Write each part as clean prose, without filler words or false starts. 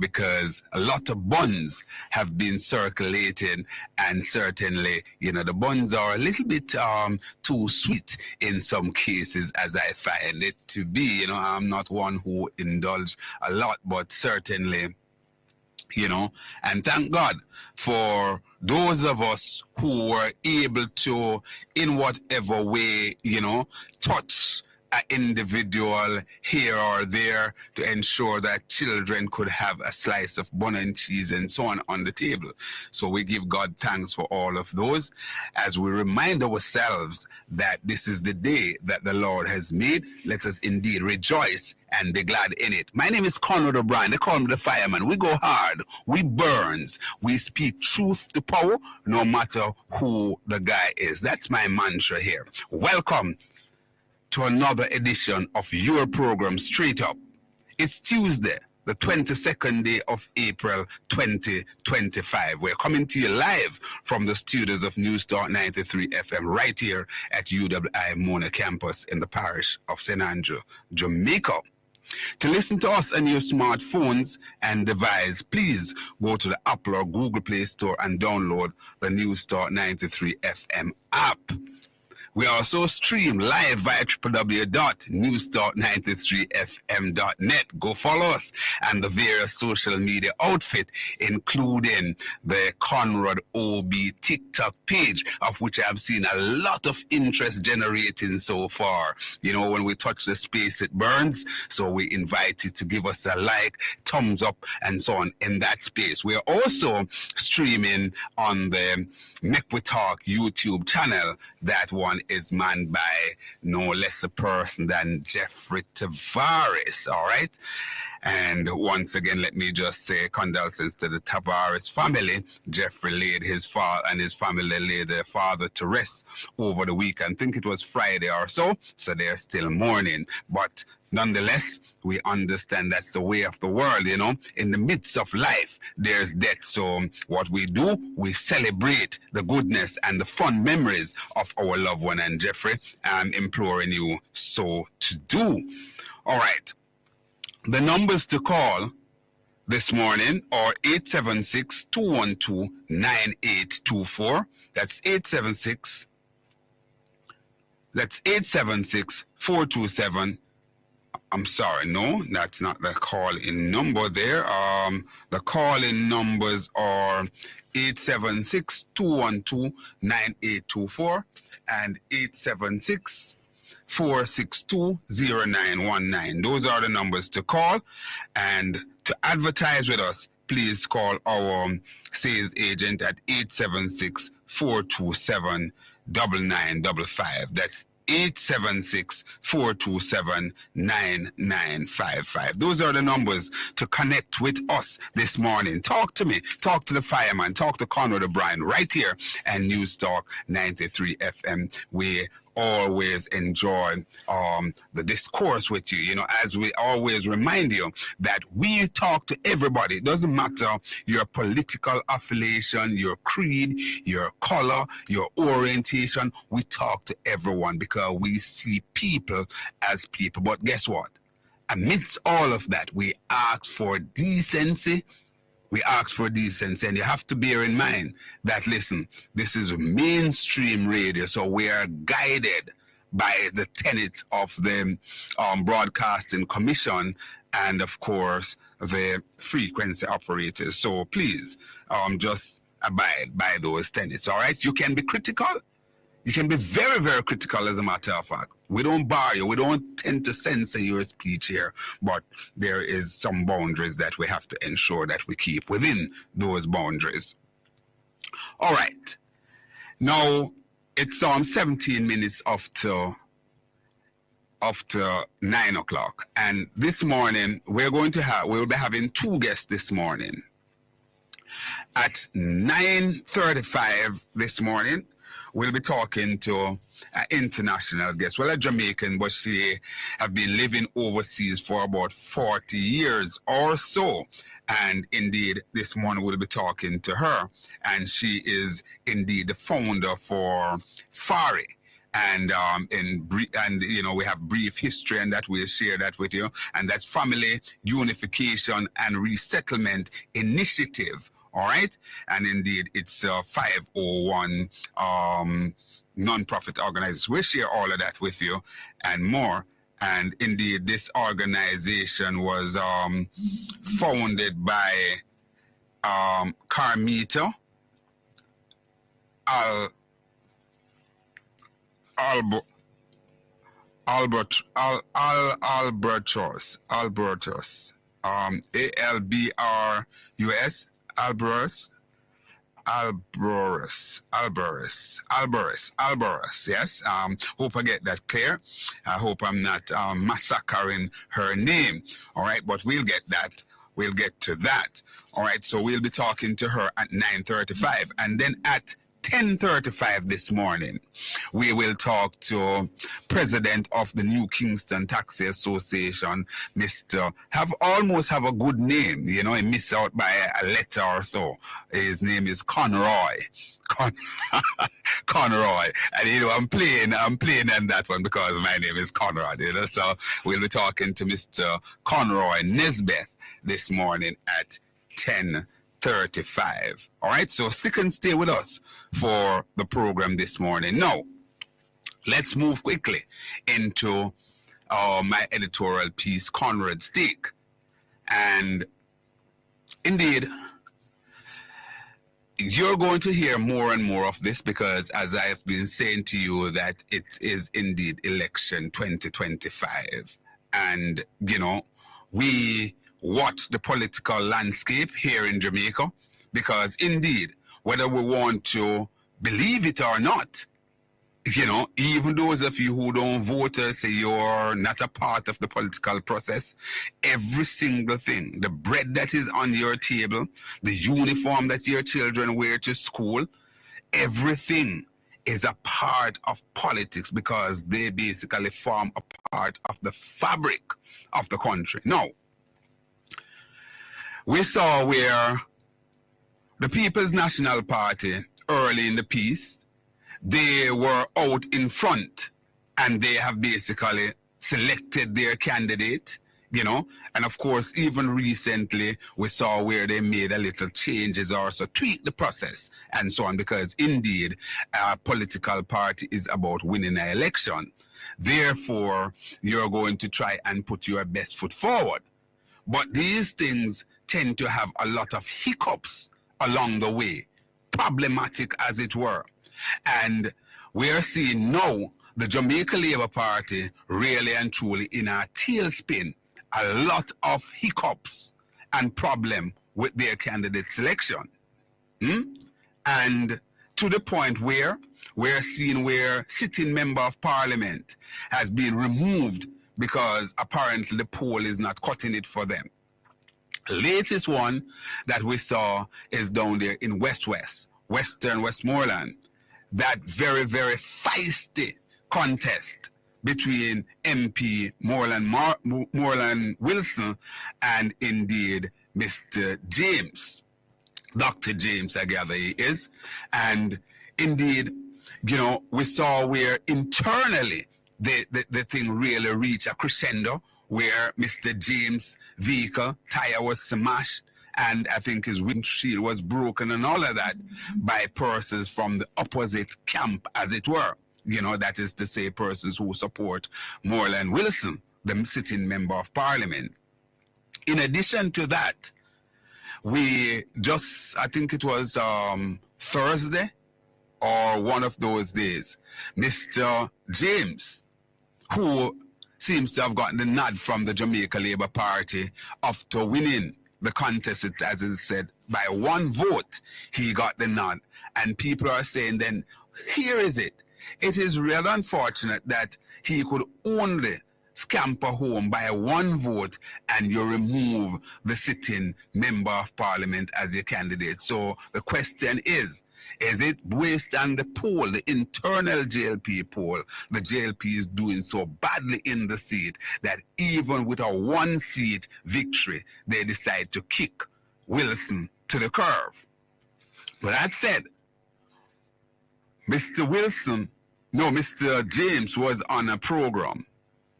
because a lot of buns have been circulating, and certainly, the buns are a little bit too sweet in some cases, as I find it to be. I'm not one who indulge a lot, but certainly, and thank God for those of us who were able to, in whatever way, touch an individual here or there to ensure that children could have a slice of bun and cheese and so on the table. So we give God thanks for all of those as we remind ourselves that this is the day that the Lord has made. Let us indeed rejoice and be glad in it. My name is Conrad OBrian. They call me the fireman. We go hard. We burns. We speak truth to power no matter who the guy is. That's my mantra here. Welcome to another edition of your program, Straight Up. It's Tuesday, the 22nd day of April 2025. We're coming to you live from the studios of News Talk 93 FM right here at UWI Mona campus in the parish of St. Andrew, Jamaica. To listen to us on your smartphones and device, please go to the Apple or Google Play Store and download the News Talk 93 FM app. We also stream live via www.newstalk93fm.net. Go follow us and the various social media outfit, including the Conrad OB TikTok page, of which I've seen a lot of interest generating so far. When we touch the space, it burns. So we invite you to give us a like, thumbs up, and so on in that space. We are also streaming on the Make We Talk YouTube channel. That one is manned by no less a person than Jeffrey Tavarres, all right? And once again, let me just say condolences to the Tavarres family. Jeffrey laid his father and his family laid their father to rest over the weekend. I think it was Friday or so they're still mourning. But nonetheless, we understand that's the way of the world, In the midst of life, there's death. So what we do, we celebrate the goodness and the fun memories of our loved one. And Jeffrey, I'm imploring you so to do. All right. The numbers to call this morning are 876-212-9824. That's 876-427. I'm sorry, no, that's not the call-in number there. The call-in numbers are 876-212-9824 and 876-462-0919. Those are the numbers to call. And to advertise with us, please call our sales agent at 876-427-9955. That's 876-427-9955. Those are the numbers to connect with us this morning. Talk to me. Talk to the fireman. Talk to Conrad OBrian right here and News Talk 93 FM. We always enjoy the discourse with you, as we always remind you that we talk to everybody. It doesn't matter your political affiliation, your creed, your color, your orientation. We talk to everyone because we see people as people. But guess what? Amidst all of that, we ask for decency. We ask for decency, and you have to bear in mind that, listen, this is mainstream radio, so we are guided by the tenets of the Broadcasting Commission and, of course, the frequency operators. So please just abide by those tenets, all right? You can be critical. You can be very, very critical, as a matter of fact. We don't bar you. We don't tend to censor your speech here, but there is some boundaries that we have to ensure that we keep within those boundaries. All right. Now, it's 17 minutes after 9 o'clock. And this morning, we'll be having two guests this morning. At 9:35 this morning, we'll be talking to an international guest. Well, a Jamaican, but she have been living overseas for about 40 years or so. And indeed, this morning we'll be talking to her. And she is indeed the founder for FARI. And we have brief history, and that we'll share that with you. And that's Family Unification and Resettlement Initiative. All right, and indeed, it's a 501 non-profit organization. We'll share all of that with you and more. And indeed, this organization was founded by Carita Albertus, Albertus, Albertus, Alboris. Yes. Hope I get that clear. I hope I'm not massacring her name. All right, but we'll get that. We'll get to that. All right. So we'll be talking to her at 9:35, and then at 10:35 this morning, we will talk to President of the New Kingston Taxi Association, Mr. Almost have a good name, you know, he missed out by a letter or so. His name is Conroy. Conroy. And you know, I'm playing on that one because my name is Conrad, you know. So we'll be talking to Mr. Conroy Nesbeth this morning at 10:35. All right, so stick and stay with us for the program this morning. Now, let's move quickly into my editorial piece, Conrad's Take. And indeed, you're going to hear more and more of this because, as I've been saying to you, that it is indeed election 2025. And, you know, we watch the political landscape here in Jamaica because indeed, whether we want to believe it or not, you know, even those of you who don't vote or say you're not a part of the political process, every single thing, the bread that is on your table, the uniform that your children wear to school, everything is a part of politics because they basically form a part of the fabric of the country. Now, we saw where the People's National Party, early in the piece, they were out in front and they have basically selected their candidate, you know, and of course, even recently, we saw where they made a little changes or so tweak the process and so on, because indeed, a political party is about winning an election. Therefore, you're going to try and put your best foot forward. But these things tend to have a lot of hiccups along the way, problematic as it were. And we are seeing now the Jamaica Labour Party really and truly in a tailspin, a lot of hiccups and problem with their candidate selection. And to the point where we're seeing where sitting member of parliament has been removed because apparently the poll is not cutting it for them. Latest one that we saw is down there in Western Westmoreland. That very, very feisty contest between MP Moreland Wilson and indeed Mr. James, Dr. James, I gather he is. And indeed, you know, we saw where internally the thing really reached a crescendo where Mr. James' vehicle tire was smashed and I think his windshield was broken and all of that by persons from the opposite camp, as it were. You know, that is to say persons who support Moreland Wilson, the sitting member of parliament. In addition to that, we just, I think it was Thursday or one of those days, Mr. James, who seems to have gotten the nod from the Jamaica Labour Party after winning the contest, as is said, by one vote, he got the nod. And people are saying then, here is it. It is really unfortunate that he could only scamper home by one vote and you remove the sitting member of parliament as your candidate. So the question is it based on the poll, the internal JLP poll, the JLP is doing so badly in the seat that even with a one seat victory, they decide to kick Wilson to the curve. But that said, Mr. Wilson No, Mr. James was on a program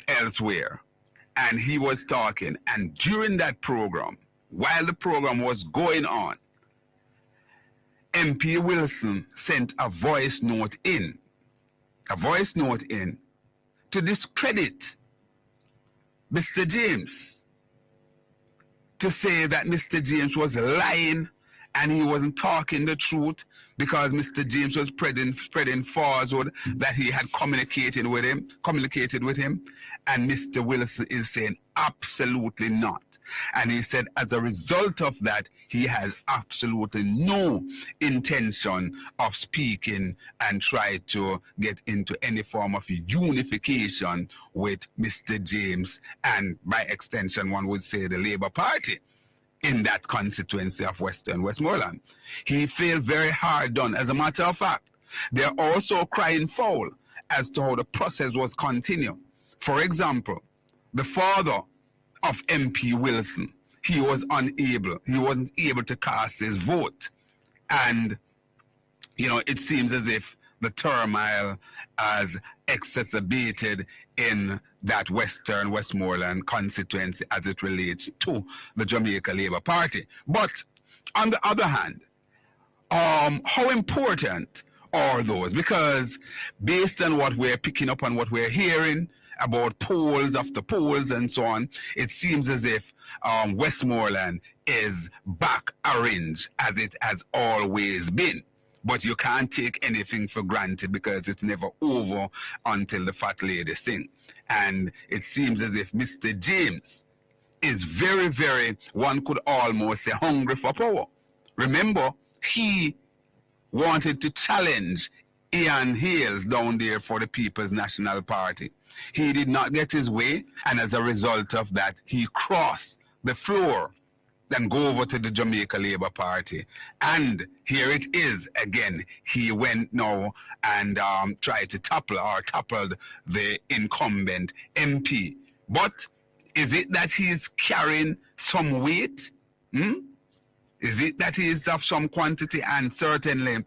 elsewhere, and he was talking. And during that program, while the program was going on, MP Wilson sent a voice note in to discredit Mr. James, to say that Mr. James was lying and he wasn't talking the truth, because Mr. James was spreading falsehood that he had communicated with him, and Mr. Wilson is saying absolutely not. And he said as a result of that, he has absolutely no intention of speaking and try to get into any form of unification with Mr. James, and by extension, one would say the Labour Party in that constituency of Western Westmoreland. He felt very hard done. As a matter of fact, they're also crying foul as to how the process was continued. For example, the father of MP Wilson, he wasn't able to cast his vote. And, it seems as if the turmoil has exacerbated in that Western Westmoreland constituency as it relates to the Jamaica Labour Party. But on the other hand, how important are those? Because based on what we're picking up and what we're hearing about polls after polls and so on, it seems as if Westmoreland is back orange as it has always been. But you can't take anything for granted, because it's never over until the fat lady sing. And it seems as if Mr. James is very, very, one could almost say, hungry for power. Remember, he wanted to challenge Ian Hales down there for the People's National Party. He did not get his way, and as a result of that, he crossed the floor, then go over to the Jamaica Labour Party. And here it is again. He went now and tried to toppled the incumbent MP. But is it that he's carrying some weight? Is it that he is of some quantity? And certainly,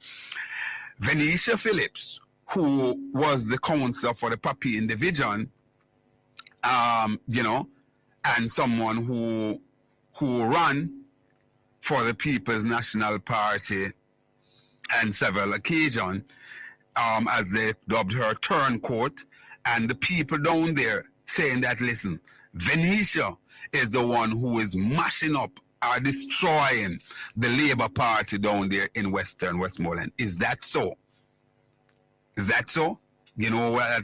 Venetia Phillips, who was the councillor for the Papine Division, and someone who ran for the People's National Party on several occasions, as they dubbed her turncoat, and the people down there saying that, listen, Venetia is the one who is mashing up or destroying the Labour Party down there in Western Westmoreland. Is that so? Is that so?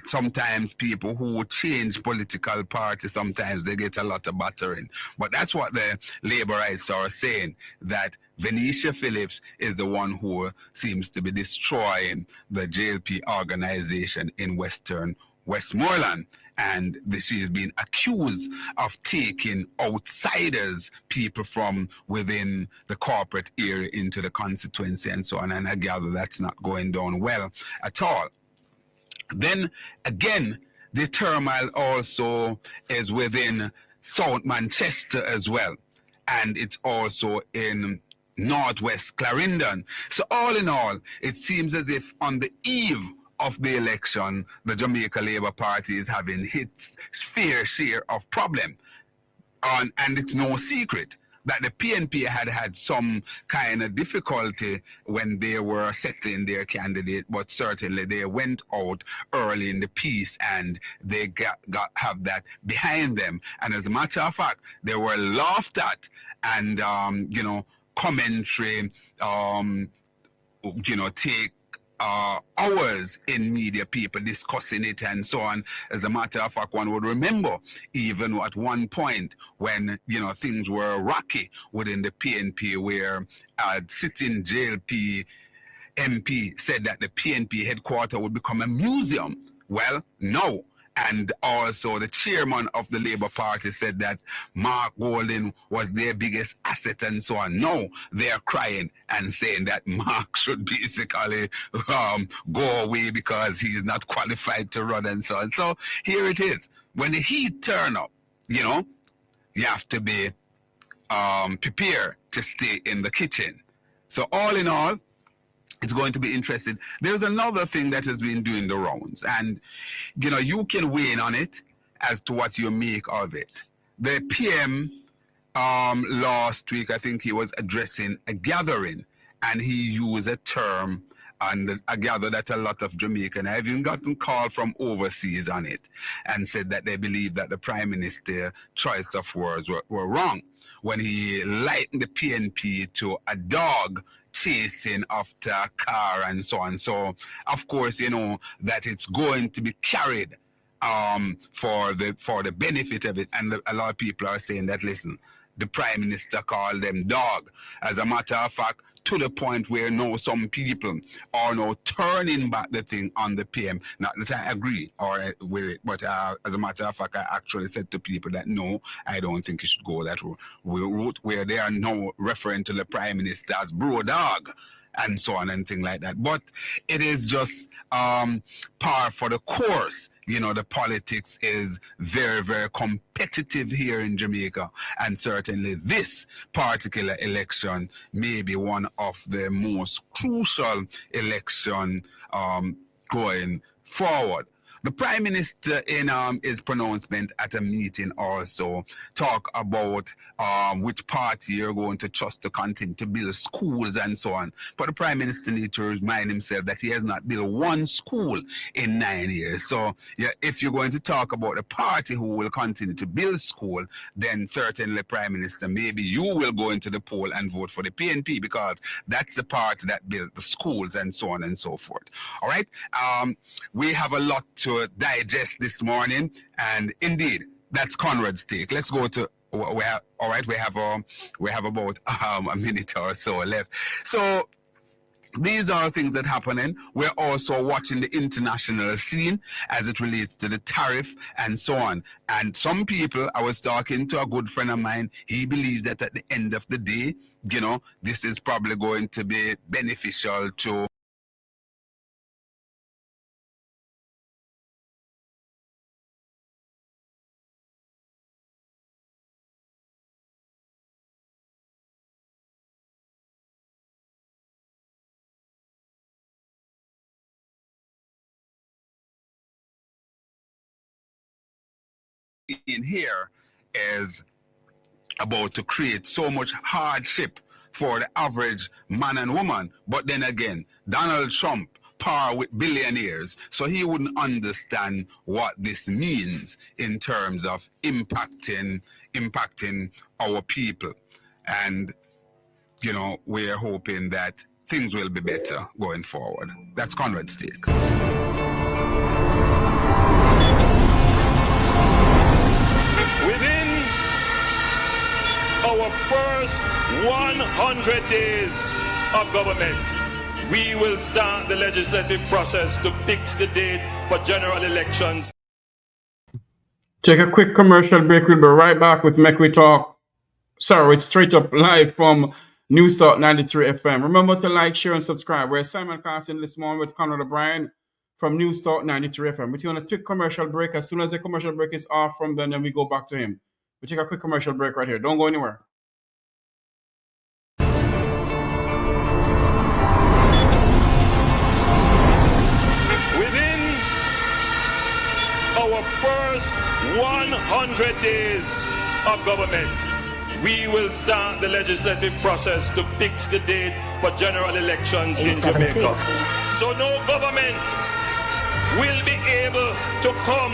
Sometimes people who change political parties, sometimes they get a lot of battering. But that's what the Labourites are saying, that Venetia Phillips is the one who seems to be destroying the JLP organization in Western Westmoreland. And she is being accused of taking outsiders, people from within the corporate area, into the constituency and so on. And I gather that's not going down well at all. Then again, the turmoil also is within South Manchester as well. And it's also in Northwest Clarendon. So all in all, it seems as if on the eve of the election, the Jamaica Labour Party is having its fair share of problem. And it's no secret that the PNP had some kind of difficulty when they were settling their candidate, but certainly they went out early in the piece and they have that behind them. And as a matter of fact, they were laughed at, and commentary take hours in media, people discussing it and so on. As a matter of fact, one would remember even at one point when things were rocky within the PNP, where sitting JLP MP said that the PNP headquarters would become a museum. Well, no. And also the chairman of the Labour Party said that Mark Golding was their biggest asset and so on. No, they are crying and saying that Mark should basically go away because he is not qualified to run and so on. So here it is. When the heat turn up, you have to be prepared to stay in the kitchen. So all in all, it's going to be interesting. There's another thing that has been doing the rounds, and you can weigh in on it as to what you make of it. The PM last week, I think he was addressing a gathering, and he used a term, and I gather that a lot of Jamaican have even gotten called from overseas on it, and said that they believe that the Prime Minister's choice of words were wrong when he likened the PNP to a dog chasing after a car and so on. So, of course, that it's going to be carried for the benefit of it. And a lot of people are saying that, listen, the Prime Minister called them dog. As a matter of fact, to the point where now some people are now turning back the thing on the PM. Not that I agree with it, but as a matter of fact, I actually said to people that no, I don't think you should go that route where they are now referring to the Prime Minister as bro dog and so on and things like that. But it is just par for the course. The politics is very, very competitive here in Jamaica, and certainly this particular election may be one of the most crucial election going forward. The Prime Minister in his pronouncement at a meeting also talk about which party you're going to trust to continue to build schools and so on. But the Prime Minister needs to remind himself that he has not built one school in 9 years. So if you're going to talk about a party who will continue to build school, then certainly, Prime Minister, maybe you will go into the poll and vote for the PNP, because that's the party that built the schools and so on and so forth. All right. We have a lot to digest this morning, and indeed that's Conrad's take. Let's go to we have about a minute or so left. So these are things that are happening. We're also watching the international scene as it relates to the tariff and so on. And some people, I was talking to a good friend of mine, he believes that at the end of the day, this is probably going to be beneficial to in here is about to create so much hardship for the average man and woman. But then again, Donald Trump, power with billionaires, so he wouldn't understand what this means in terms of impacting our people. And we're hoping that things will be better going forward. That's Conrad's take. Within our first 100 days of government, we will start the legislative process to fix the date for general elections. Take a quick commercial break. We'll be right back with Make We Talk. Sorry, it's straight up live from News Talk 93 FM. Remember to like, share, and subscribe. We're simulcasting this morning with Conrad OBrian from News Talk 93 FM. We're taking a quick commercial break. As soon as the commercial break is off from then we go back to him. We take a quick commercial break right here. Don't go anywhere. Within our first 100 days of government, we will start the legislative process to fix the date for general elections in Jamaica. So no government will be able to come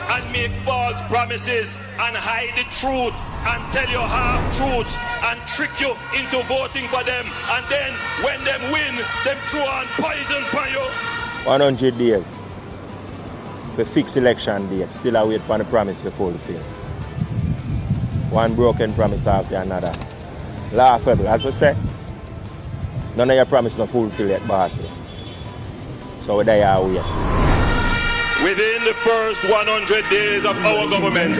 and make false promises and hide the truth and tell you half-truths and trick you into voting for them, and then when them win, them throw on poison for you. 100 days. The fixed election date. Still await for the promise to fulfill. One broken promise after another. Laughable, as we say. None of your promise not fulfill yet, boss. So there are we. Within the first 100 days of our government,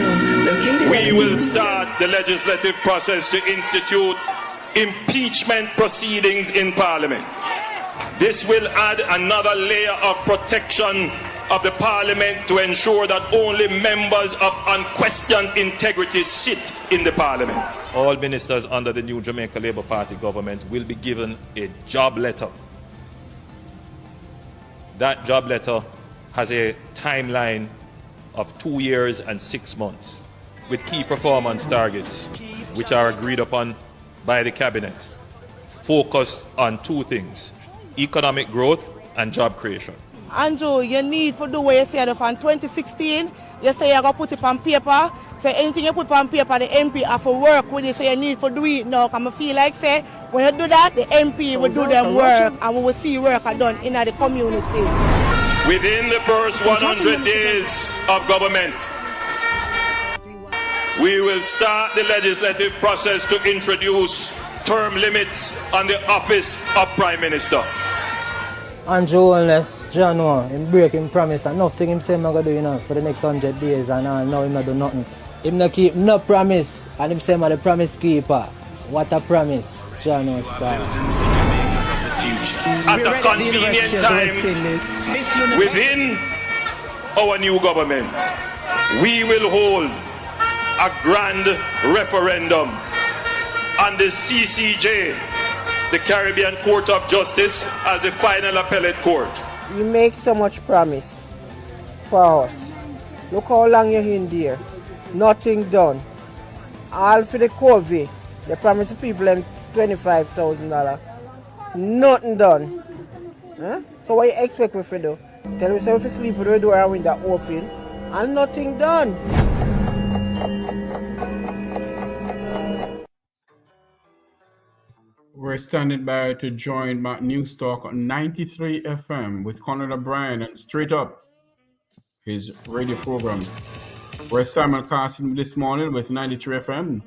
we will start the legislative process to institute impeachment proceedings in Parliament. This will add another layer of protection of the Parliament to ensure that only members of unquestioned integrity sit in the Parliament. All ministers under the new Jamaica Labour Party government will be given a job letter That job letter has a timeline of 2 years and 6 months with key performance targets, which are agreed upon by the cabinet, focused on 2 things: economic growth and job creation. Andrew, you need to do what you said from 2016. You say you're going to put it on paper. So anything you put on paper, the MP have to work with it. So you need to do it now. Because I feel like, say, when you do that, the MP will do them work. And we will see work done in the community. Within the first 100 days of government, we will start the legislative process to introduce term limits on the office of Prime Minister. Andrew, unless John him break him promise and nothing him say I'm gonna do, for the next 100 days and now him not do nothing. Him not keep no promise and him say I'm the promise keeper. What a promise, John style. At a convenient time within our new government, we will hold a grand referendum on the CCJ, the Caribbean Court of Justice, as the final appellate court. You make so much promise for us. Look how long you're in there. Nothing done. All for the COVID. They promised the people them $25,000. Nothing done. Huh? So what you expect me to do? Tell me so if you sleep with the door and window open and nothing done. We're standing by to join my News Talk on 93 FM with Conrad OBrian and Straight Up, his radio program. We're simulcasting this morning with 93 FM.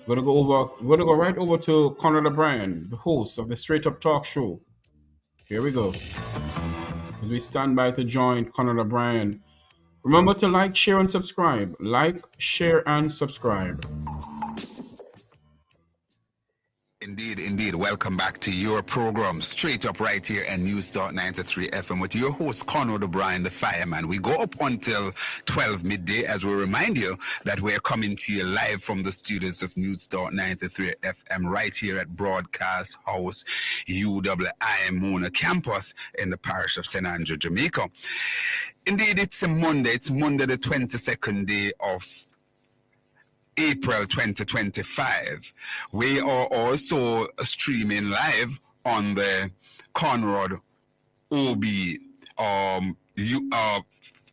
We're gonna go right over to Conrad OBrian, the host of the Straight Up Talk Show. Here we go. As we stand by to join Conrad OBrian, remember to like, share, and subscribe. Like, share, and subscribe. Indeed. Welcome back to your program, Straight Up, right here at News Talk 93 FM with your host, Conrad OBrian, the fireman. We go up until 12 midday as we remind you that we're coming to you live from the studios of News Talk 93 FM right here at Broadcast House, UWI Mona campus in the parish of St. Andrew, Jamaica. Indeed, it's a Monday. It's Monday, the 22nd day of April 2025. We are also streaming live on the Conrad OB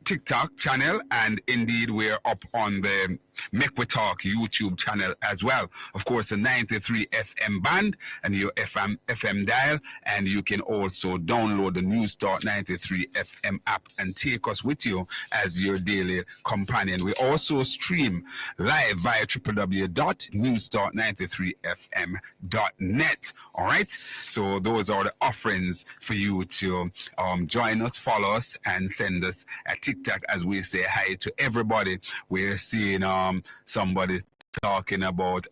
TikTok channel, and indeed we're up on the Make We Talk YouTube channel as well. Of course, the 93 FM band and your FM dial, and you can also download the News Talk 93 FM app and take us with you as your daily companion. We also stream live via www.newstalk93fm.net. All right, so those are the offerings for you to join us, follow us, and send us a TikTok as we say hi to everybody. We're seeing somebody talking about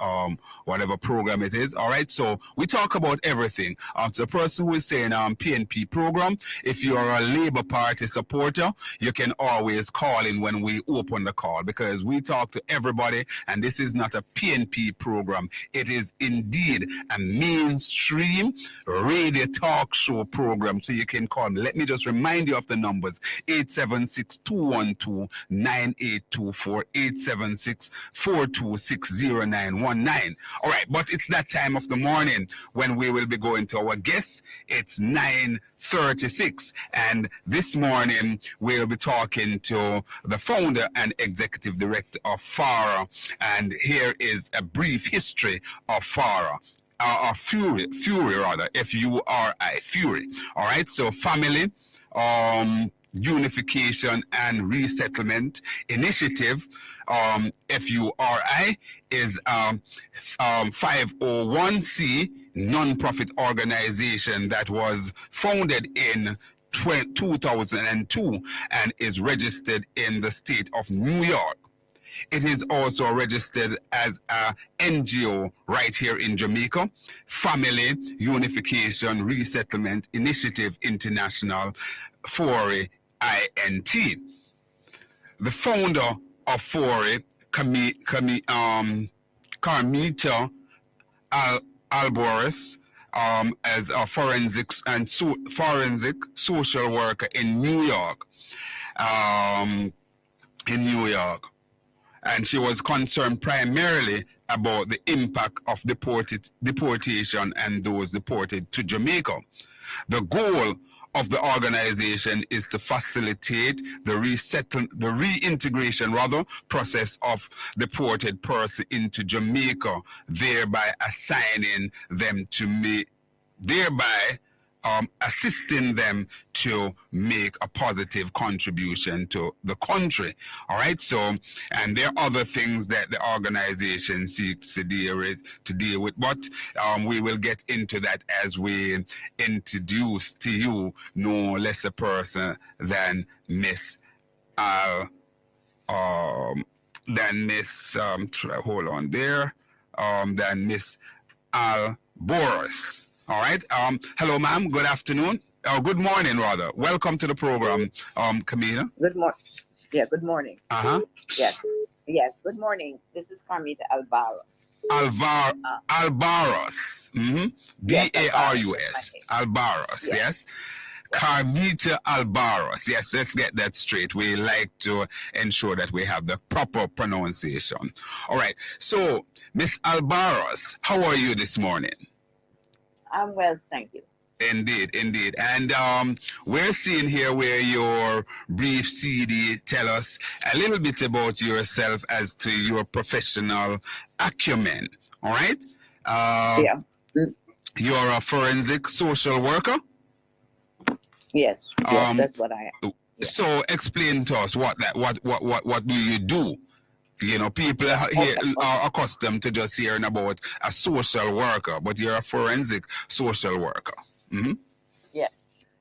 whatever program it is. All right, so we talk about everything. To the person who is saying PNP program, if you are a Labour Party supporter, you can always call in when we open the call, because we talk to everybody, and this is not a PNP program. It is indeed a mainstream radio talk show program, so you can call me. Let me just remind you of the numbers: 876-212-9824, 876-426-0919. All right, but it's that time of the morning when we will be going to our guests. It's 9:36, and this morning we'll be talking to the founder and executive director of FARA, and here is a brief history of FARA. Fury rather, F-U-R-I, Fury. All right, so Family Unification and Resettlement Initiative, FURI, is 501c non-profit organization that was founded in 2002 and is registered in the state of New York. It is also registered as a NGO right here in Jamaica, Family Unification Resettlement Initiative International, FORI, INT. The founder of FORI, Carita Alboris, as a forensic social worker in New York. In New York, and she was concerned primarily about the impact of deportation and those deported to Jamaica. The goal of the organization is to facilitate the reintegration process of deported person into Jamaica, thereby assigning them to me, thereby assisting them to make a positive contribution to the country. All right. So, and there are other things that the organization seeks to deal with, but we will get into that as we introduce to you no less a person than Miss than Miss Alboris. All right. Hello, ma'am. Good afternoon. Good morning, rather. Welcome to the program, Camila. Good morning. Yeah, good morning. Yes. Good morning. This is Carita Alboris. Alboris. B-A-R-U-S. Alboris. Yes. Carita Alboris. Yes, let's get that straight. We like to ensure that we have the proper pronunciation. All right. So, Miss Alboris, how are you this morning? I'm well, thank you. Indeed. And we're seeing here where your brief CD tell us a little bit about yourself as to your professional acumen. All right? You're a forensic social worker? Yes, that's what I am. Yeah. So explain to us what do you do? You know, people here are accustomed to just hearing about a social worker, but you're a forensic social worker. Mm-hmm.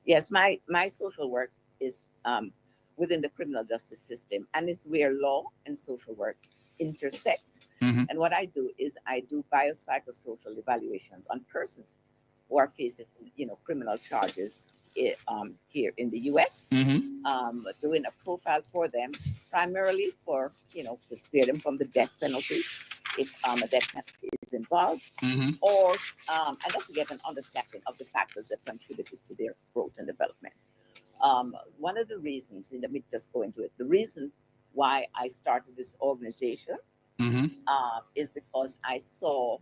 Yes. My social work is within the criminal justice system, and it's where law and social work intersect. Mm-hmm. And what I do is I do biopsychosocial evaluations on persons who are facing, criminal charges here in the U.S. Mm-hmm. Doing a profile for them, primarily for, to spare them from the death penalty, if a death penalty is involved, Mm-hmm. or and just to get an understanding of the factors that contributed to their growth and development. One of the reasons, and let me just go into it, the reason why I started this organization Mm-hmm. is because I saw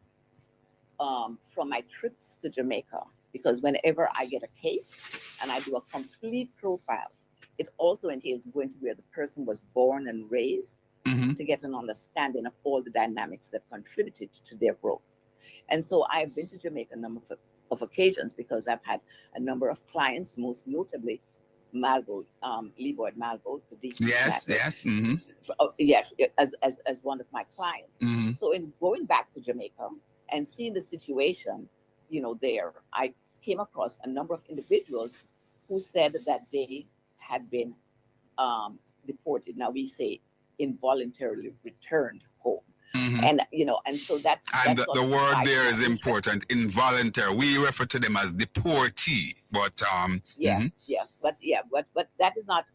from my trips to Jamaica, because whenever I get a case and I do a complete profile, it also entails going to where the person was born and raised, Mm-hmm. to get an understanding of all the dynamics that contributed to their growth. And so I've been to Jamaica a number of occasions because I've had a number of clients, most notably Malvo, Leeboyd Malvo, the DC. Yes. Mm-hmm. Yes, as one of my clients. Mm-hmm. So in going back to Jamaica and seeing the situation, there, I came across a number of individuals who said that they had been deported. Now we say involuntarily returned home. Mm-hmm. And so that's the word there is important. Involuntary. We refer to them as deportee, but yes, mm-hmm. yes, but that is not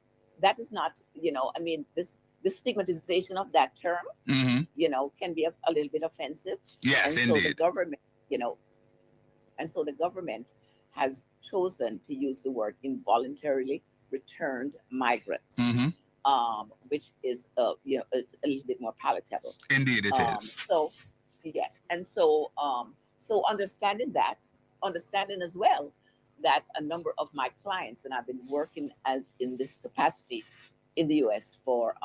the stigmatization of that term, Mm-hmm. Can be a little bit offensive. Yes, and indeed. So the government, and so the government has chosen to use the word involuntarily returned migrants. Mm-hmm. Which is it's a little bit more palatable. Indeed, it is. So yes, and so understanding as well that a number of my clients, and I've been working as in this capacity in the U.S. for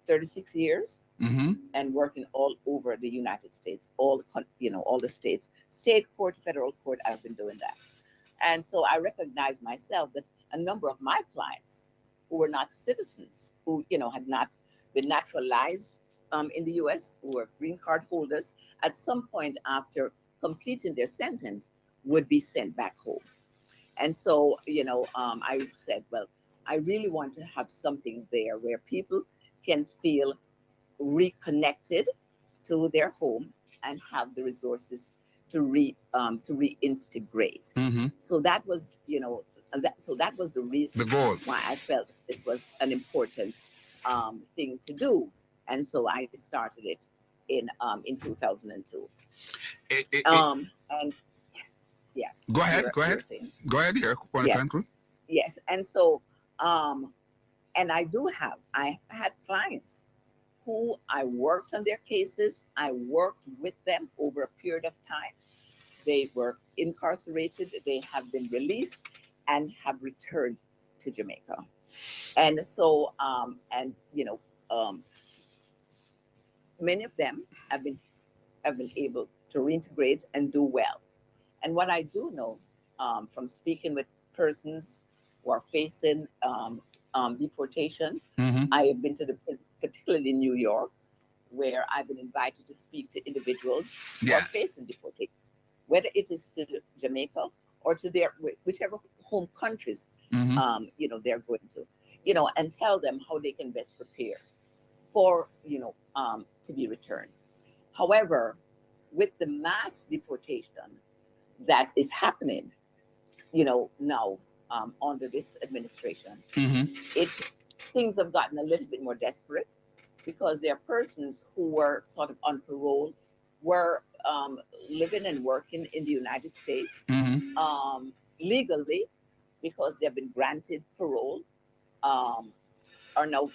36 years, Mm-hmm. and working all over the United States, all the states, state court, federal court. I've been doing that, and so I recognize myself that a number of my clients who were not citizens, who had not been naturalized in the U.S., who were green card holders, at some point after completing their sentence, would be sent back home. And so, I said, well, I really want to have something there where people can feel reconnected to their home and have the resources to reintegrate. Mm-hmm. So that was, that was the reason, the goal, why I felt this was an important thing to do, and so I started it in 2002. yes. Go ahead. Go ahead. Go ahead. Here. Yes. Yes. And so, and I had clients who I worked on their cases. I worked with them over a period of time. They were incarcerated. They have been released and have returned to Jamaica. And so, many of them have been able to reintegrate and do well. And what I do know from speaking with persons who are facing deportation, I have been to the prison, particularly in New York, where I've been invited to speak to individuals who are facing deportation, whether it is to Jamaica or to their whichever home countries they're going to, and tell them how they can best prepare for to be returned. However, with the mass deportation that is happening, now under this administration, things have gotten a little bit more desperate, because there are persons who were sort of on parole, were living and working in the United States legally, because they have been granted parole, are now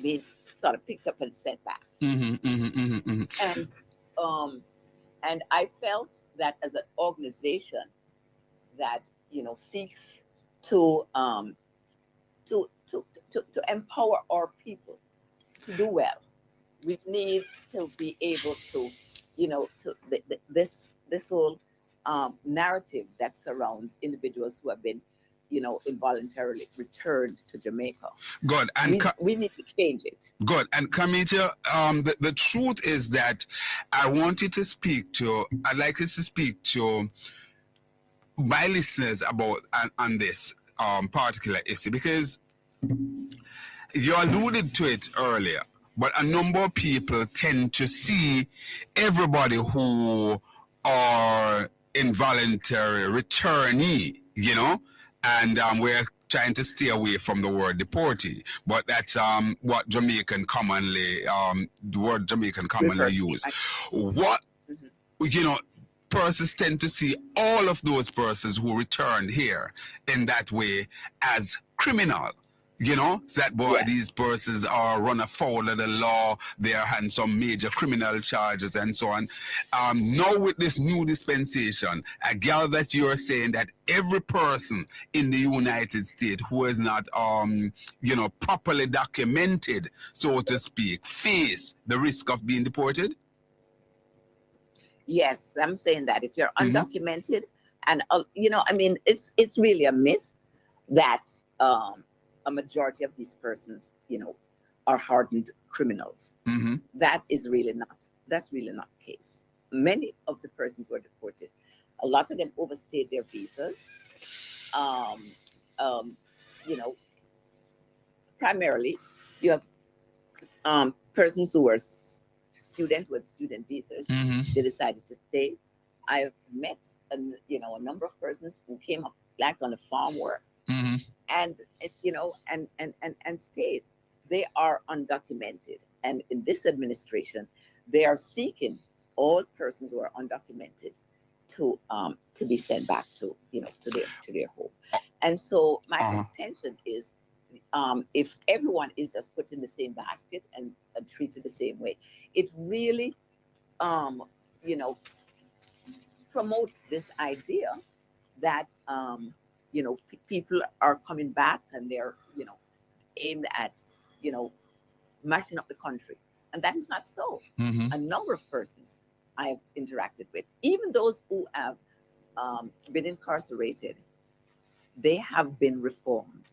being sort of picked up and sent back. And I felt that as an organization that seeks to empower our people to do well, we need to be able to this whole narrative that surrounds individuals who have been involuntarily returned to Jamaica. Good. And we need to change it. Good. And Carita, the truth is that I'd like you to speak to my listeners about on this particular issue, because you alluded to it earlier, but a number of people tend to see everybody who are involuntary returnee, and we're trying to stay away from the word deportee, but that's what Jamaican commonly the word Jamaican commonly use. What persons tend to see all of those persons who returned here in that way as criminal. These persons are run afoul of the law, they are having some major criminal charges and so on. Now with this new dispensation, I gather that you are saying that every person in the United States who is not, properly documented, so to speak, face the risk of being deported? Yes, I'm saying that if you're undocumented, and it's really a myth that a majority of these persons, are hardened criminals. That is really not. That's really not the case. Many of the persons who are deported, a lot of them overstayed their visas. Primarily, you have persons who were student with student visas. They decided to stay. I've met a number of persons who came up like on a farm work. And stayed. They are undocumented, and in this administration, they are seeking all persons who are undocumented to be sent back to their home. And so my intention is, if everyone is just put in the same basket and treated the same way, it really promote this idea that people are coming back and they're, aimed at, mashing up the country. And that is not so. A number of persons I have interacted with, even those who have been incarcerated, they have been reformed.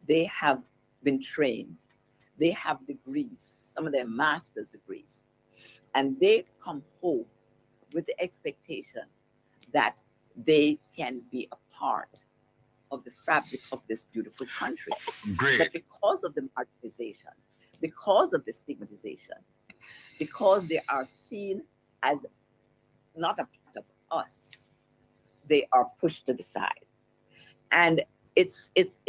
They have been trained. They have degrees, some of them master's degrees. And they come home with the expectation that they can be a part of the fabric of this beautiful country. Great. But because of the marginalization, because of the stigmatization, because they are seen as not a part of us, they are pushed to the side. And it's as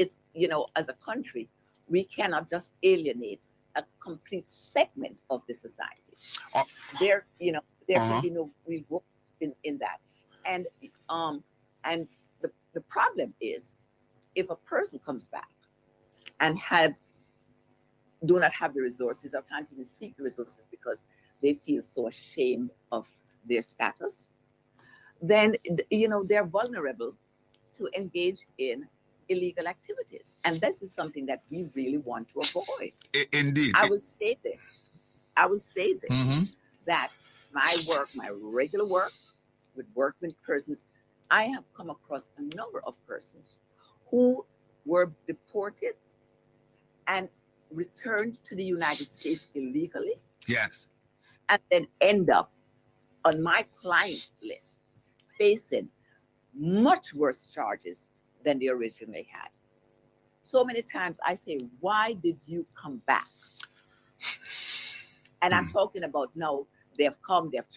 a country, we cannot just alienate a complete segment of the society. There should be no real work in that. And And the problem is, if a person comes back and do not have the resources or can't even seek the resources because they feel so ashamed of their status, then they're vulnerable to engage in illegal activities. And this is something that we really want to avoid. Indeed. I will say this, that my regular work with persons, I have come across a number of persons who were deported and returned to the United States illegally. Yes. And then end up on my client list facing much worse charges than they originally had. So many times I say, why did you come back? And I'm talking about now, they've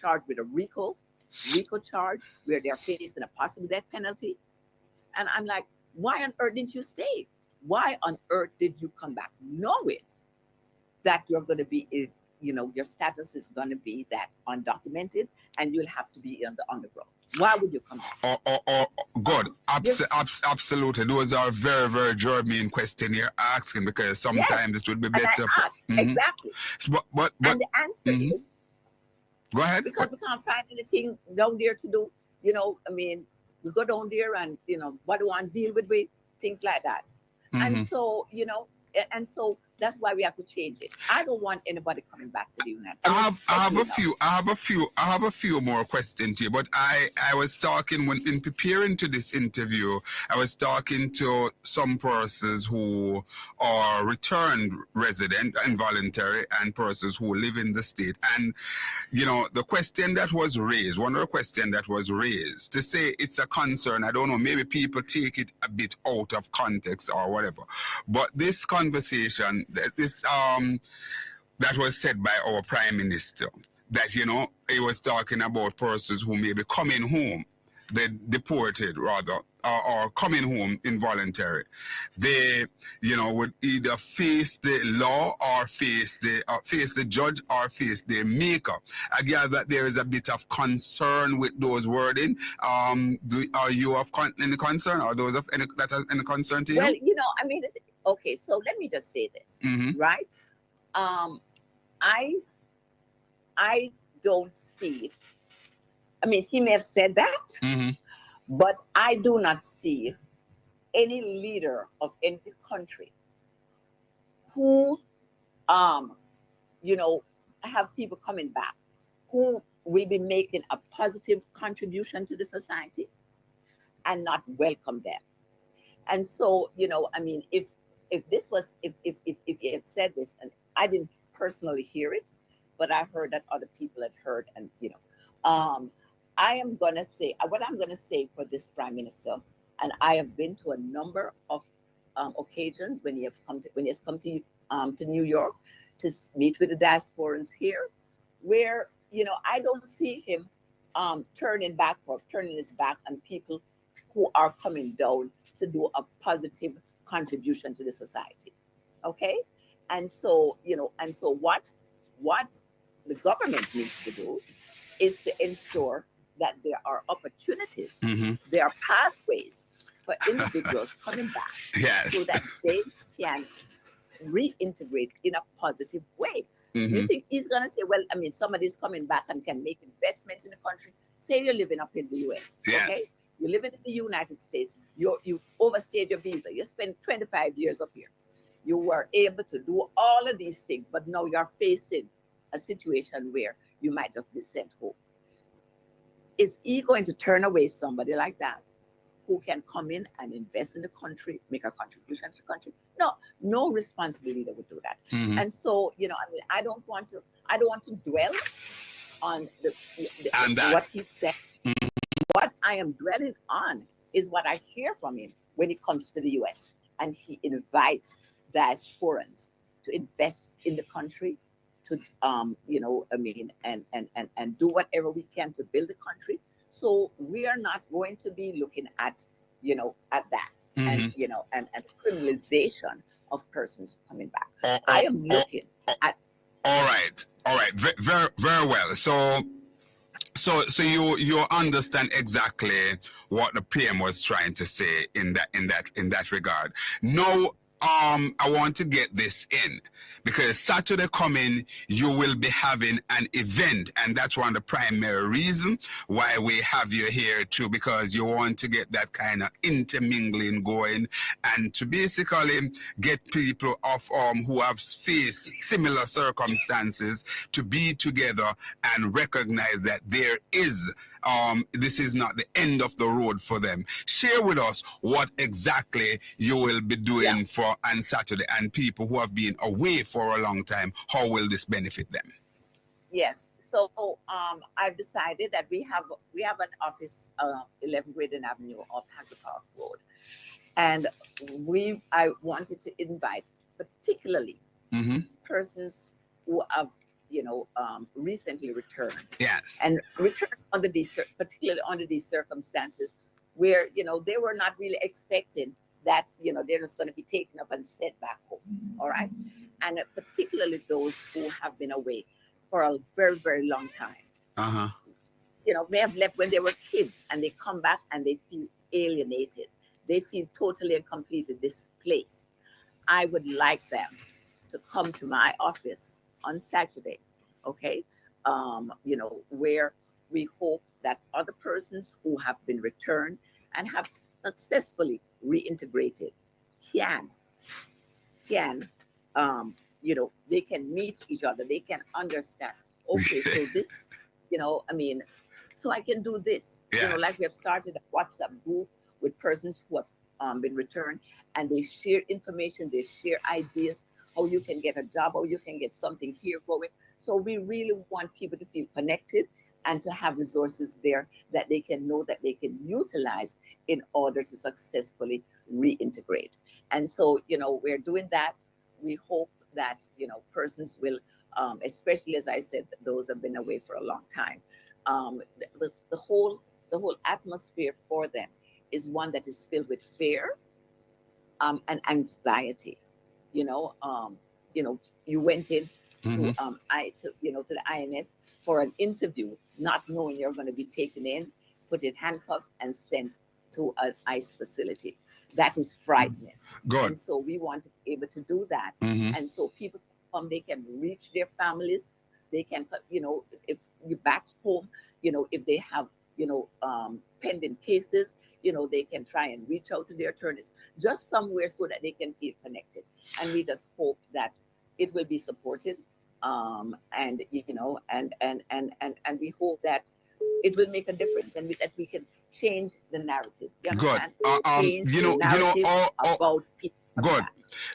charged with a RICO charge where they're facing a possible death penalty. And I'm like, why on earth didn't you stay? Why on earth did you come back knowing that you're going to be, your status is going to be that undocumented and you'll have to be on the underground? Why would you come back? Good. Absolutely. Those are very, very germane questions you're asking, because sometimes it would be better. Exactly. But and the answer is, go ahead. Because we can't find anything down there to do. We go down there and, what do we want to deal with things like that. And so, and so that's why we have to change it. I don't want anybody coming back to the United States. I have a few more questions here, but I was talking in preparing to this interview, I was talking to some persons who are returned resident, involuntary, and persons who live in the state. And, the question that was raised, one of the questions that was raised, to say it's a concern, I don't know, maybe people take it a bit out of context or whatever, but this conversation, that was said by our Prime Minister, that, he was talking about persons who may be coming home, they deported rather, or coming home involuntary. They, would either face the law or face the judge or face the maker. I gather that there is a bit of concern with those wording. Are you of any concern, or those of any concern to you? Well, okay, so let me just say this, right? I don't see, he may have said that, but I do not see any leader of any country who, have people coming back who will be making a positive contribution to the society and not welcome them. And so, if he had said this, and I didn't personally hear it, but I heard that other people had heard, and I am gonna say what I'm gonna say for this Prime Minister, and I have been to a number of occasions when he has come to New York to meet with the diasporans here, where I don't see him turning his back on people who are coming down to do a positive contribution to the society. Okay? And so, what the government needs to do is to ensure that there are opportunities, there are pathways for individuals coming back, so that they can reintegrate in a positive way. You think he's going to say, well, somebody's coming back and can make investment in the country? Say you're living up in the US, okay? You're living in the United States. You overstayed your visa. You spent 25 years up here. You were able to do all of these things, but now you're facing a situation where you might just be sent home. Is he going to turn away somebody like that who can come in and invest in the country, make a contribution to the country? No responsible leader would do that. And so, I don't want to dwell on what he said. What I am dwelling on is what I hear from him when he comes to the US and he invites diasporans to invest in the country, to and do whatever we can to build the country. So we are not going to be looking at that and criminalization of persons coming back. I am looking at. All right, very, very well. So So you understand exactly what the PM was trying to say in that regard. Now, I want to get this in because Saturday coming you will be having an event, and that's one of the primary reason why we have you here too, because you want to get that kind of intermingling going and to basically get people of who have faced similar circumstances to be together and recognize that there is this is not the end of the road for them. Share with us what exactly you will be doing for on Saturday, and people who have been away for a long time, how will this benefit them? Yes. So I've decided that we have an office, 11 Graydon Avenue off Hackett Park Road, and I wanted to invite particularly persons who have recently returned. Yes. And returned under particularly under these circumstances where they were not really expecting that they're just going to be taken up and sent back home. All right. And particularly those who have been away for a very, very long time. May have left when they were kids and they come back and they feel alienated. They feel totally and completely displaced. I would like them to come to my office on Saturday, okay? Where we hope that other persons who have been returned and have successfully reintegrated can they can meet each other, they can understand, okay, so this, so I can do this. Yes. Like we have started a WhatsApp group with persons who have been returned, and they share information, they share ideas, how you can get a job, how you can get something here going. So we really want people to feel connected and to have resources there that they can know that they can utilize in order to successfully reintegrate. And so, we're doing that. We hope that, persons will, especially as I said, those have been away for a long time. The whole atmosphere for them is one that is filled with fear and anxiety. You went in to the INS for an interview, not knowing you're going to be taken in, put in handcuffs, and sent to an ICE facility. That is frightening. Good. And so we want to be able to do that. And so people come, they can reach their families. They can, if you're back home, if they have, pending cases, they can try and reach out to their attorneys, just somewhere so that they can feel connected. And we just hope that it will be supported, and we hope that it will make a difference, and that we can change the narrative. Good. Change the narrative about people. Good.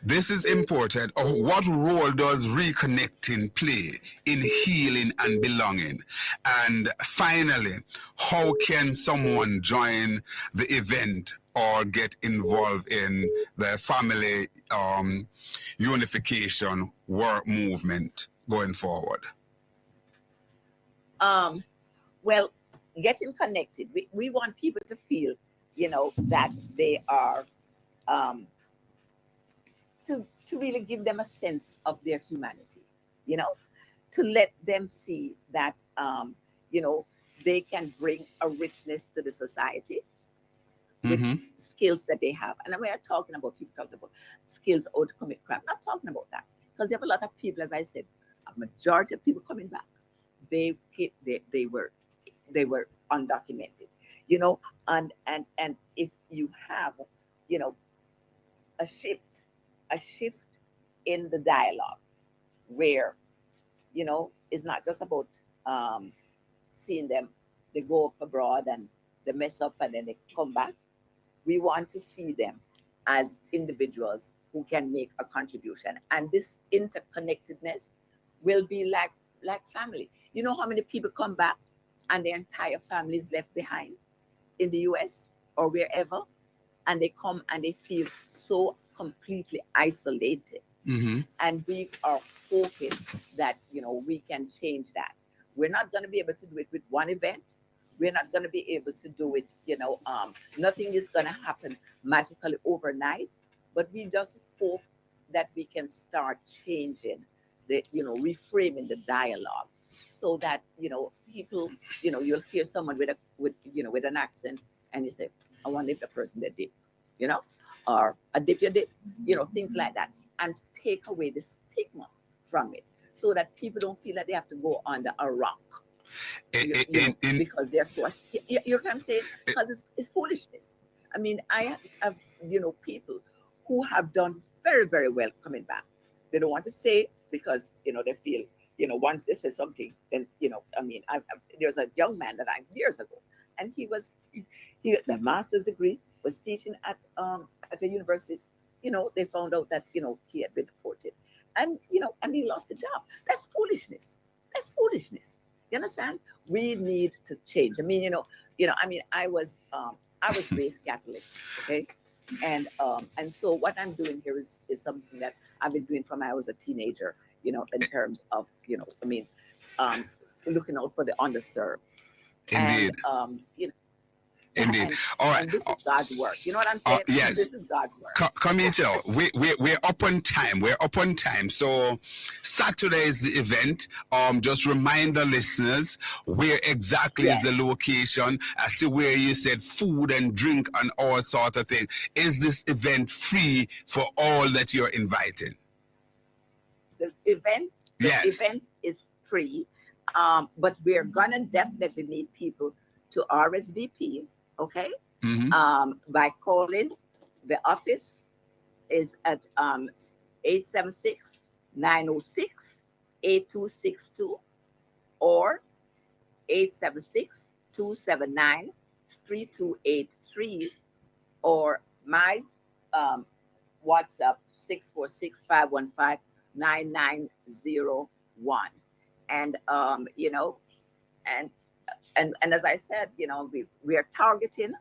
This is important. What role does reconnecting play in healing and belonging? And finally, how can someone join the event or get involved in the family unification work movement going forward? Well, getting connected. We want people to feel, that they are to really give them a sense of their humanity, to let them see that, they can bring a richness to the society with skills that they have. And we are talking about people talking about skills how to commit crime. I'm not talking about that, because you have a lot of people, as I said, a majority of people coming back, they were undocumented, and if you have, a shift in the dialogue where, it's not just about seeing them, they go up abroad and they mess up and then they come back. We want to see them as individuals who can make a contribution. And this interconnectedness will be like family. You know how many people come back and their entire family is left behind in the US or wherever, and they come and they feel so completely isolated. And we are hoping that, we can change that. We're not going to be able to do it with one event. We're not going to be able to do it, nothing is going to happen magically overnight, but we just hope that we can start changing the, reframing the dialogue so that, people, you'll hear someone with an accent, and you say, I wonder if the person that did, or a dip you dip, things like that, and take away the stigma from it, so that people don't feel that they have to go under a rock because they're so. You know what I'm saying? Because it's foolishness. I mean, I have people who have done very, very well coming back. They don't want to say it because they feel once they say something, then I mean, there's a young man that I years ago, and he the master's degree, was teaching at the universities. They found out that he had been deported, and and he lost the job. That's foolishness. That's foolishness. You understand? We need to change. I mean, I mean, I was raised Catholic, okay, and so what I'm doing here is something that I've been doing from I was a teenager. In terms of I mean, looking out for the underserved. Indeed. And Indeed. All right. And this is God's work. You know what I'm saying? Yes. This is God's work. Carita, we're up on time. We're up on time. So Saturday is the event. Just remind the listeners where exactly is the location, as to where you said food and drink and all sort of thing. Is this event free for all that you're inviting? The event is free, but we're gonna definitely need people to RSVP, okay? Mm-hmm. By calling the office is at 876-906-8262 or 876-279-3283, or my WhatsApp 646-515-9901. And and as I said, we are targeting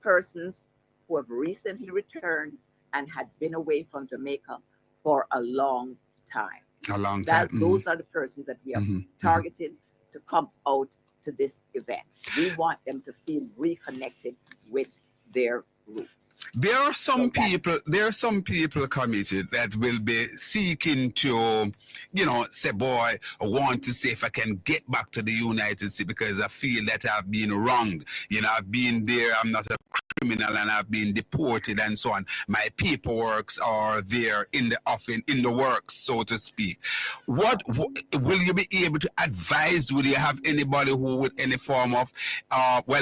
persons who have recently returned and had been away from Jamaica for a long time. A long time. Those are the persons that we are targeting to come out to this event. We want them to feel reconnected with their roots. There are some people committed that will be seeking to, say, boy, I want to see if I can get back to the United States because I feel that I've been wronged. I've been there, I'm not a criminal, and I've been deported and so on. My paperworks are there in the offing, in the works, so to speak. What will you be able to advise? Will you have anybody who with any form of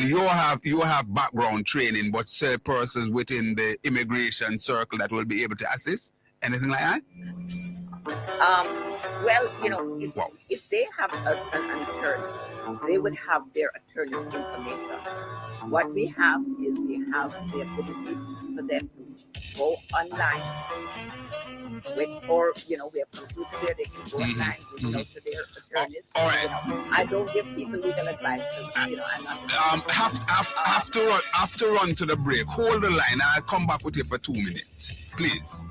you have background training, but say persons within the immigration circle that will be able to assist? Anything like that? If they have an attorney, they would have their attorney's information. What we have is the ability for them to go online we have computers there, they can go online, reach out to their attorneys. All right. I don't give people legal advice because, I'm not. Have to run to the break. Hold the line. I'll come back with you for 2 minutes, please.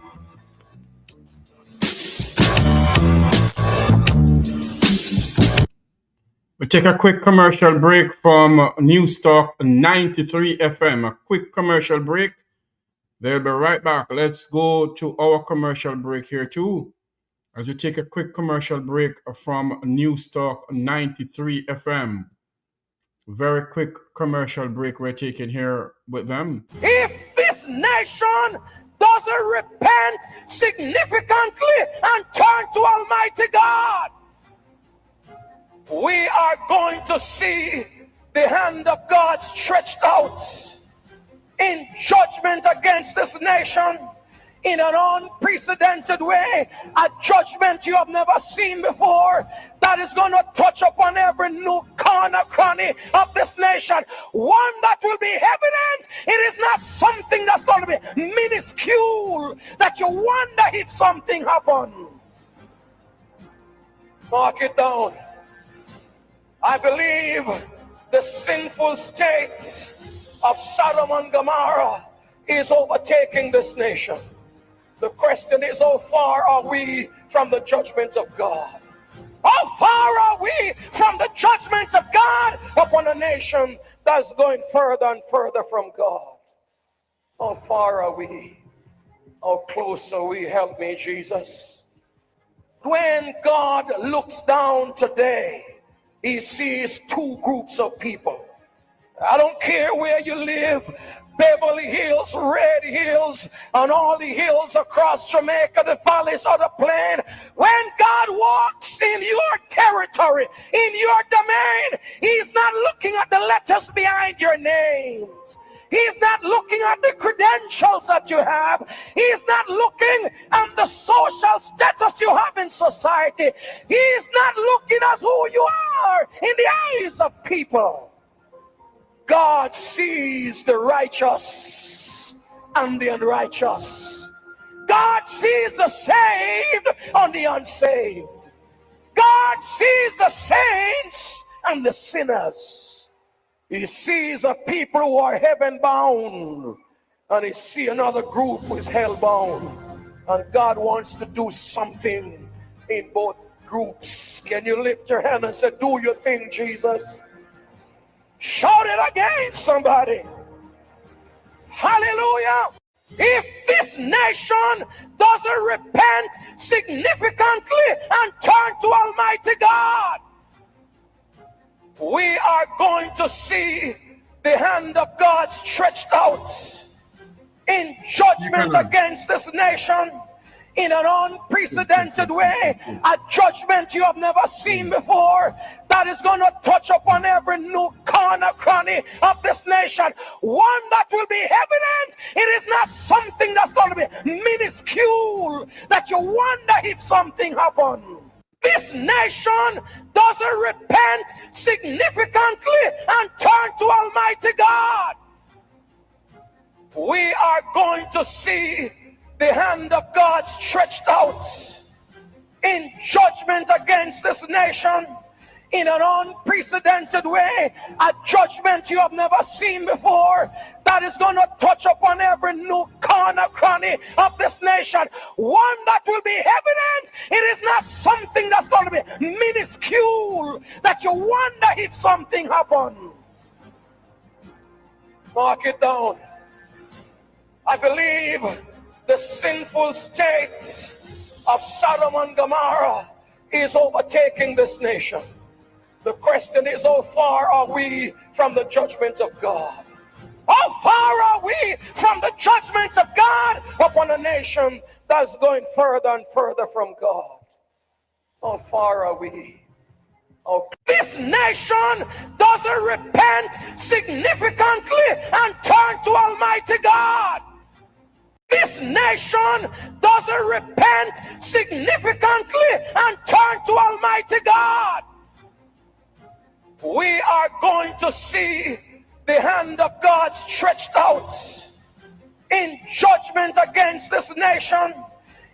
We take a quick commercial break from News Talk 93 FM. A quick commercial break. They'll be right back. Let's go to our commercial break here too. As we take a quick commercial break from News Talk 93 FM. Very quick commercial break we're taking here with them. If this nation doesn't repent significantly and turn to Almighty God, we are going to see the hand of God stretched out in judgment against this nation in an unprecedented way, a judgment you have never seen before that is going to touch upon every nook, corner, cranny of this nation. One that will be evident. It is not something that's going to be minuscule that you wonder if something happened. Mark it down. I believe the sinful state of Sodom and Gomorrah is overtaking this nation. The question is, how far are we from the judgment of God? How far are we from the judgment of God upon a nation that's going further and further from God? How far are we? How close are we? Help me, Jesus. When God looks down today, he sees two groups of people. I don't care where you live, Beverly Hills, Red Hills, and all the hills across Jamaica, the valleys of the plain. When God walks in your territory, in your domain, he's not looking at the letters behind your names. He's not looking at the credentials that you have. He's not looking at the social status you have in society. He's not looking at who you are in the eyes of people. God sees the righteous and the unrighteous. God sees the saved and the unsaved. God sees the saints and the sinners. He sees a people who are heaven bound, and he sees another group who is hell bound. And God wants to do something in both groups. Can you lift your hand and say, do your thing, Jesus? Shout it again, somebody. Hallelujah. If this nation doesn't repent significantly and turn to Almighty God, we are going to see the hand of God stretched out in judgment against this nation in an unprecedented way, a judgment you have never seen before, that is going to touch upon every nook, corner, cranny of this nation. One that will be evident. It is not something that's going to be minuscule, that you wonder if something happened. This nation doesn't repent significantly and turn to Almighty God, we are going to see the hand of God stretched out in judgment against this nation in an unprecedented way, a judgment you have never seen before, that is going to touch upon every nook, corner, cranny of this nation. One that will be evident. It is not something that's going to be minuscule, that you wonder if something happened. Mark it down. I believe the sinful state of Sodom and Gomorrah is overtaking this nation. The question is, how far are we from the judgment of God? How far are we from the judgment of God upon a nation that's going further and further from God? How far are we? Oh, this nation doesn't repent significantly and turn to Almighty God. This nation doesn't repent significantly and turn to Almighty God, we are going to see the hand of God stretched out in judgment against this nation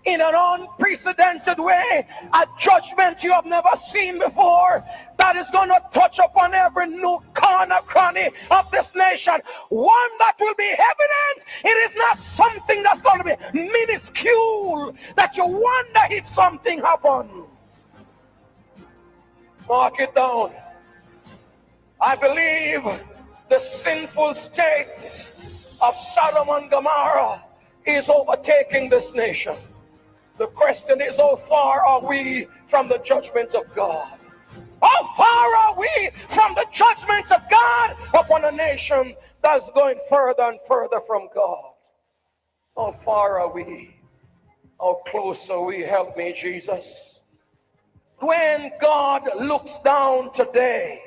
in an unprecedented way, a judgment you have never seen before, that is going to touch upon every nook, corner, cranny of this nation. One that will be evident. It is not something that's going to be minuscule, that you wonder if something happened. Mark it down. I believe the sinful state of Sodom and Gomorrah is overtaking this nation. The question is, how far are we from the judgment of God? How far are we from the judgment of God upon a nation that's going further and further from God? How far are we? How close are we? Help me, Jesus. When God looks down today,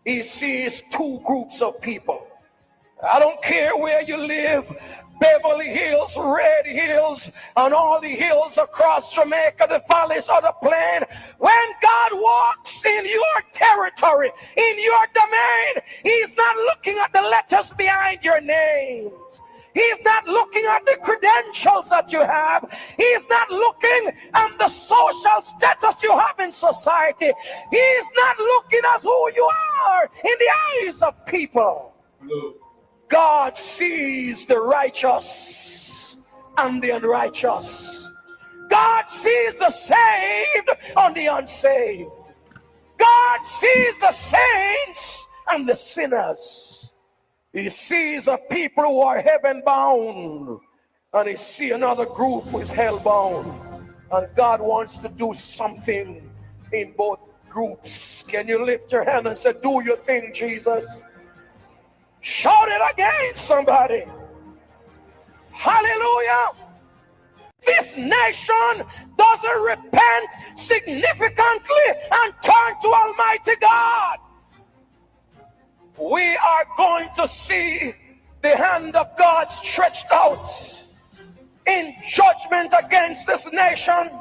he sees two groups of people. I don't care where you live, Beverly Hills, Red Hills, and all the hills across Jamaica, the valleys of the plain. When God walks in your territory, in your domain, he's not looking at the letters behind your names. He's not looking at the credentials that you have. He's not looking at the social status you have in society. He's not looking at who you are in the eyes of people. God sees the righteous and the unrighteous. God sees the saved and the unsaved. God sees the saints and the sinners. He sees a people who are heaven bound, and he sees another group who is hell bound. And God wants to do something in both groups. Can you lift your hand and say, do your thing, Jesus? Shout it again, somebody. Hallelujah. This nation doesn't repent significantly and turn to Almighty God. We are going to see the hand of God stretched out in judgment against this nation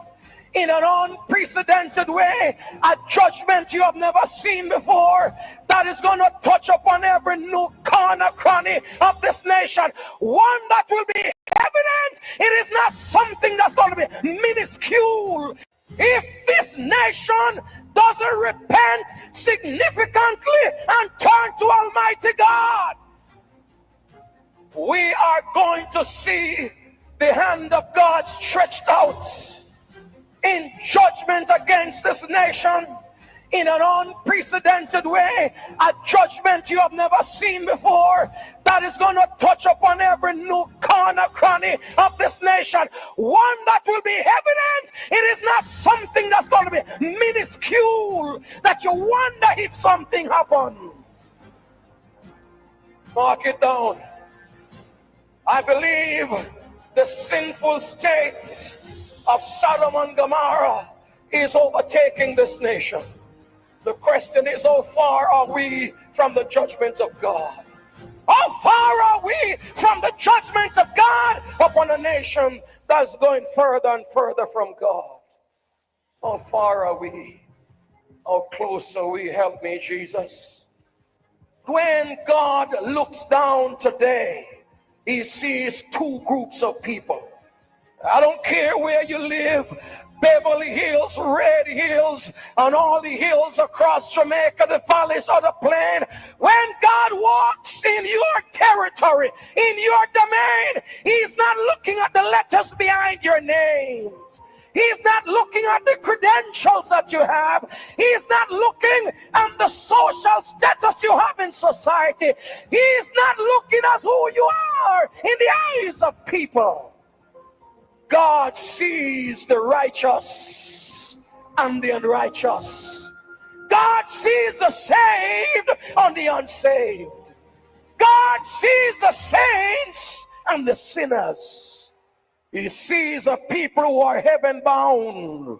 in an unprecedented way, a judgment you have never seen before, that is going to touch upon every nook, corner, cranny of this nation. One that will be evident. It is not something that's going to be minuscule. If this nation doesn't repent significantly and turn to Almighty God, we are going to see the hand of God stretched out in judgment against this nation in an unprecedented way, a judgment you have never seen before, that is going to touch upon every nook, corner, cranny of this nation. One that will be evident. It is not something that's going to be minuscule, that you wonder if something happened. Mark it down. I believe the sinful state of Sodom and Gomorrah is overtaking this nation. The question is, how far are we from the judgment of God? How far are we from the judgment of God upon a nation that's going further and further from God? How far are we? How close are we? Help me, Jesus. When God looks down today, he sees two groups of people. I don't care where you live, Beverly Hills, Red Hills, and all the hills across Jamaica, the valleys of the plain. When God walks in your territory, in your domain, he's not looking at the letters behind your names. He's not looking at the credentials that you have. He's not looking at the social status you have in society. He's not looking at who you are in the eyes of people. God sees the righteous and the unrighteous. God sees the saved and the unsaved. God sees the saints and the sinners. He sees a people who are heaven bound,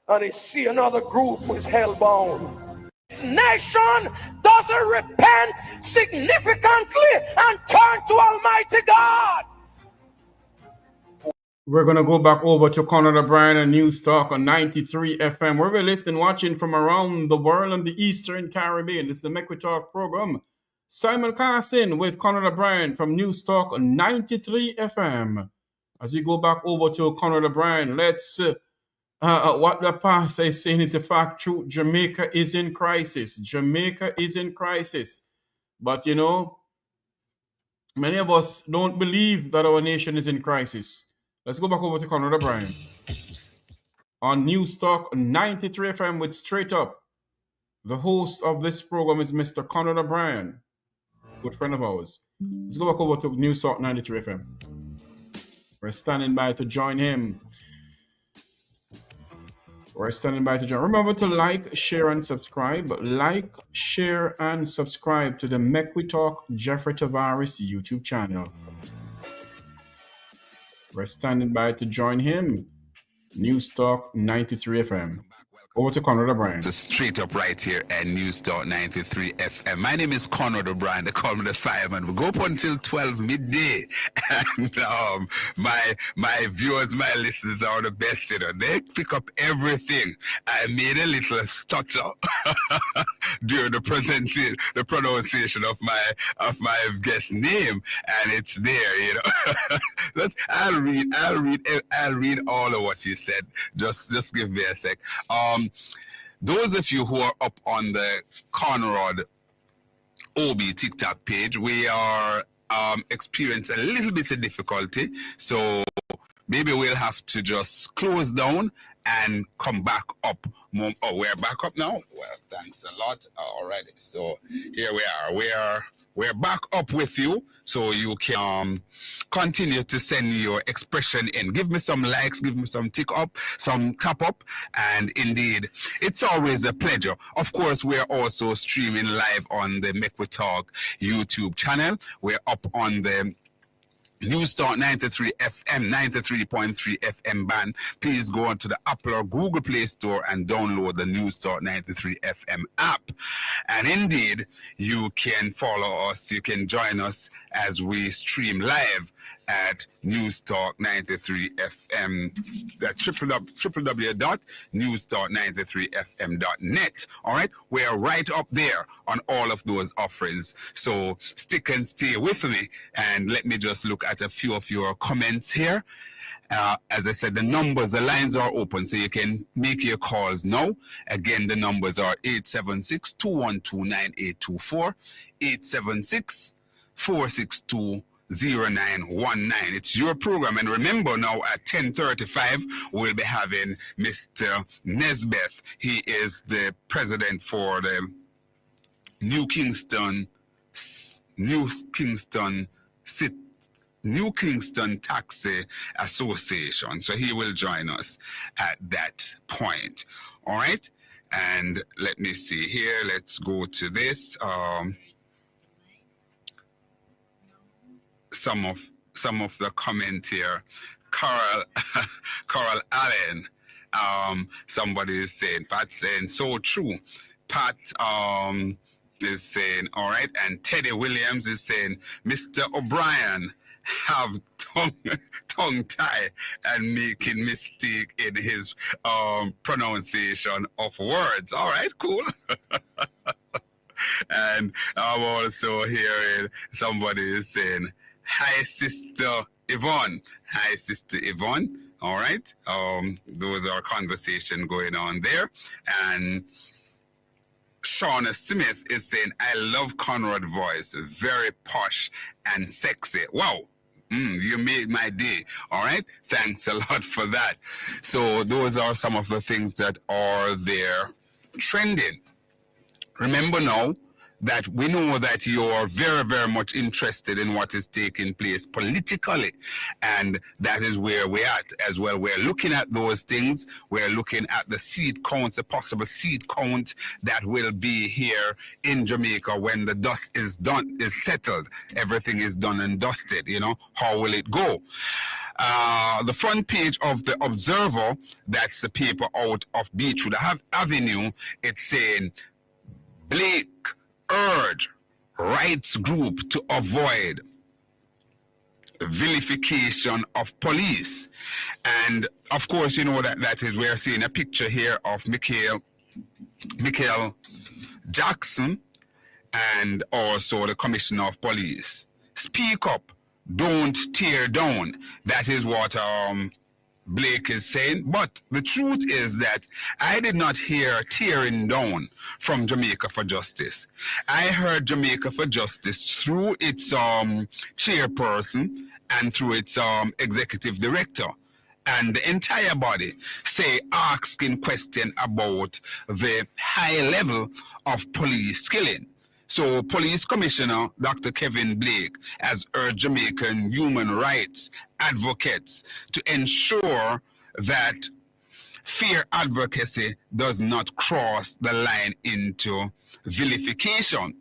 and he sees another group who is hell bound. This nation doesn't repent significantly and turn to Almighty God. We're going to go back over to Conrad OBrian and News Talk on 93 FM. Wherever you're listening, watching from around the world and the Eastern Caribbean. This is the Make We Talk program. Simulcasting with Conrad OBrian from News Talk on 93 FM. As we go back over to Conrad OBrian, let's, what the pastor is saying is a fact true. Jamaica is in crisis. Jamaica is in crisis. But, you know, many of us don't believe that our nation is in crisis. Let's go back over to Conrad OBrian on News Talk 93 FM with Straight Up. The host of this program is Mr. Conrad OBrian, good friend of ours. Let's go back over to News Talk 93 FM. We're standing by to join him. Remember to like, share, and subscribe. Like, share, and subscribe to the Make We Talk Jeffrey Tavarres YouTube channel. We're standing by to join him. News Talk 93 FM. Over to Conrad OBrian. So straight up right here at News Talk 93 FM. My name is Conrad OBrian. They call me the fireman. We go up until 12 midday. And my viewers, my listeners are the best, you know. They pick up everything. I made a little stutter during the pronunciation of my guest name, and it's there, you know. But I'll read all of what you said. Just give me a sec. Those of you who are up on the Conrad OB TikTok page, we are experiencing a little bit of difficulty, so maybe we'll have to just close down and come back up. Oh, we're back up now? Well, thanks a lot. All right, so here we are. we're back up with you, so you can continue to send your expression in. Give me some likes, give me some tick up, some tap up, and indeed, it's always a pleasure. Of course, we're also streaming live on the Make We Talk YouTube channel. We're up on the News Talk 93 FM, 93.3 FM band. Please go onto the Apple or Google Play Store and download the News Talk 93 FM app. And indeed, you can follow us, you can join us as we stream live at News Talk 93 FM, www.newstalk93fm.net. All right, we're right up there on all of those offerings. So stick and stay with me, and let me just look at a few of your comments here. As I said, the lines are open, so you can make your calls now. Again, the numbers are 876-212-9824, 876-462-0919. It's your program, and remember now at 10:35 we'll be having Mr. Nesbeth. He is the president for the New Kingston Taxi Association. So he will join us at that point. All right, and let me see here. Let's go to this. Some of the comment here. Carl Allen. Somebody is saying, Pat saying, so true. Pat is saying, all right, and Teddy Williams is saying, Mr. O'Brien have tongue tie and making mistake in his pronunciation of words. All right, cool. And I'm also hearing somebody is saying, hi, Sister Yvonne. Hi, Sister Yvonne. All right. Those are conversation going on there. And Shauna Smith is saying, I love Conrad voice. Very posh and sexy. Wow. You made my day. All right. Thanks a lot for that. So those are some of the things that are there trending. Remember now that we know that you're very, very much interested in what is taking place politically. And that is where we're at as well. We're looking at those things. We're looking at the seat counts, the possible seat count that will be here in Jamaica when the dust is done, is settled. Everything is done and dusted, you know. How will it go? The front page of the Observer, that's the paper out of Beachwood Avenue, it's saying, Blake urge rights group to avoid vilification of police. And of course, you know that is, we're seeing a picture here of Michael Jackson and also the Commissioner of Police. Speak up, don't tear down. That is what Blake is saying. But the truth is that I did not hear tearing down from Jamaica for Justice. I heard Jamaica for Justice through its chairperson and through its executive director and the entire body asking question about the high level of police killing. So Police Commissioner Dr. Kevin Blake has urged Jamaican human rights advocates to ensure that fair advocacy does not cross the line into vilification.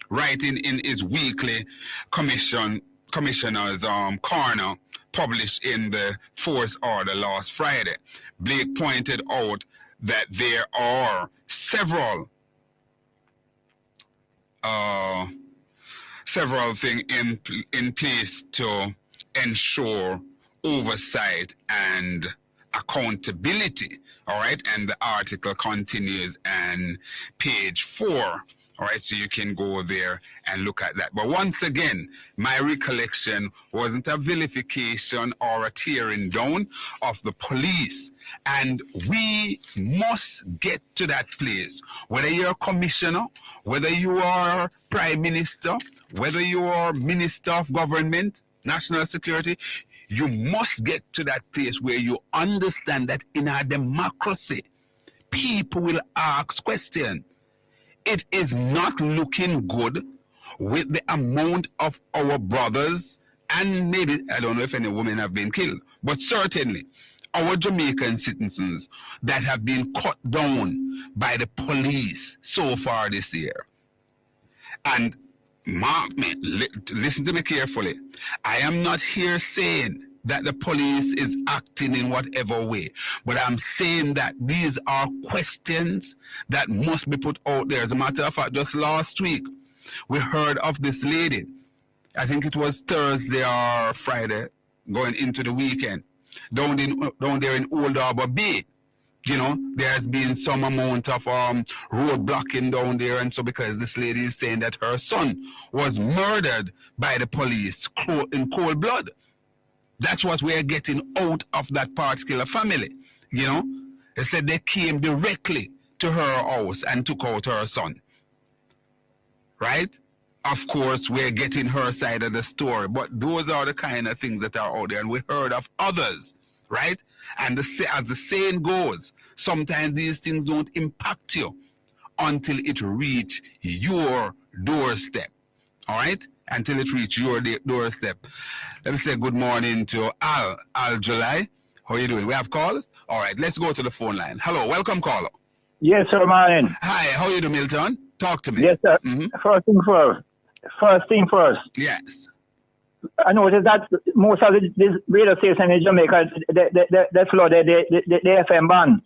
Writing in his weekly Commissioner's Corner, published in the Force Order last Friday, Blake pointed out that there are several things in place to ensure oversight and accountability. All right, and the article continues on page 4. All right, so you can go there and look at that. But once again, my recollection wasn't a vilification or a tearing down of the police. And we must get to that place. Whether you're a commissioner, whether you are prime minister, whether you are minister of government, national security, you must get to that place where you understand that in a democracy, people will ask questions. It is not looking good with the amount of our brothers, and maybe, I don't know if any women have been killed, but certainly our Jamaican citizens that have been cut down by the police so far this year. And mark me, listen to me carefully. I am not here saying that the police is acting in whatever way, but I'm saying that these are questions that must be put out there. As a matter of fact, just last week, we heard of this lady, I think it was Thursday or Friday, going into the weekend, down there in Old Harbour Bay. You know, there's been some amount of road blocking down there, and so because this lady is saying that her son was murdered by the police in cold blood. That's what we're getting out of that particular family. You know, they said they came directly to her house and took out her son. Right? Of course, we're getting her side of the story, but those are the kind of things that are out there, and we heard of others, right? And as the saying goes, sometimes these things don't impact you until it reach your doorstep, all right? Until it reach your doorstep. Let me say good morning to Al July. How are you doing? We have callers? All right, let's go to the phone line. Hello, welcome caller. Yes, sir, morning. Hi, how are you doing, Milton? Talk to me. Yes, sir. First thing first. Yes. I noticed that most of this radio station in Jamaica, they flooded the FM ban.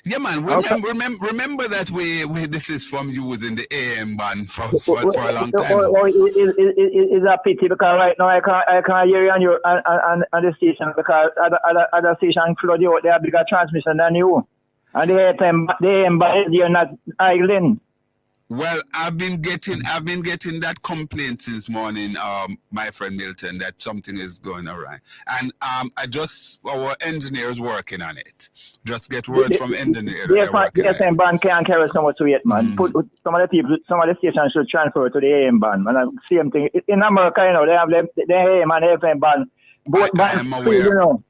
Yeah, man. Remember that we this is from using the AM ban for a long time. It's a pity because right now I can't hear you on the station because other stations flood you out. They have bigger transmission than you. And the AM ban is you're not idling. Well, I've been getting that complaint since morning, my friend Milton, that something is going awry. And our engineer is working on it. Just get word from engineer. Yes, AM ban can't carry so much weight, man. Some of the stations should transfer to the AM ban. And same thing in America, you know, they have the AM and the FM ban.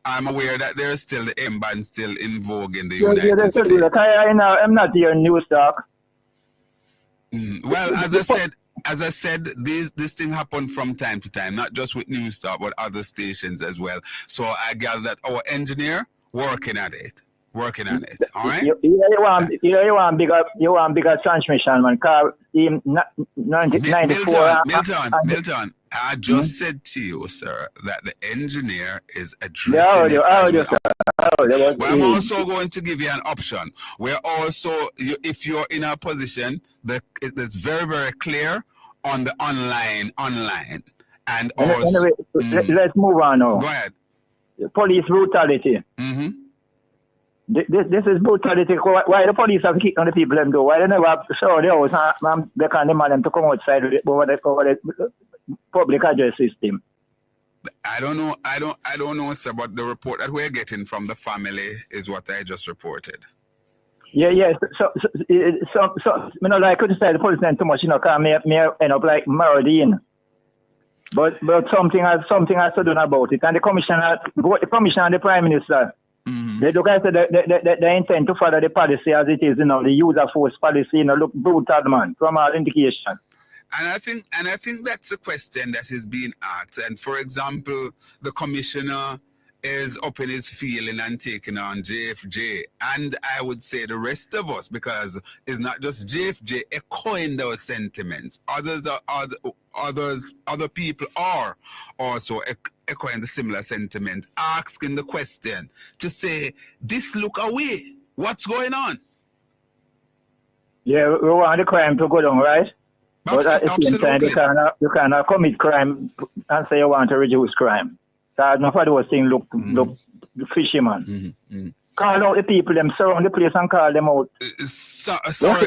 I'm aware that there's still the AM ban still in vogue in the United States. I'm not your news talk. Well, as I said, this thing happened from time to time, not just with News Talk, but other stations as well. So I gather that our engineer working on it. All right. You want bigger transmission, man. Car 94. Milton. I just said to you, sir, that the engineer is addressing it. I'm also going to give you an option. We're also, if you're in a position that's very, very clear on the online, and also. Anyway, let's move on now. Go ahead. Police brutality. This is brutality. Why the police have kicked on the people them do? Why they never show the house and they can't demand them to come outside over the public address system? I don't know, sir, but the report that we're getting from the family is what I just reported. Yeah. So you know, like I couldn't say the police too much, you know, because me end up like murdering. But something has to do about it. And the commissioner and the prime minister, they look at they intend to follow the policy as it is, you know, the use of force policy, you know, look brutal, man, from all indication. And I think that's a question that is being asked. And for example, the commissioner is up in his feeling and taking on JFJ, and I would say the rest of us, because it's not just JFJ echoing those sentiments. Other people are also echoing the similar sentiment, asking the question to say, this look away. What's going on? Yeah, we want the crime to go down, right? But at the same time, you cannot commit crime and say you want to reduce crime. That's not what those things look fishy, man. Call out the people, them surround the place and call them out. Sorry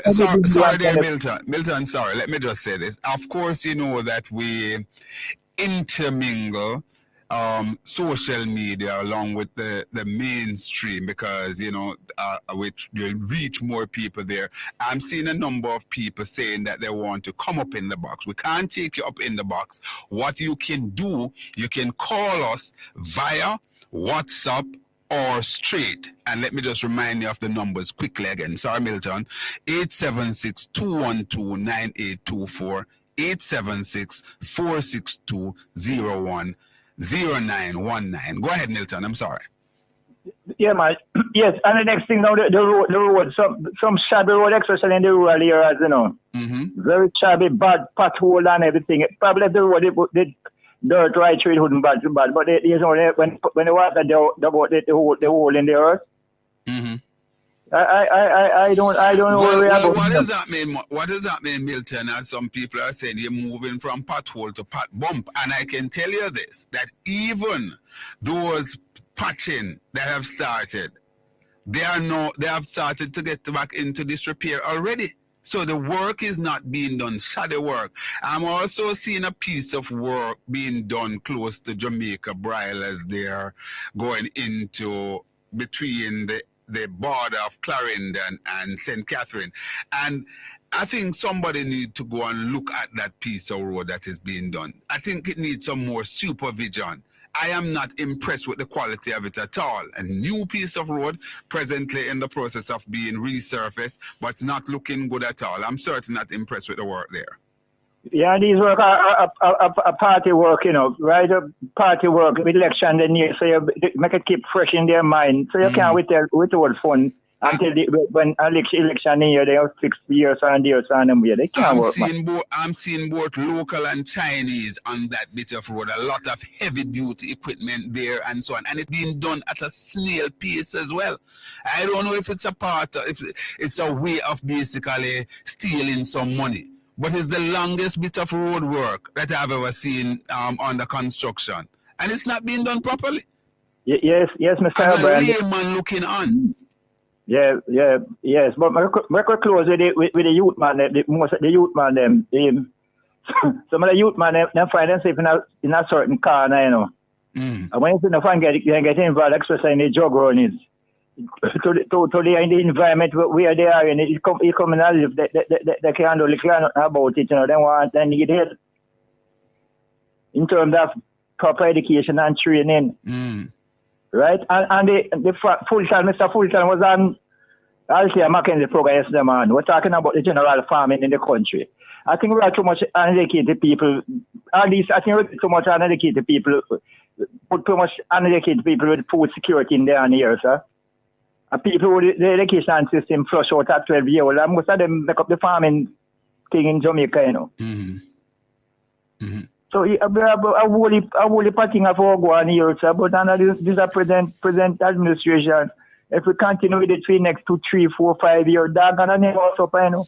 there, Milton. Milton, sorry. Let me just say this. Of course, you know that we intermingle social media along with the mainstream, because you know we reach more people there. I'm seeing a number of people saying that they want to come up in the box. We can't take you up in the box. What you can do, you can call us via WhatsApp or straight. And let me just remind you of the numbers quickly again. Sorry, Milton. 876-212-9824. 876-462-0919. Go ahead, Milton. I'm sorry. Yeah, man. Yes, and the next thing now, the road, some shabby road, especially in the rural areas, you know. Very shabby, bad pothole and everything. Probably the road, the dirt right through it wouldn't bad, but there's only when the water the hole in the earth. I don't know what does that mean? What does that mean, Milton? As some people are saying, you're moving from pothole to pot bump, and I can tell you this: that even those patching that have started, they have started to get back into disrepair already. So the work is not being done, shadow work. I'm also seeing a piece of work being done close to Jamaica Brile as they're going into between the border of Clarendon and St. Catherine. And I think somebody needs to go and look at that piece of road that is being done. I think it needs some more supervision. I am not impressed with the quality of it at all. A new piece of road presently in the process of being resurfaced, but it's not looking good at all. I'm certainly not impressed with the work there. Yeah, these work are party work, you know, right? Party work, election the near, so you make it keep fresh in their mind. So you can't withhold fun until when election year, they have 6 years and years on them here. They can't work. I'm seeing both local and Chinese on that bit of road. A lot of heavy duty equipment there and so on. And it's being done at a snail pace as well. I don't know if it's if it's a way of basically stealing some money. But it's the longest bit of road work that I've ever seen under construction. And it's not being done properly. Yes, Mr. O'Brien. As a layman looking on. Yes. But we're close with the youth man, most of the youth man, some of the youth man, they find themselves in a certain corner, you know. And when you get involved, especially in the drug runnings, to the environment where they are, and you come and live, they can't do nothing about it, you know. They need help in terms of proper education and training. Right? And the Fulton, Mr. Fulton was on Althea Mackenzie program yesterday, man. We're talking about the general farming in the country. I think we are too much uneducated people. At least I think we're too much uneducated people. Put too much uneducated people with food security in there and here, sir. And people with the education system flush out at 12 years old. And most of them make up the farming thing in Jamaica, you know. So I will thing of our go on here, sir. But under this present administration, if we continue with it for the next 2, 3, 4, 5 years, that's gonna never stop, you know.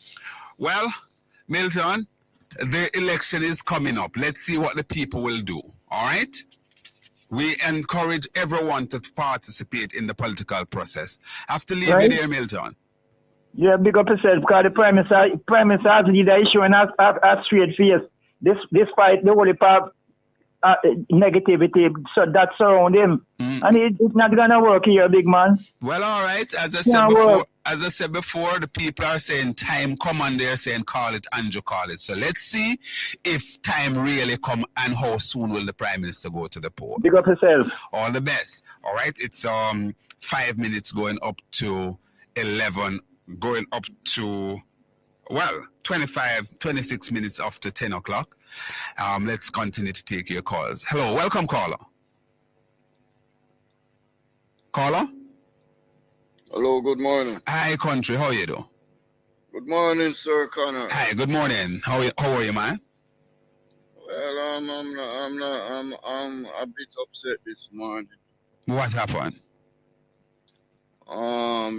Well, Milton, the election is coming up. Let's see what the people will do. All right? We encourage everyone to participate in the political process. I have to leave you there, Milton. Yeah, big up yourself, because the Prime Minister has leader issue and a straight face. Despite the whole part negativity that surround him. And it's not gonna work here, big man. Well, all right. As I said before, the people are saying time come, and they're saying call it Andrew, call it. So let's see if time really come and how soon will the Prime Minister go to the poll. Big up yourself. All the best. All right. It's 5 minutes going up to 11, going up to 26 minutes after 10 o'clock. Let's continue to take your calls. Hello, welcome, caller. Caller? Hello, good morning. Hi, country. How are you doing? Good morning, Sir Connor. Hi, good morning. How are you, man? Well, I'm a bit upset this morning. What happened?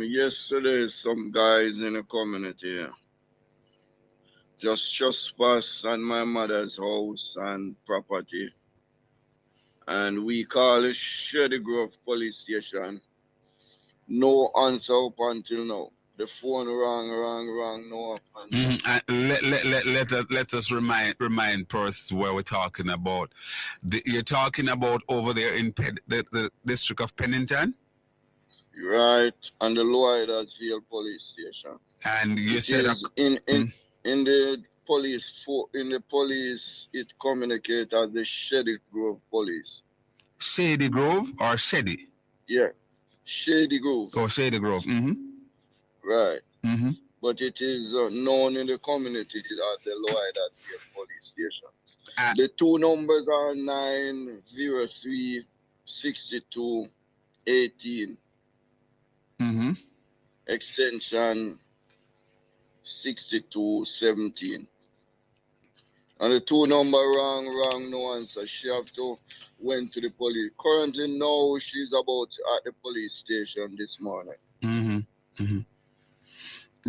Yesterday, some guys in the community just trespassed on my mother's house and property, and we call it Shady Grove Police Station. No answer up until now. The phone rang, no answer. Let us remind first where we're talking about. You're talking about over there in the district of Pennington? Right, and the Lower Huddersfield Police Station. And you said in the police, it communicates as the Shady Grove Police. Shady Grove or Shady? Yeah, Shady Grove. Oh, Shady Grove. Right. but it is known in the community as the Loida police station. The two numbers are 903 62 18, extension 62 17. And the two number wrong, no answer. She have to went to the police. Currently now she's about at the police station this morning.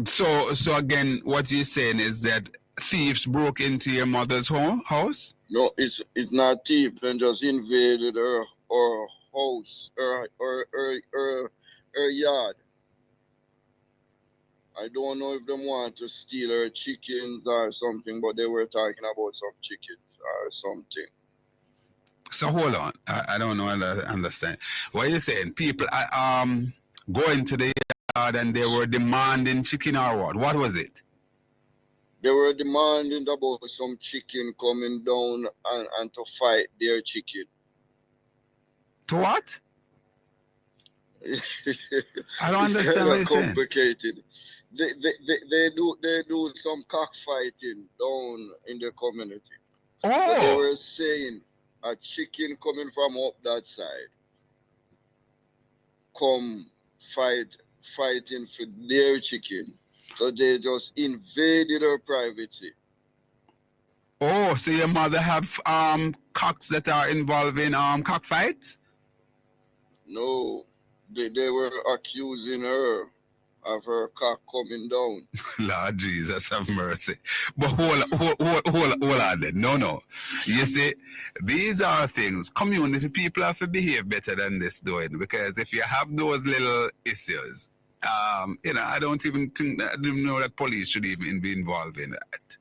So again, what you're saying is that thieves broke into your mother's house? No, it's not thief. They just invaded her house, her yard. I don't know if they want to steal her chickens or something, but they were talking about some chickens or something. So hold on, I don't know. I understand what you're saying. People going to the yard and they were demanding chicken or what? What was it? They were demanding about some chicken coming down and to fight their chicken. To what? I don't understand what you're saying. Complicated. They do some cockfighting down in the community. Oh. But they were saying a chicken coming from up that side come fighting for their chicken. So they just invaded her privacy. Oh, so your mother have cocks that are involved in cockfights? No, they were accusing her of her cock coming down. Lord Jesus have mercy. But hold on then. No. You see, these are things. Community people have to behave better than this doing, because if you have those little issues, I don't even know that police should even be involved in that.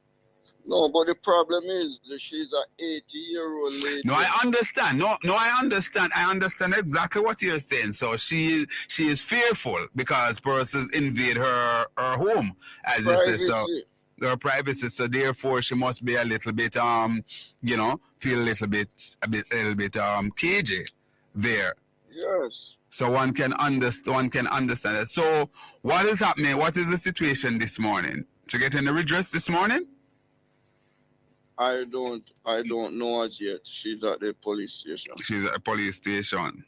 No, but the problem is that she's an 80-year-old lady. No, I understand. No, I understand. I understand exactly what you're saying. So she is fearful because persons invade her home, as you say. So her privacy. So therefore, she must be a little bit feel a little bit cagey there. Yes. So one can understand it. So what is happening? What is the situation this morning? To get any redress this morning? I don't know as yet. She's at the police station. She's at a police station.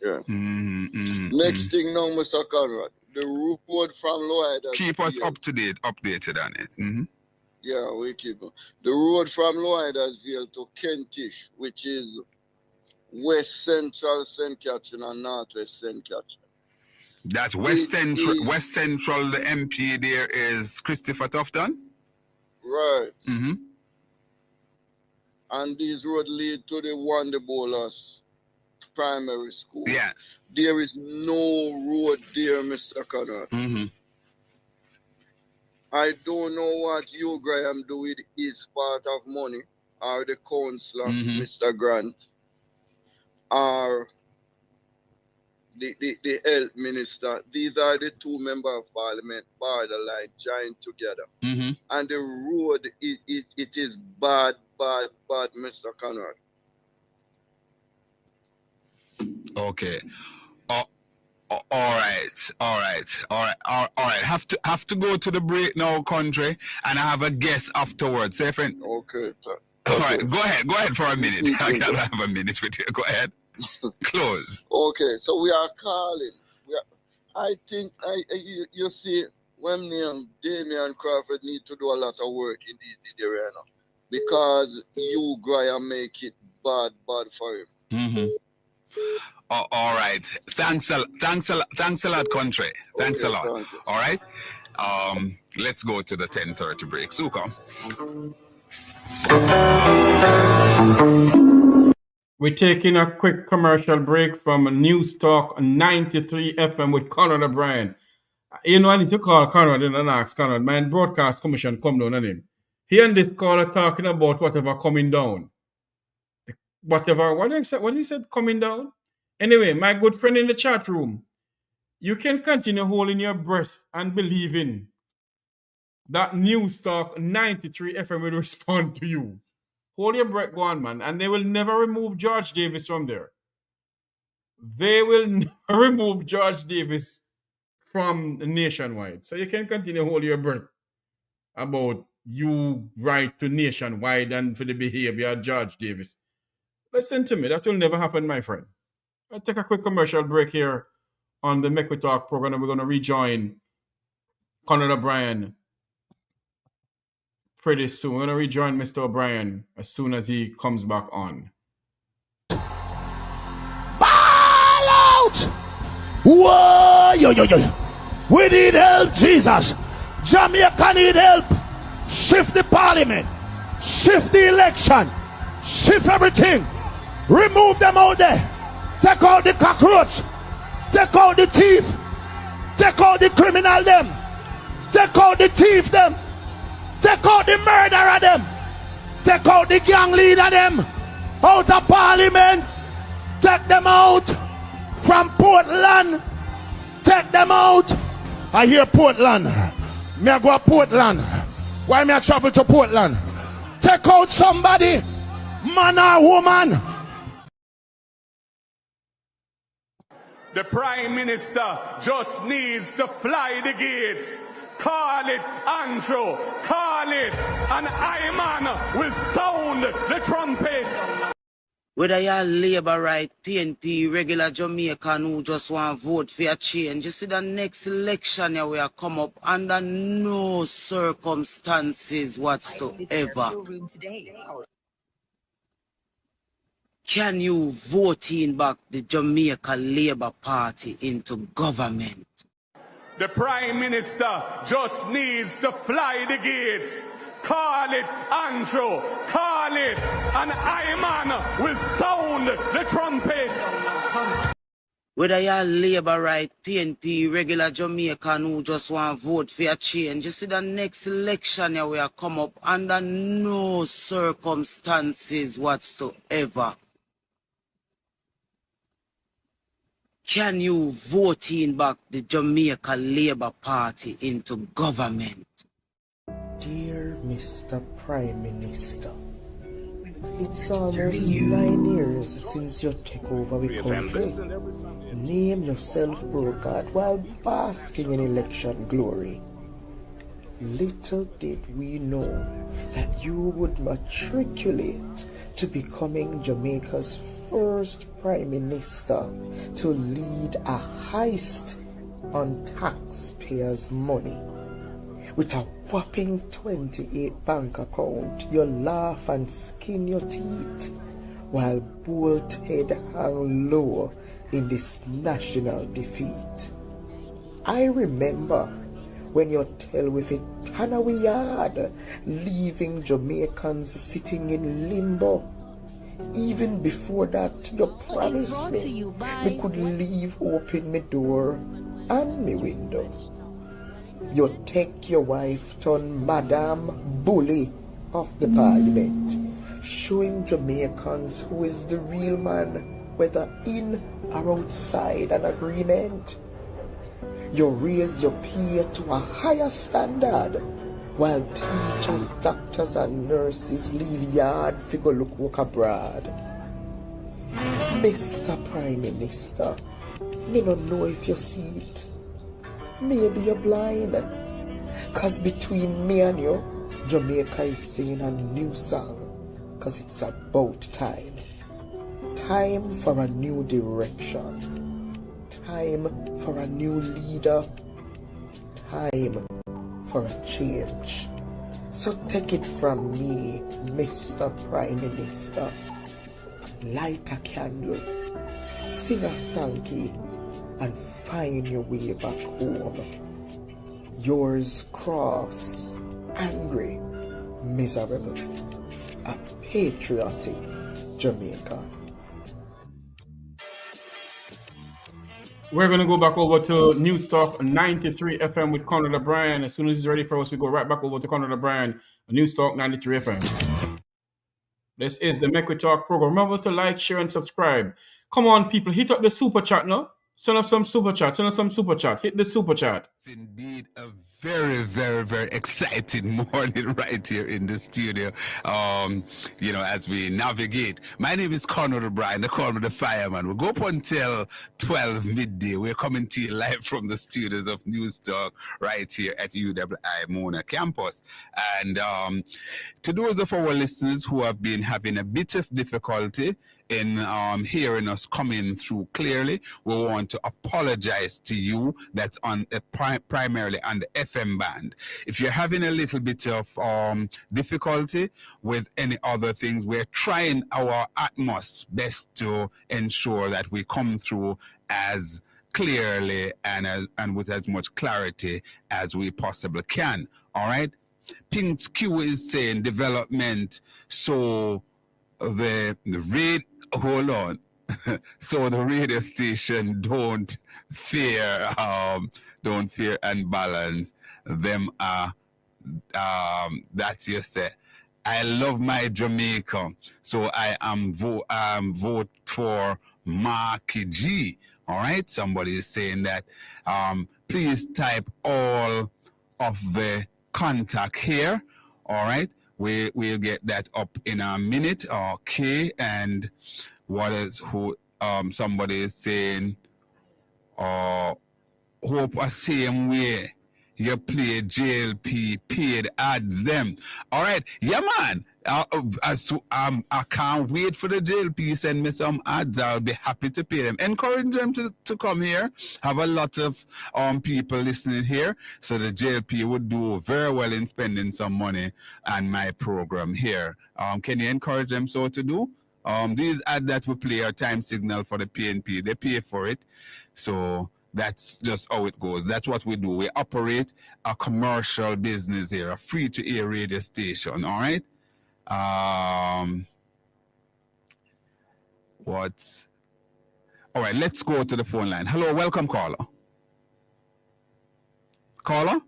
Yeah. Next thing now, Mr. Conrad, the road from Loida. Keep us updated on it. Yeah, we keep on. The road from Loidasville to Kentish, which is West Central St. Catherine and Northwest St. Catherine. That's West Central. West Central, the MP there is Christopher Tufton. Right. And these roads lead to the Wonderbolas Primary School. Yes. There is no road there, Mr. Conrad. I don't know what you, Graham, do with his part of money, or the councillor, Mr. Grant, or the health minister. These are the two members of parliament borderline joined together. And the road, it is bad, Mr. Conrad. Okay. All right. Have to go to the break now, country, and I have a guest afterwards. Say, friend. Okay. All right. Go ahead for a minute. I gotta have a minute with you. Go ahead. Close. Okay. So we are calling. I think you see, when me and Damian Crawford need to do a lot of work in this area now, because you, Graham, make it bad for him. All right. Thanks a lot, country. Thanks a lot. All right. Let's go to the 10:30 break. Suka. We're taking a quick commercial break from News Talk 93 FM with Conrad OBrian. I need to call Conrad and ask Conrad, my broadcast commission come down on him. He and this caller talking about whatever coming down. What he said coming down? Anyway, my good friend in the chat room, you can continue holding your breath and believing that News Talk 93 FM will respond to you. Hold your breath, go on, man. And they will never remove George Davis from there. They will never remove George Davis from nationwide. So you can continue hold your breath about you right to nationwide and for the behavior of George Davis. Listen to me. That will never happen, my friend. I'll take a quick commercial break here on the Make We Talk program, and we're going to rejoin Conrad OBrian pretty soon. We're going to rejoin Mr. O'Brien as soon as he comes back on. Ball out! Whoa! Yo, yo, yo. We need help, Jesus. Jamaica need help. Shift the parliament. Shift the election. Shift everything. Remove them out there. Take out the cockroach. Take out the thief. Take out the criminal them. Take out the thief them. Take out the murderer them. Take out the gang leader them. Out of parliament. Take them out from Portland. Take them out. I hear Portland. Me I go to Portland. Why me I travel to Portland? Take out somebody, man or woman. The Prime Minister just needs to fly the gate. Call it Andrew, call it, and Iman will sound the trumpet. Whether you're Labour right, PNP, regular Jamaican who just want to vote for a change, you see the next election here will come up under no circumstances whatsoever. Can you vote in back the Jamaica Labour Party into government? The Prime Minister just needs to fly the gate. Call it Andrew, call it, and Iman will sound the trumpet. Whether you're Labour right, PNP, regular Jamaican who just want to vote for a change, you see the next election here will come up under no circumstances whatsoever. Can you vote in back the Jamaica Labour Party into government? Dear Mr. Prime Minister, it's almost 9 years since you took over the country. Name yourself broke while basking in election glory. Little did we know that you would matriculate to becoming Jamaica's first Prime Minister to lead a heist on taxpayers' money. With a whopping 28 bank account, you laugh and skin your teeth while both head hang low in this national defeat. I remember when you tell with it Tanawi yard, leaving Jamaicans sitting in limbo. Even before that, you promised me we could leave open my door and my window. You take your wife turn Madame Bully of the Parliament, showing Jamaicans who is the real man, whether in or outside an agreement. You raise your pay to a higher standard, while teachers, doctors and nurses leave yard to go look work abroad. Mr. Prime Minister, me don't know if you see it. Maybe you're blind. Cause between me and you, Jamaica is singing a new song. Cause it's about time. Time for a new direction. Time for a new leader. Time for a change. So take it from me, Mr. Prime Minister. Light a candle, sing a song, and find your way back home. Yours cross, angry, miserable, a patriotic Jamaican. We're going to go back over to News Talk 93 FM with Conrad OBrian. As soon as he's ready for us, we go right back over to Conrad OBrian, News Talk 93 FM. This is the Make We Talk program. Remember to like, share, and subscribe. Come on, people, hit up the super chat now. Send us some super chat. Send us some super chat. Hit the super chat. It's indeed a very, very, very exciting morning right here in the studio. As we navigate. My name is Conrad OBrian. They call me the fireman. We'll go up until 12 midday. We're coming to you live from the studios of News Talk right here at UWI Mona campus. And to those of our listeners who have been having a bit of difficulty in hearing us coming through clearly, we want to apologize to you. That's on primarily on the FM band. If you're having a little bit of difficulty with any other things, we're trying our utmost best to ensure that we come through as clearly and with as much clarity as we possibly can. All right. Pink's Q is saying development. So the hold on. So the radio station don't fear and balance them. That's you say. I love my Jamaica, so I am vote for Marky G. All right. Somebody is saying that. Please type all of the contact here. All right. We'll get that up in a minute. Okay. And what is somebody is saying, hope a same way you play JLP paid ads them. All right. Yeah, man. I can't wait for the JLP. Send me some ads. I'll be happy to pay them. Encourage them to come here. Have a lot of people listening here. So the JLP would do very well in spending some money on my program here. Can you encourage them so to do? These ads that we play are time signal for the PNP. They pay for it. So that's just how it goes. That's what we do. We operate a commercial business here, a free-to-air radio station. All right. All right, let's go to the phone line. Hello, welcome, caller. Caller?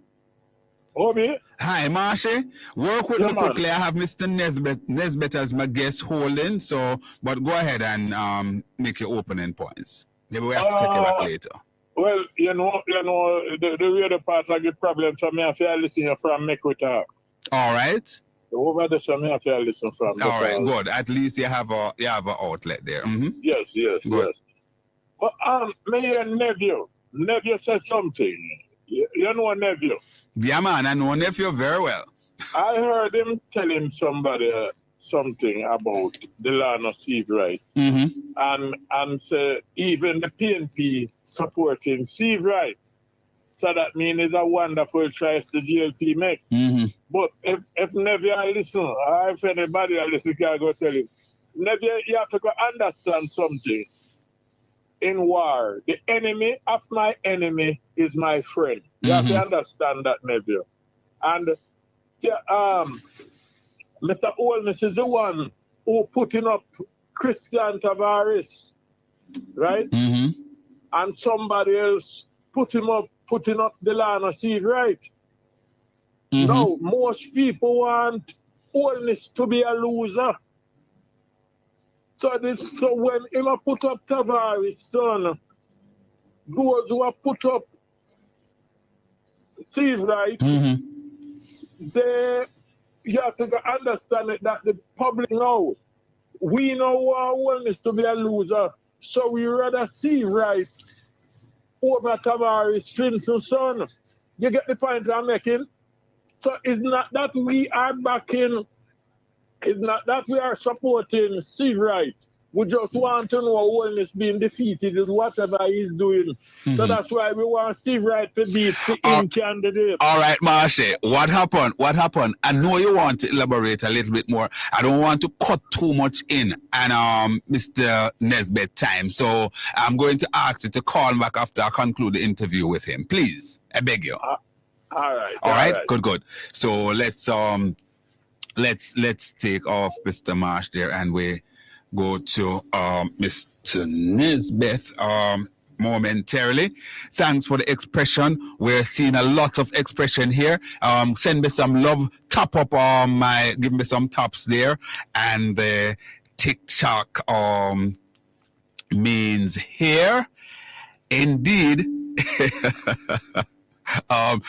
Obi. Hi, Marsha. Work with me quickly. I have Mr. Nesbeth as my guest holding, but go ahead and make your opening points. Maybe we have to take it back later. Well, the radio part I get problem, so I have to listen from Mekwita. All right. Over the summer, I have to listen from. All right, good. At least you have an outlet there. Mm-hmm. Yes. But my nephew said something. You know a nephew? Yeah, man, I know a nephew very well. I heard him telling somebody something about the land of Steve Wright. Mm-hmm. And say even the PNP supporting Steve Wright. So that means it's a wonderful choice the GLP make. Mm-hmm. But if never I listen, or if anybody I listen, can go tell him. Never, you have to go understand something. In war, the enemy of my enemy is my friend. You have to understand that, nephew. And Mr. Holness is the one who putting up Christian Tavarres, right? Mm-hmm. And somebody else putting up the land of Steve Wright. Mm-hmm. No, most people want Holness to be a loser. So when him put up Tavarres, son, those who have put up Steve Wright, you have to understand it, that the public know. We know our Holness to be a loser, so we rather Steve Wright over Tavarres, Simpson, son. You get the point I'm making? So it's not that we are backing, it's not that we are supporting Steve Wright. We just want to know Holness being defeated is whatever he's doing. So that's why we want Steve Wright to beat the candidate. All right, Marsha, what happened? I know you want to elaborate a little bit more. I don't want to cut too much in and Mr. Nesbeth time. So I'm going to ask you to call back after I conclude the interview with him. Please, I beg you. All right. All right. Good. So let's take off Mr. Marsh there and we go to Mr. Nesbeth momentarily. Thanks for the expression. We're seeing a lot of expression here. Send me some love. Top up give me some tops there. And the TikTok means here. Indeed.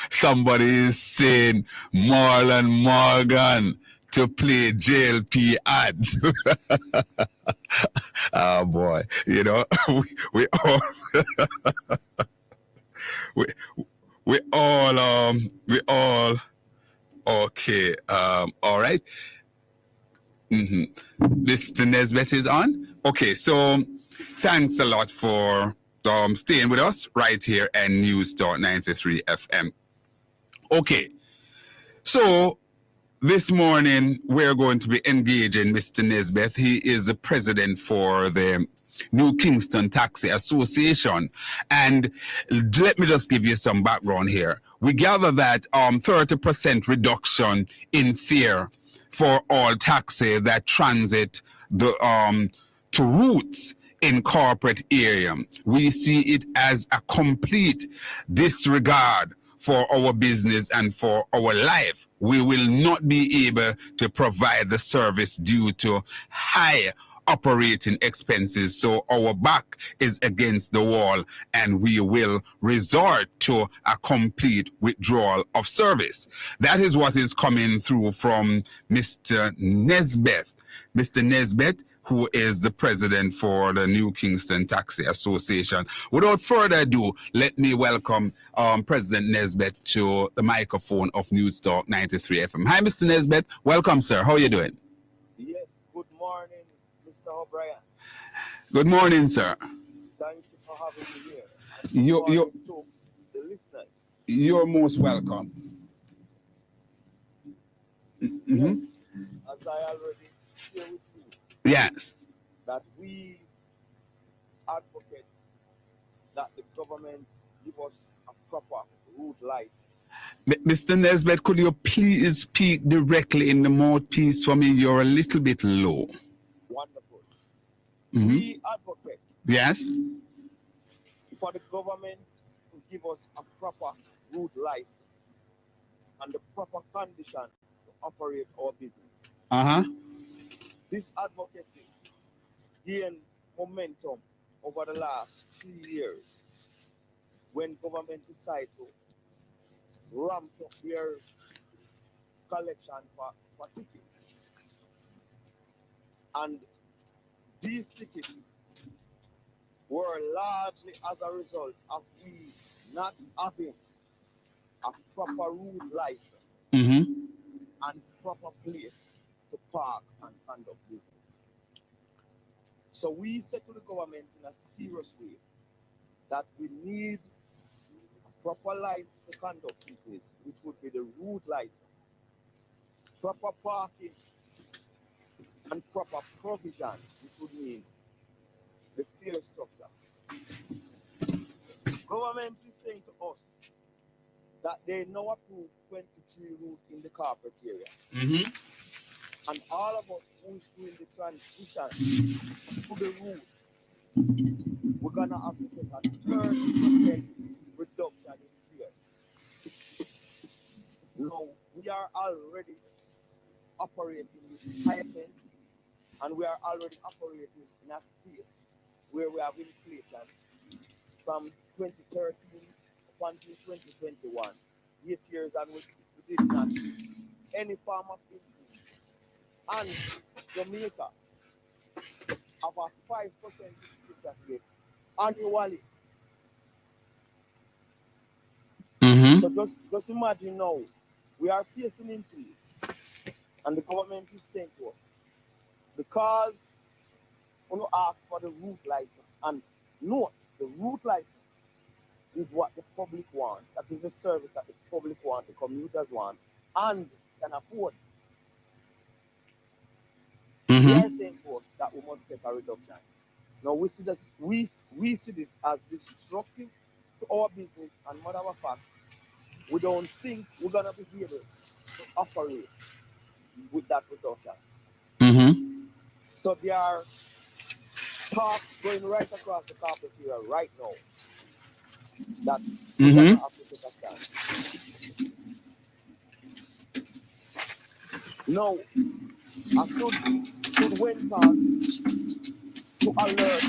Somebody is saying Marlon Morgan to play JLP ads. Oh boy, you know, we all we all okay. All right. Mr. Nesbitt is on. Okay, so thanks a lot for staying with us right here at News Talk 93 FM. Okay, so this morning we're going to be engaging Mr. Nesbitt. He is the president for the New Kingston Taxi Association. And let me just give you some background here. We gather that 30% reduction in fare for all taxi that transit the to routes in corporate area. We see it as a complete disregard for our business and for our life. We will not be able to provide the service due to high operating expenses. So our back is against the wall and we will resort to a complete withdrawal of service. That is what is coming through from Mr. Nesbitt. Mr. Nesbitt, who is the president for the New Kingston Taxi Association. Without further ado, let me welcome President Nesbitt to the microphone of News Talk 93 FM. Hi, Mr. Nesbitt. Welcome, sir. How are you doing? Yes, good morning, Mr. O'Brien. Good morning, sir. Thank you for having me here. You, to the listeners. You're most welcome. Yes, as I already shared with you, yes, that we advocate that the government give us a proper route license. Mr. Nesbitt, could you please speak directly in the mouthpiece for me? You're a little bit low. Wonderful. We advocate yes, for the government to give us a proper route license and the proper condition to operate our business. This advocacy gained momentum over the last 3 years when government decided to ramp up their collection for tickets. And these tickets were largely as a result of we not having a proper route license and proper place to park and conduct business. So we said to the government in a serious way that we need a proper license to conduct business, which would be the route license, proper parking, and proper provision, which would mean the fare structure. Government is saying to us that they now approve 23 routes in the corporate area. And all of us who is doing the transition to the route, we're gonna have to take a 30% reduction in fare. Now, we are already operating with high fence, and we are already operating in a space where we have inflation from 2013 up until 2021, 8 years, and we did not see any form of increase. And Jamaica have a 5% inflation rate annually. So just imagine now, we are facing increase, and the government is saying to us, because we don't ask for the route license, and note, the route license is what the public want. That is the service that the public want, the commuters want, and can afford. They are saying to us that we must take a reduction. Now we see that we see this as destructive to our business, and matter of fact, we don't think we're gonna be able to operate with that reduction. So there are talks going right across the corporate area right now that we're gonna have to take a stand. Now, I should went on to alert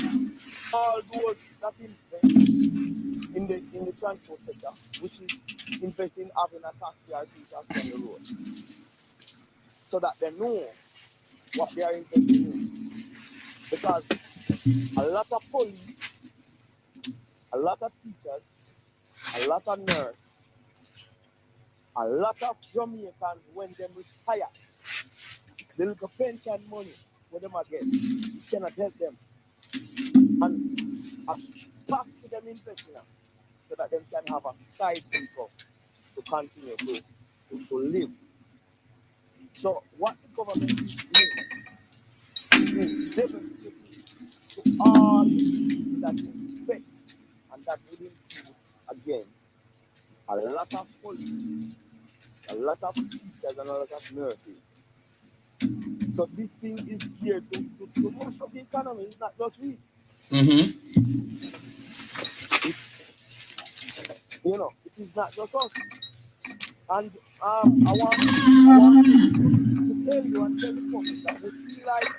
all those that invest in the transport sector, which is invest in having a taxi or two taxi on the road, so that they know what they are investing in. Because a lot of police, a lot of teachers, a lot of nurses, a lot of Jamaicans, when they retire, the little pension money for them again cannot help them. And a taxi them investing so that they can have a side income to continue to live. So what the government is doing is devastating to all that invest, and that would include again a lot of police, a lot of teachers, and a lot of nurses. So this thing is geared to mash up the economy. It's not just we. It is not just us. And I want to tell you and tell the public that we feel like,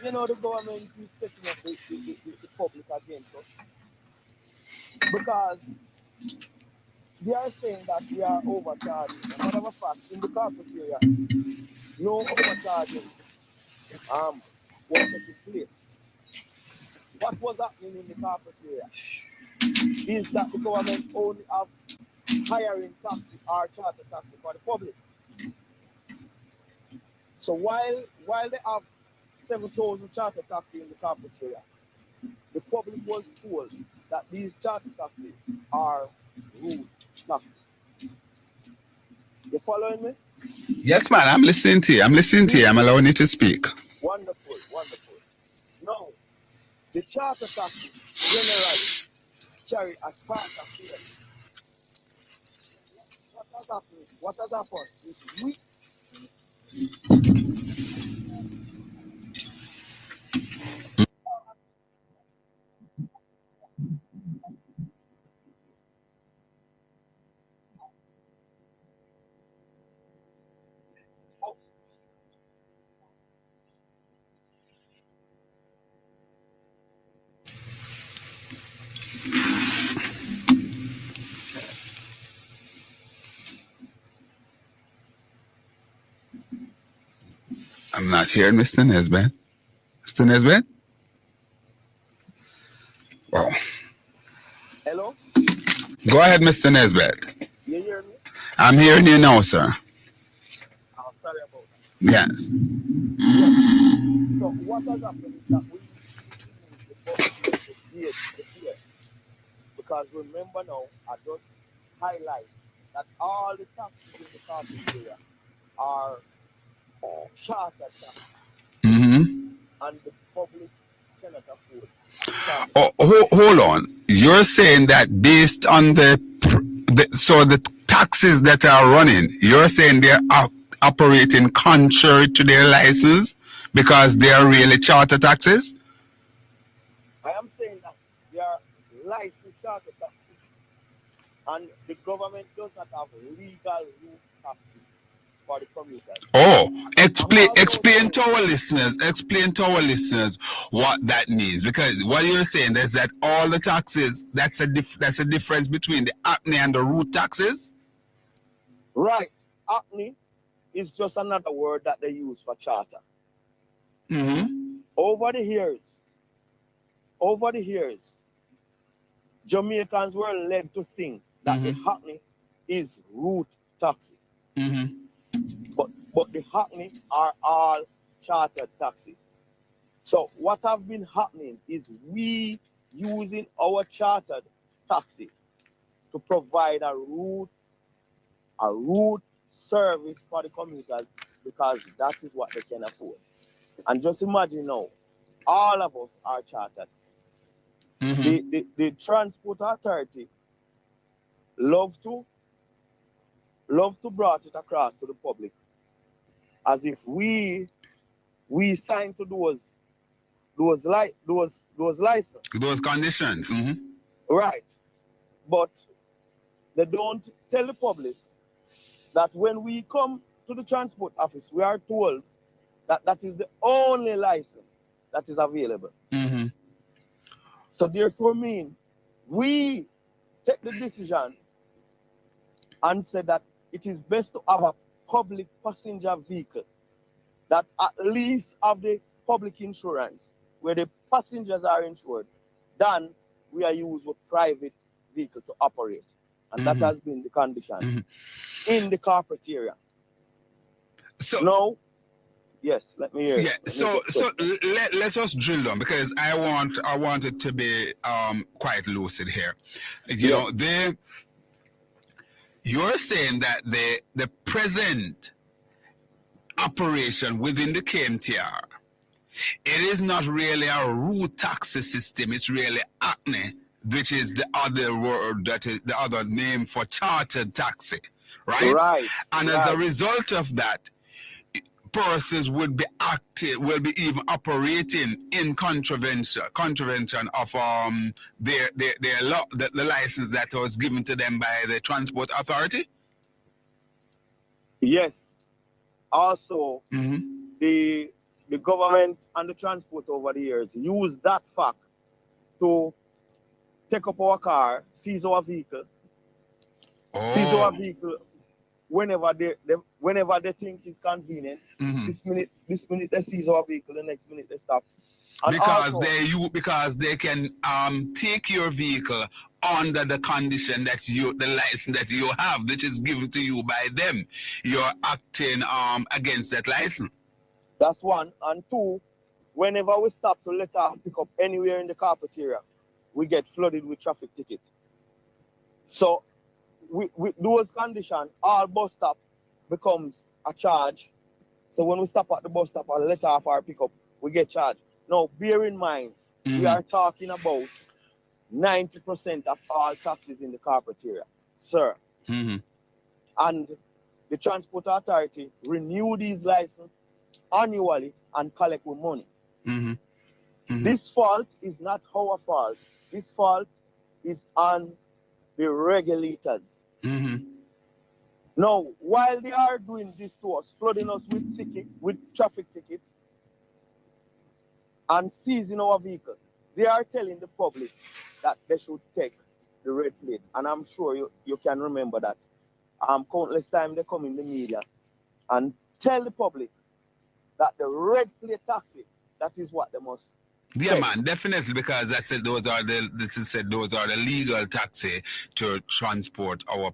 the government is setting up the public against us. Because they are saying that we are overcharging. As a matter of fact, in the corporate area, no overcharging was taking place. What was happening in the corporate area is that the government only have hiring taxi or charter taxi for the public. So while they have 7,000 charter taxi in the corporate area, the public was told that these charter taxis are route taxi. You following me? Yes, man, I'm listening to you. I'm allowing you to speak. Wonderful. Now, the charter taxi generally carry as part of fare. What has happened is I'm not hearing Mr. Nesbitt. Mr. Nesbitt? Wow. Hello? Go ahead, Mr. Nesbitt. You hear me? I'm hearing you now, sir. I'm sorry about that. Yes. So what has happened is that we need the fear. Because remember now, I just highlight that all the taxis in the corporate area are charter taxis. And the public cannot afford. Hold on. You're saying that based on the taxis that are running, you're saying they're operating contrary to their license because they are really charter taxis? I am saying that they are licensed charter taxis, and the government does not have legal route taxi for the commuters. Oh, explain to our listeners what that means, because what you're saying is that all the taxes, that's a difference between the acne and the route taxes. Right, acne is just another word that they use for charter. Over the years, Jamaicans were led to think that the Hackney is route taxi. But the Hackney are all chartered taxi. So what have been happening is we using our chartered taxi to provide a route service for the commuters, because that is what they can afford. And just imagine now, all of us are chartered. The Transport Authority love to brought it across to the public as if we signed to those license, those conditions. Right. But they don't tell the public that when we come to the transport office, we are told that that is the only license that is available. So therefore we take the decision and said that it is best to have a public passenger vehicle that at least have the public insurance where the passengers are insured than we are used with private vehicle to operate. And that has been the condition in the corporate area. So no, yes, let me hear. Yeah, so let us drill down, because I want it to be quite lucid here. You know, you're saying that the present operation within the KMTR, it is not really a route taxi system, it's really ACNE, which is the other word, that is the other name for chartered taxi, right? Right. And as a result of that, persons will be even operating in contravention of their law, the license that was given to them by the transport authority. Yes. Also, the government and the transport over the years use that fact to take up our car, seize our vehicle, whenever they think it's convenient. This minute they seize our vehicle, the next minute they stop. And because they can take your vehicle under the condition that the license that you have, which is given to you by them. You're acting against that license. That's one. And two, whenever we stop to let our pick up anywhere in the carpet area, we get flooded with traffic tickets. So with those conditions, all bus stop becomes a charge. So when we stop at the bus stop and let off our pickup, we get charged. Now, bear in mind, we are talking about 90% of all taxis in the corporate area, sir. And the transport authority renew these licenses annually and collect with money. This fault is not our fault. This fault is on the regulators. Now, while they are doing this to us, flooding us with traffic tickets and seizing our vehicle, they are telling the public that they should take the red plate. And I'm sure you can remember that. Countless times they come in the media and tell the public that the red plate taxi, that is what they must. Yeah, man, definitely, because those are the legal taxi to transport our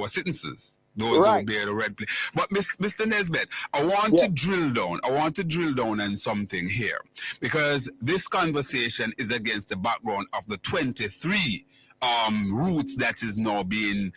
citizens. Those who bear the red plate. But Mr. Nesbitt, I want to drill down. I want to drill down on something here, because this conversation is against the background of the 23 routes that is now being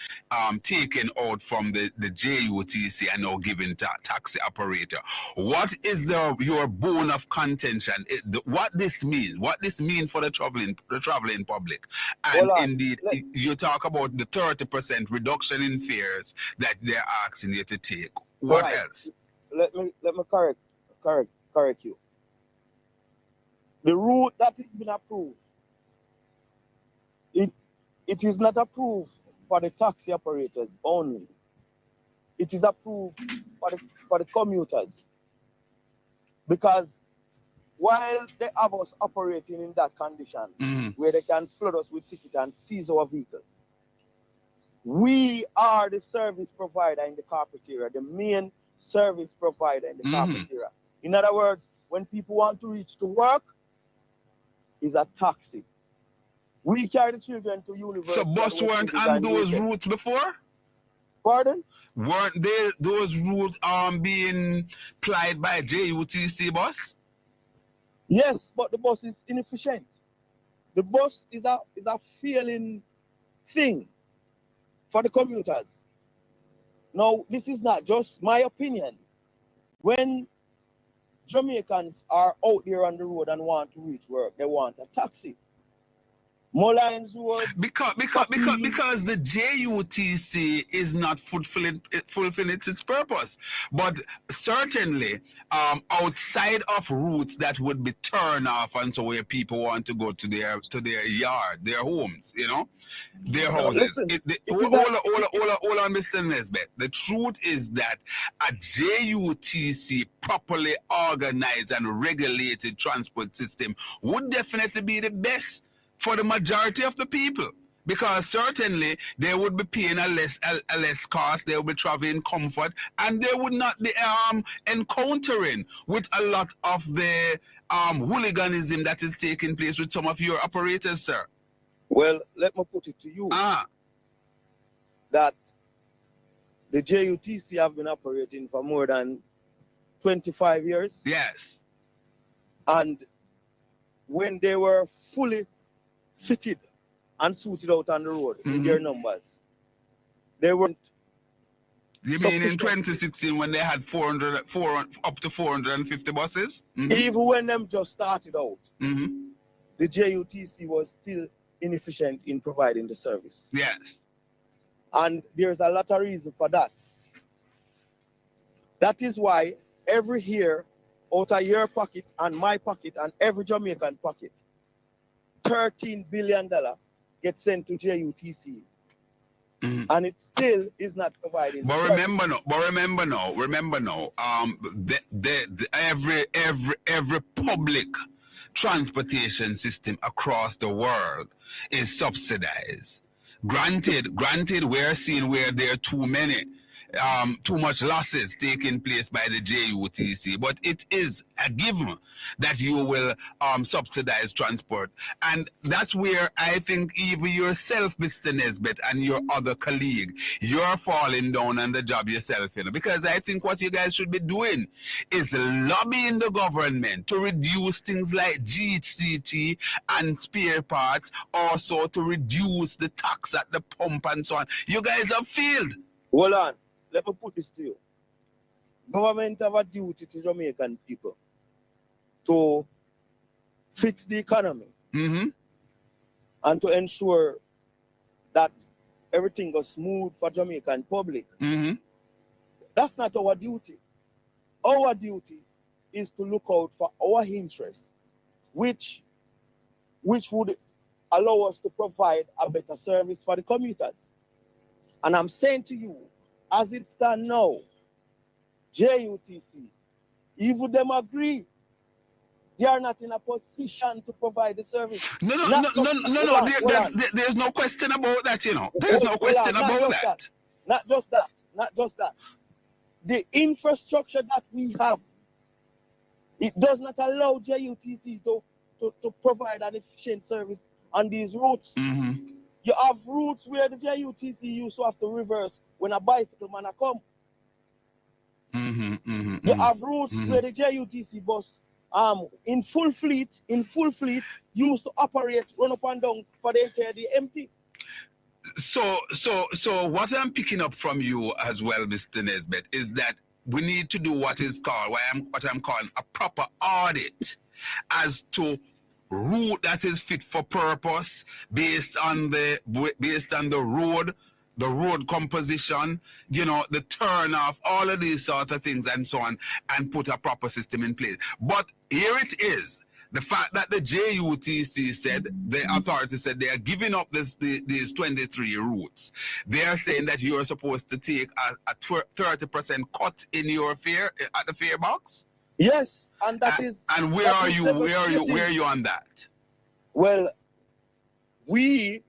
taken out from the JUTC and now given to taxi operator. What is your bone of contention? What this means? What this mean for the traveling public? And indeed, you talk about the 30% reduction in fares that they're asking you to take. What else? Let me correct you. The route that has been approved, it is not approved for the taxi operators only. It is approved for the commuters. Because while they have us operating in that condition, where they can flood us with tickets and seize our vehicle, we are the service provider in the corporate area, the main service provider in the corporate area. In other words, when people want to reach to work, is a taxi. We carry the children to university. So bus weren't on those routes before? Pardon? Weren't those routes being plied by JUTC bus? Yes, but the bus is inefficient. The bus is a failing thing for the commuters. Now, this is not just my opinion. When Jamaicans are out there on the road and want to reach work, they want a taxi. Because the JUTC is not fulfilling its purpose. But certainly, outside of routes that would be turned off, and so where people want to go to their yard, their homes, their houses. Hold on, Mr. Nesbitt. The truth is that a JUTC properly organized and regulated transport system would definitely be the best for the majority of the people. because certainly they would be paying a less cost, they would be traveling comfort, and they would not be encountering with a lot of the hooliganism that is taking place with some of your operators, sir. Well, let me put it to you that the JUTC have been operating for more than 25 years. Yes. And when they were fully fitted and suited out on the road in their numbers, they weren't. You mean in 2016 when they had 400 up to 450 buses? Even when them just started out, the JUTC was still inefficient in providing the service. Yes. And there's a lot of reason for that. That is why every year, out of your pocket and my pocket and every Jamaican pocket, $13 billion gets sent to JUTC. And it still is not providing. But remember now, every public transportation system across the world is subsidized. Granted, we're seeing where there are too much losses taking place by the JUTC, but it is a given that you will subsidize transport. And that's where I think even yourself, Mr. Nesbitt, and your other colleague, you're falling down on the job yourself, because I think what you guys should be doing is lobbying the government to reduce things like GCT and spare parts, also to reduce the tax at the pump and so on. You guys have failed. Hold on. Let me put this to you. Government have a duty to Jamaican people to fix the economy and to ensure that everything goes smooth for Jamaican public. That's not our duty. Our duty is to look out for our interests, which would allow us to provide a better service for the commuters. And I'm saying to you, as it stands now, JUTC, even them agree, they are not in a position to provide the service. No. There's no question about that, There's no question about that. Not just that. The infrastructure that we have, it does not allow JUTC to provide an efficient service on these routes. You have routes where the JUTC used to have to reverse when a bicycle man come. You have routes where the JUTC bus in full fleet used to operate, run up and down for the entire day empty. So what I'm picking up from you as well, Mr. Nesbitt, is that we need to do what I'm calling a proper audit as to route that is fit for purpose based on the road composition, the turn off, all of these sort of things and so on, and put a proper system in place. But here it is. The fact that the JUTC said, the authorities said they are giving up these 23 routes. They are saying that you are supposed to take a 30% cut in your fare at the fare box. Yes, and that is. And where are you on that? Well, we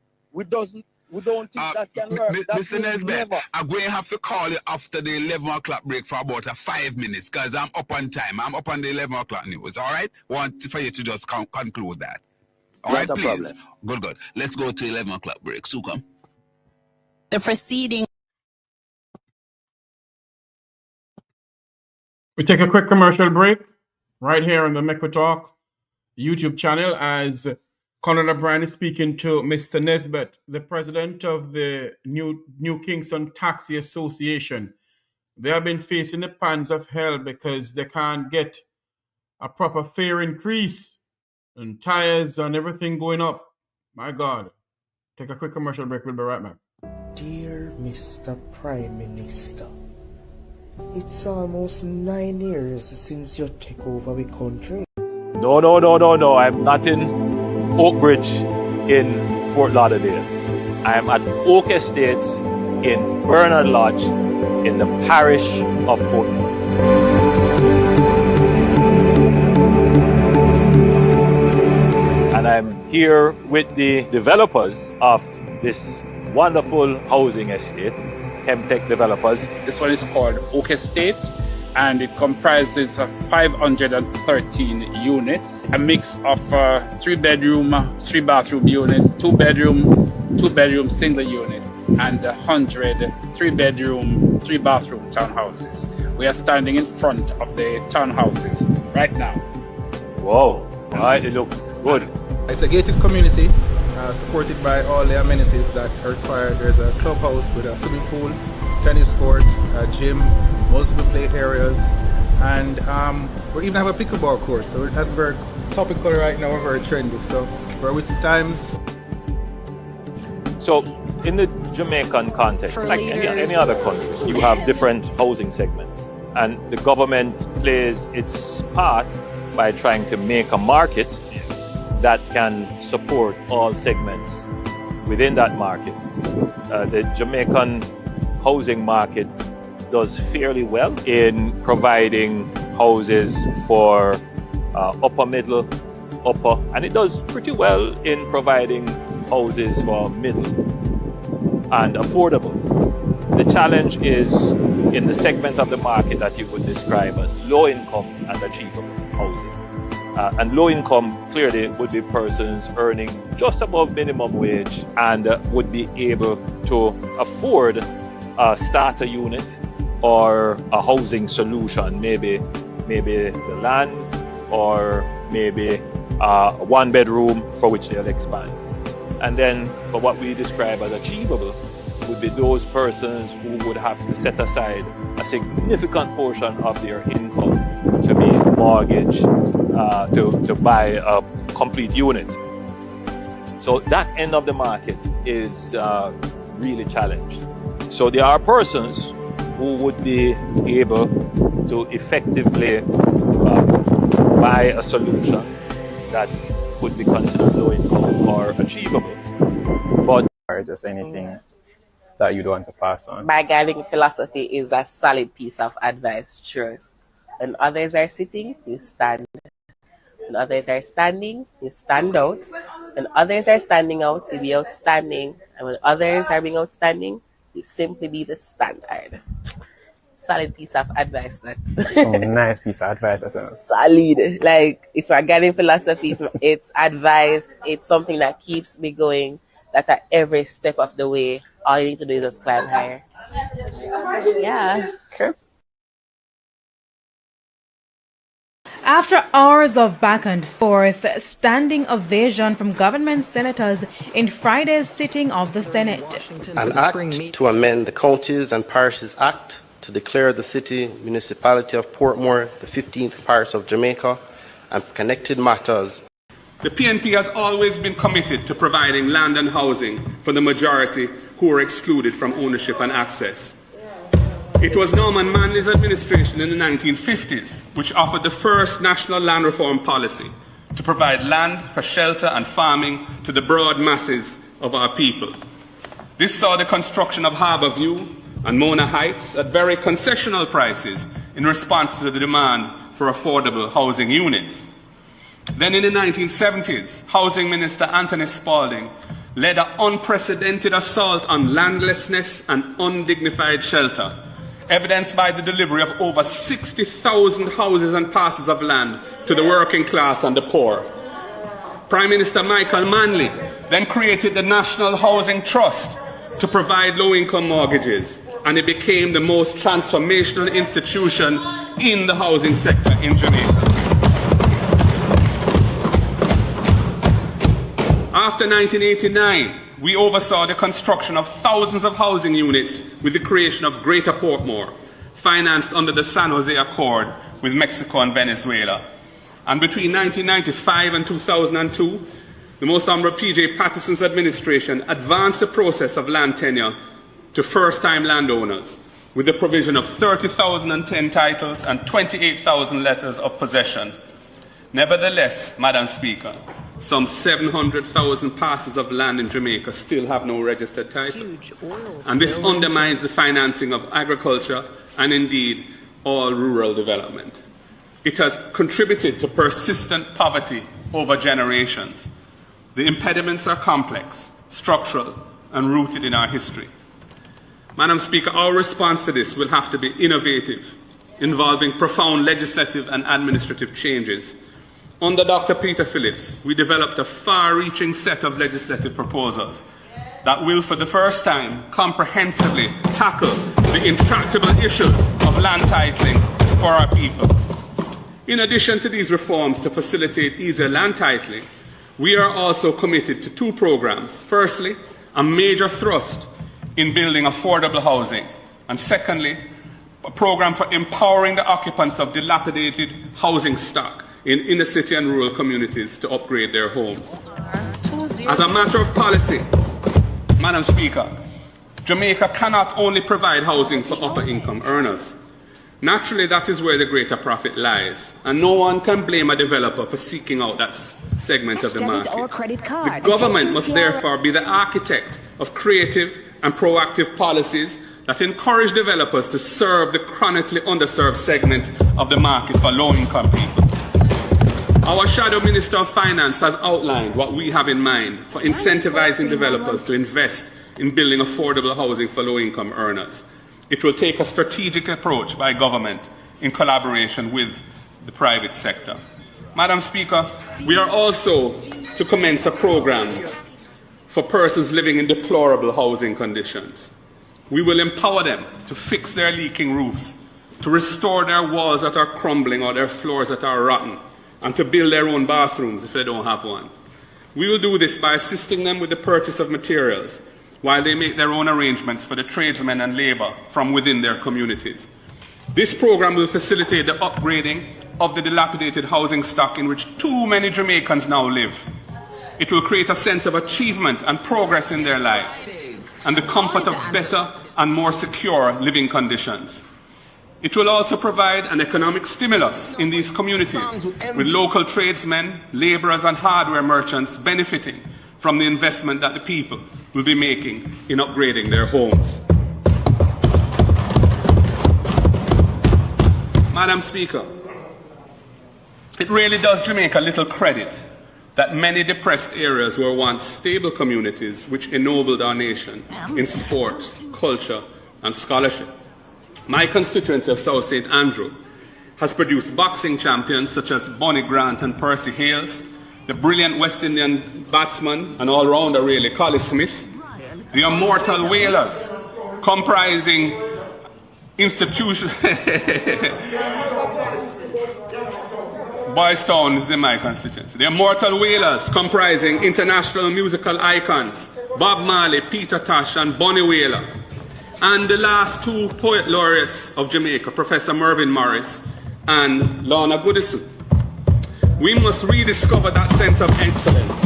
don't think that can work. Mr. Nesbitt, I'm going to have to call you after the 11 o'clock break for about 5 minutes because I'm up on time. I'm up on the 11 o'clock news, all right? Want for you to just conclude that. All right, please. Good. Let's go to 11 o'clock break. So come. The proceeding. We take a quick commercial break right here on the Make We Talk YouTube channel as Conrad OBrian is speaking to Mr. Nesbitt, the president of the New Kingston Taxi Association. They have been facing the pangs of hell because they can't get a proper fare increase and tires and everything going up. My God. Take a quick commercial break. We'll be right back. Dear Mr. Prime Minister, it's almost 9 years since you took over the country. No. I'm not in Oakbridge in Fort Lauderdale. I am at Oak Estates in Bernard Lodge in the parish of Portland. And I'm here with the developers of this wonderful housing estate, Chemtech Developers. This one is called Oak Estate, and it comprises of 513 units, a mix of 3-bedroom, 3-bathroom units, 2-bedroom single units, and 100 3-bedroom, 3-bathroom townhouses. We are standing in front of the townhouses right now. Wow, it looks good. It's a gated community, supported by all the amenities that are required. There's a clubhouse with a swimming pool, tennis court, a gym, multiple play areas, and we even have a pickleball court. So that's very topical right now, very trendy. So we're with the times. So in the Jamaican context, like any other country, you have different housing segments, and the government plays its part by trying to make a market that can support all segments within that market. The Jamaican housing market does fairly well in providing houses for upper, middle, upper, and it does pretty well in providing houses for middle and affordable. The challenge is in the segment of the market that you would describe as low income and achievable housing. And low income clearly would be persons earning just above minimum wage and would be able to afford a starter unit or a housing solution, maybe the land, or maybe a 1-bedroom for which they'll expand. And then for what we describe as achievable would be those persons who would have to set aside a significant portion of their income to be mortgaged to buy a complete unit. So that end of the market is really challenged. So there are persons who would be able to effectively buy a solution that would be considered low income or achievable. But or just anything that you'd want to pass on. My guiding philosophy is a solid piece of advice. Trust. When others are sitting, you stand. When others are standing, you stand out. When others are standing out, you be outstanding. And when others are being outstanding, you simply be the standard. Solid piece of advice. That's nice piece of advice. Solid. Like, it's my guiding philosophy. It's advice. It's something that keeps me going. That's at every step of the way. All you need to do is just climb higher. Yeah. Okay. After hours of back and forth, standing ovation from government senators in Friday's sitting of the Senate. An act to amend the Counties and Parishes Act to declare the city municipality of Portmore the 15th parish of Jamaica and connected matters. The PNP has always been committed to providing land and housing for the majority who were excluded from ownership and access. It was Norman Manley's administration in the 1950s which offered the first national land reform policy to provide land for shelter and farming to the broad masses of our people. This saw the construction of Harbour View and Mona Heights at very concessional prices in response to the demand for affordable housing units. Then in the 1970s, Housing Minister Anthony Spalding led an unprecedented assault on landlessness and undignified shelter, evidenced by the delivery of over 60,000 houses and parcels of land to the working class and the poor. Prime Minister Michael Manley then created the National Housing Trust to provide low-income mortgages, and it became the most transformational institution in the housing sector in Jamaica. After 1989, we oversaw the construction of thousands of housing units with the creation of Greater Portmore, financed under the San Jose Accord with Mexico and Venezuela. And between 1995 and 2002, the Most Honourable P.J. Patterson's administration advanced the process of land tenure to first-time landowners with the provision of 30,010 titles and 28,000 letters of possession. Nevertheless, Madam Speaker, some 700,000 parcels of land in Jamaica still have no registered title. And this undermines the financing of agriculture and indeed all rural development. It has contributed to persistent poverty over generations. The impediments are complex, structural, and rooted in our history. Madam Speaker, our response to this will have to be innovative, involving profound legislative and administrative changes. Under Dr. Peter Phillips, we developed a far-reaching set of legislative proposals that will, for the first time, comprehensively tackle the intractable issues of land titling for our people. In addition to these reforms to facilitate easier land titling, we are also committed to two programs. Firstly, a major thrust in building affordable housing, and secondly, a program for empowering the occupants of dilapidated housing stock in inner city and rural communities to upgrade their homes. As a matter of policy, Madam Speaker, Jamaica cannot only provide housing for upper income earners. Naturally, that is where the greater profit lies, and no one can blame a developer for seeking out that segment of the market. The government must therefore be the architect of creative and proactive policies that encourage developers to serve the chronically underserved segment of the market for low-income people. Our Shadow Minister of Finance has outlined what we have in mind for incentivizing developers to invest in building affordable housing for low-income earners. It will take a strategic approach by government in collaboration with the private sector. Madam Speaker, we are also to commence a program for persons living in deplorable housing conditions. We will empower them to fix their leaking roofs, to restore their walls that are crumbling or their floors that are rotten, and to build their own bathrooms if they don't have one. We will do this by assisting them with the purchase of materials, while they make their own arrangements for the tradesmen and labour from within their communities. This program will facilitate the upgrading of the dilapidated housing stock in which too many Jamaicans now live. It will create a sense of achievement and progress in their lives, and the comfort of better and more secure living conditions. It will also provide an economic stimulus in these communities, with local tradesmen, labourers and hardware merchants benefiting from the investment that the people will be making in upgrading their homes. Madam Speaker, it really does Jamaica little credit that many depressed areas were once stable communities which ennobled our nation in sports, culture and scholarship. My constituency of South St. Andrew has produced boxing champions such as Bonnie Grant and Percy Hales, the brilliant West Indian batsman and all-rounder really, Collie Smith, the immortal whalers, comprising institution... Boys Town is in my constituency. The immortal whalers, comprising international musical icons, Bob Marley, Peter Tosh and Bonnie Whaler, and the last two poet laureates of Jamaica, Professor Mervyn Morris and Lorna Goodison. We must rediscover that sense of excellence.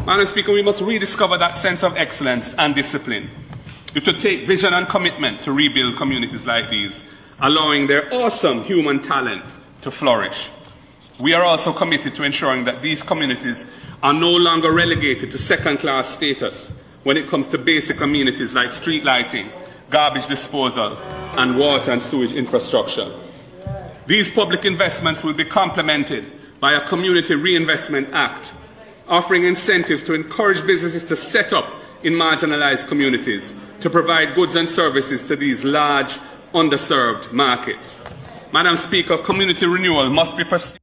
Madam Speaker, we must rediscover that sense of excellence and discipline. It will take vision and commitment to rebuild communities like these, allowing their awesome human talent to flourish. We are also committed to ensuring that these communities are no longer relegated to second-class status when it comes to basic amenities like street lighting, garbage disposal, and water and sewage infrastructure. These public investments will be complemented by a Community Reinvestment Act, offering incentives to encourage businesses to set up in marginalized communities to provide goods and services to these large, underserved markets. Madam Speaker, community renewal must be pursued.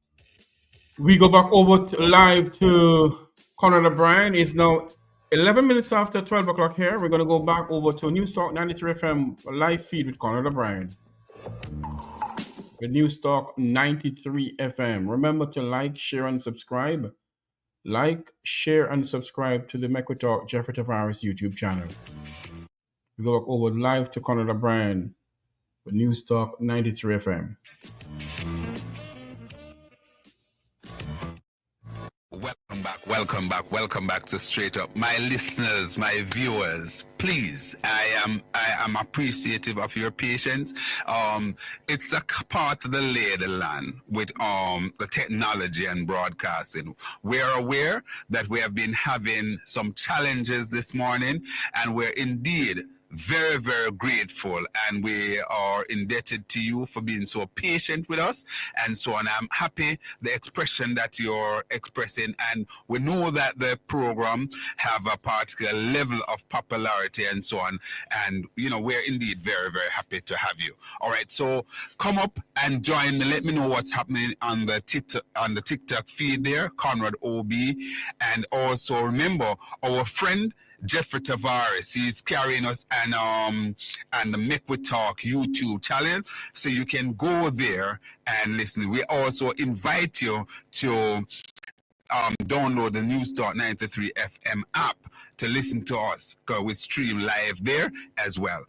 We go back over live to Conrad OBrian. It's now 11 minutes after 12 o'clock here. We're going to go back over to News Talk 93 FM live feed with Conrad OBrian. With News Talk 93 FM. Remember to like, share, and subscribe. Like, share, and subscribe to the Mekwe Talk Jeffrey Tavarres YouTube channel. We go back over live to Conrad OBrian with News Talk 93 FM. Welcome back to Straight Up. My listeners, my viewers, please, I am appreciative of your patience. It's a part of the lay of the land with the technology and broadcasting. We're aware that we have been having some challenges this morning, and we're indeed very, very grateful, and we are indebted to you for being so patient with us and so on. I'm happy the expression that you're expressing, and we know that the program have a particular level of popularity and so on, and we're indeed very, very happy to have you. All right, so come up and join me. Let me know what's happening on the TikTok feed there, Conrad OB, and also remember our friend Jeffrey Tavarres. He's carrying us and the Make We Talk YouTube channel, so you can go there and listen. We also invite you to download the News Talk 93 FM app to listen to us, because we stream live there as well.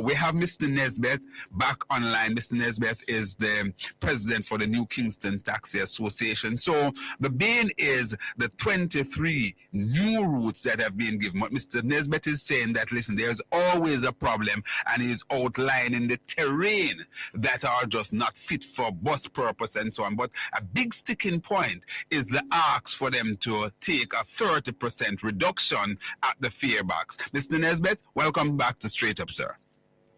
We have Mr. Nesbeth back online. Mr. Nesbeth is the president for the New Kingston Taxi Association. So the bane is the 23 new routes that have been given. What Mr. Nesbeth is saying that, listen, there's always a problem, and he's outlining the terrain that are just not fit for bus purpose and so on. But a big sticking point is the ask for them to take a 30% reduction at the fare box. Mr. Nesbeth, welcome back to Straight Up, sir.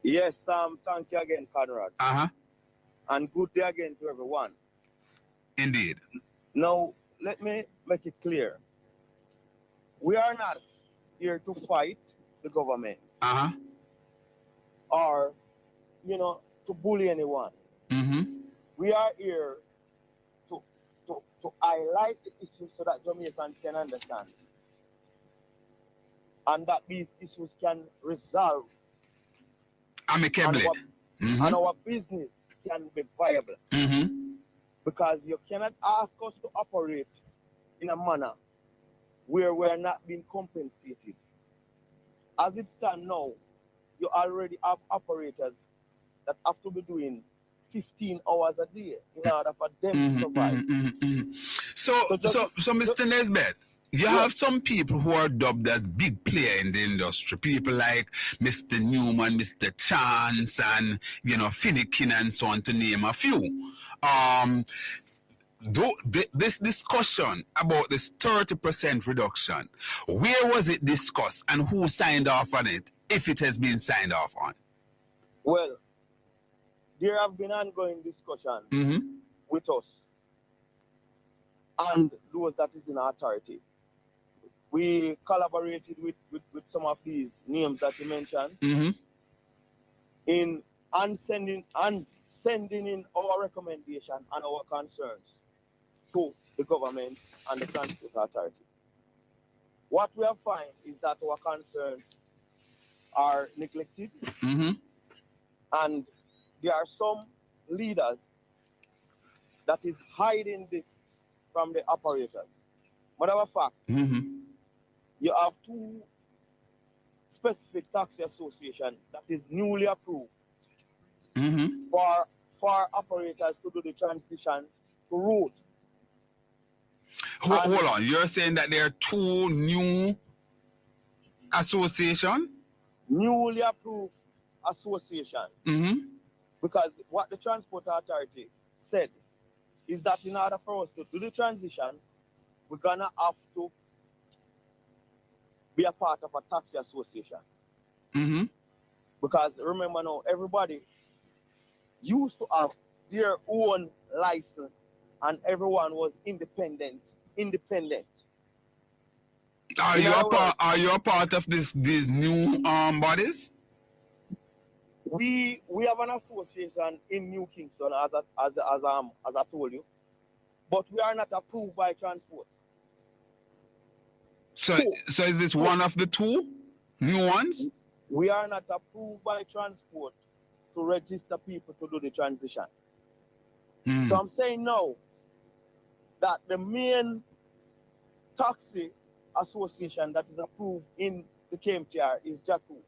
Yes, thank you again, Conrad. And good day again to everyone. Indeed. Now, let me make it clear. We are not here to fight the government or, to bully anyone. We are here to highlight the issues so that Jamaicans can understand, and that these issues can resolve amicably, and our business can be viable. Because you cannot ask us to operate in a manner where we are not being compensated. As it stands now, you already have operators that have to be doing 15 hours a day in order for them to survive. So Mr. Nesbeth, you have some people who are dubbed as big player in the industry. People like Mr. Newman, Mr. Chance, and Finnegan and so on, to name a few. This discussion about this 30% reduction, where was it discussed and who signed off on it, if it has been signed off on? Well, there have been ongoing discussions with us and those that is in authority. We collaborated with some of these names that you mentioned in sending in our recommendation and our concerns to the government and the Transport Authority. What we have found is that our concerns are neglected, and there are some leaders that is hiding this from the operators. Matter of fact, you have two specific taxi associations that is newly approved for operators to do the transition to road. Hold on, you're saying that there are two new associations? Newly approved associations. Because what the Transport Authority said is that in order for us to do the transition, we're gonna have to be a part of a taxi association. Because remember now, everybody used to have their own license and everyone was independent. Are you a part of these new bodies? We have an association in New Kingston, as I told you, but we are not approved by Transport. So is this one of the two new ones? We are not approved by Transport to register people to do the transition. So I'm saying now that the main taxi association that is approved in the KMTR is JACU.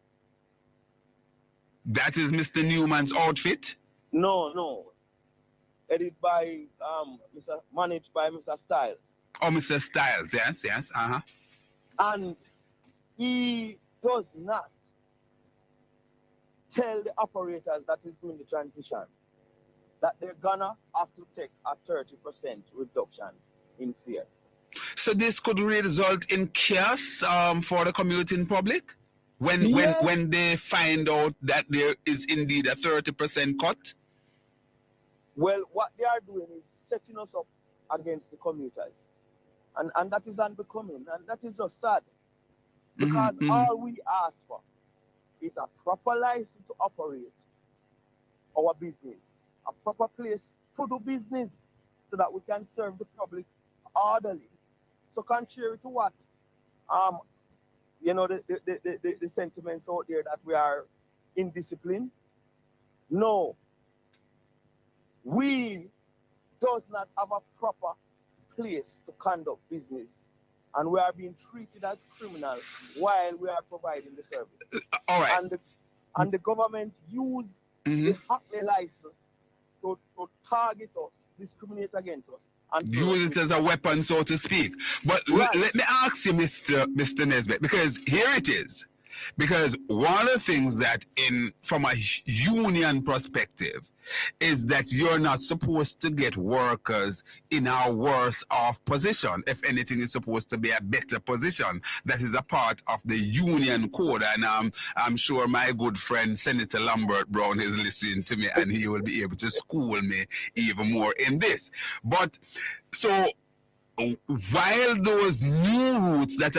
That is Mr. Newman's outfit? No. Managed by Mr. Styles. Oh, Mr. Styles, yes. And he does not tell the operators that is doing the transition that they're gonna have to take a 30% reduction in fare. So this could result in chaos for the commuting public? when they find out that there is indeed a 30% cut? Well, what they are doing is setting us up against the commuters. And that is unbecoming, and that is just sad. Because all we ask for is a proper license to operate our business, a proper place to do business so that we can serve the public orderly. So contrary to what, the sentiments out there that we are indisciplined, no. We does not have a proper place to conduct business, and we are being treated as criminals while we are providing the service. All right. And the government use the Hackney license to target us, discriminate against us. And use it as a weapon, so to speak. But let me ask you, Mr. Nesbitt, because here it is. Because one of the things that from a union perspective is that you're not supposed to get workers in a worse off position. If anything, it's supposed to be a better position. That is a part of the union code. And I'm sure my good friend Senator Lambert Brown is listening to me, and he will be able to school me even more in this. But so while those new routes that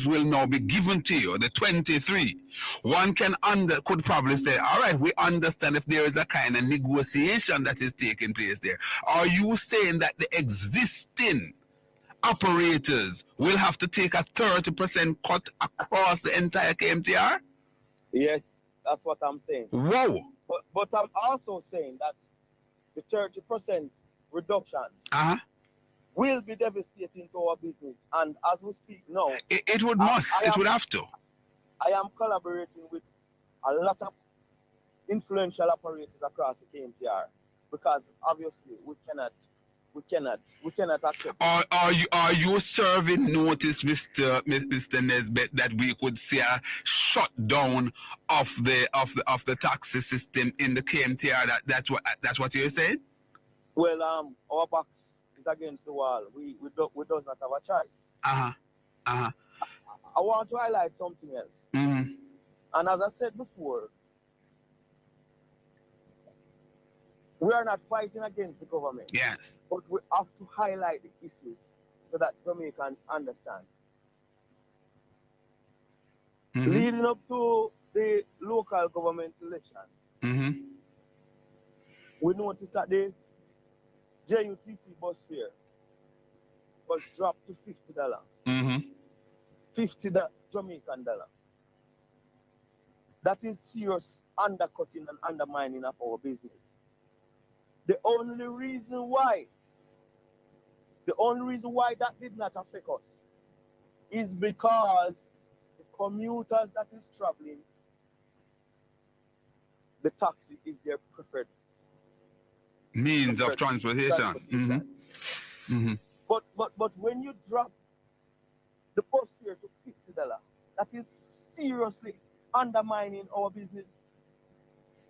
will now be given to you, the 23, one could probably say, all right, we understand if there is a kind of negotiation that is taking place there. Are you saying that the existing operators will have to take a 30% cut across the entire KMTR? Yes, that's what I'm saying. Whoa. But I'm also saying that the 30% reduction will be devastating to our business. And as we speak now, it would have to. I am collaborating with a lot of influential operators across the KMTR, because obviously we cannot accept. Are you serving notice, Mr. Nesbitt, that we could see a shutdown of the taxi system in the KMTR? That's what you're saying? Well, our backs is against the wall. We does not have a choice. I want to highlight something else. And as I said before, we are not fighting against the government. Yes. But we have to highlight the issues so that Jamaicans understand. Leading up to the local government election, we noticed that the JUTC bus fare was dropped to $50. 50 Jamaican dollar. That is serious undercutting and undermining of our business. The only reason why that did not affect us is because the commuters that is traveling, the taxi is their preferred means of transportation. But when you drop the bus fare to $50, that is seriously undermining our business.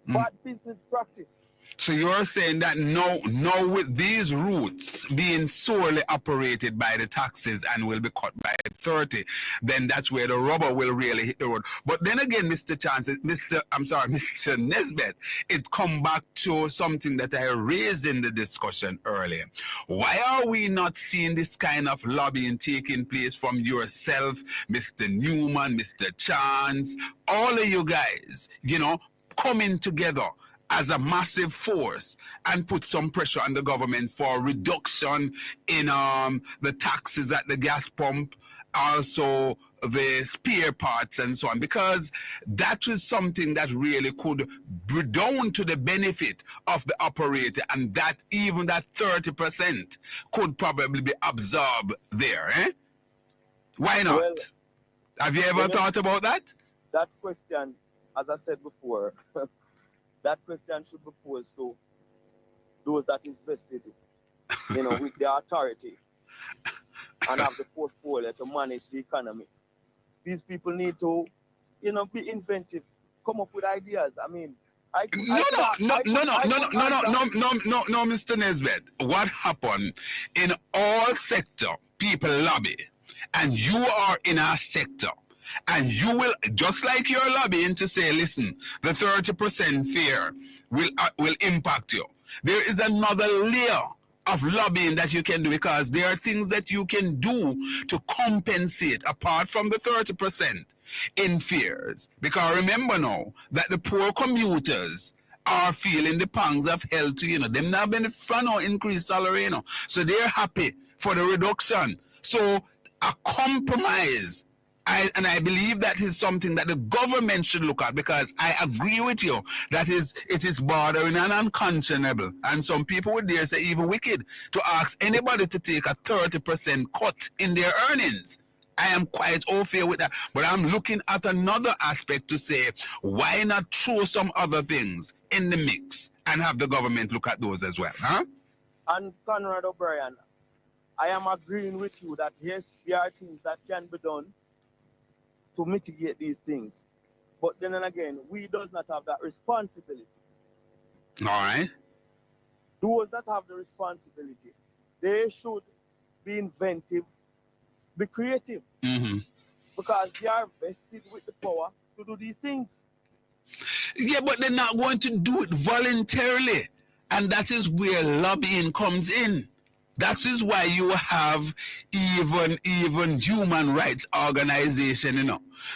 Bad business practice. So you're saying that now with these routes being solely operated by the taxis and will be cut by 30, then that's where the rubber will really hit the road. But then again, Mr. Nesbitt, it come back to something that I raised in the discussion earlier. Why are we not seeing this kind of lobbying taking place from yourself, Mr. Newman, Mr. Chance, all of you guys, coming together as a massive force and put some pressure on the government for reduction in the taxes at the gas pump, also the spare parts and so on, because that was something that really could be down to the benefit of the operator, and that even that 30% could probably be absorbed there. Why not? Well, have you ever thought about that? That question, as I said before, that question should be posed to those that is vested, with the authority and have the portfolio to manage the economy. These people need to, be inventive, come up with ideas. I mean, No, Mr. Nesbitt. What happened in all sector, people lobby, and you are in our sector. And you will, just like you're lobbying to say, listen, the 30% fare will impact you. There is another layer of lobbying that you can do, because there are things that you can do to compensate apart from the 30% in fares. Because remember now that the poor commuters are feeling the pangs of hell to, them not benefit from no increased salary, so they're happy for the reduction. So a compromise, I believe that is something that the government should look at, because I agree with you that it is bordering on unconscionable, and some people would dare say even wicked, to ask anybody to take a 30% cut in their earnings. I am quite au fait with that, but I'm looking at another aspect to say, why not throw some other things in the mix and have the government look at those as well, huh? And Conrad OBrian, I am agreeing with you that yes, there are things that can be done to mitigate these things. But then again, we does not have that responsibility. All right. Those that have the responsibility, they should be inventive, be creative, because they are vested with the power to do these things. Yeah, but they're not going to do it voluntarily. And that is where lobbying comes in. That is why you have even human rights organization,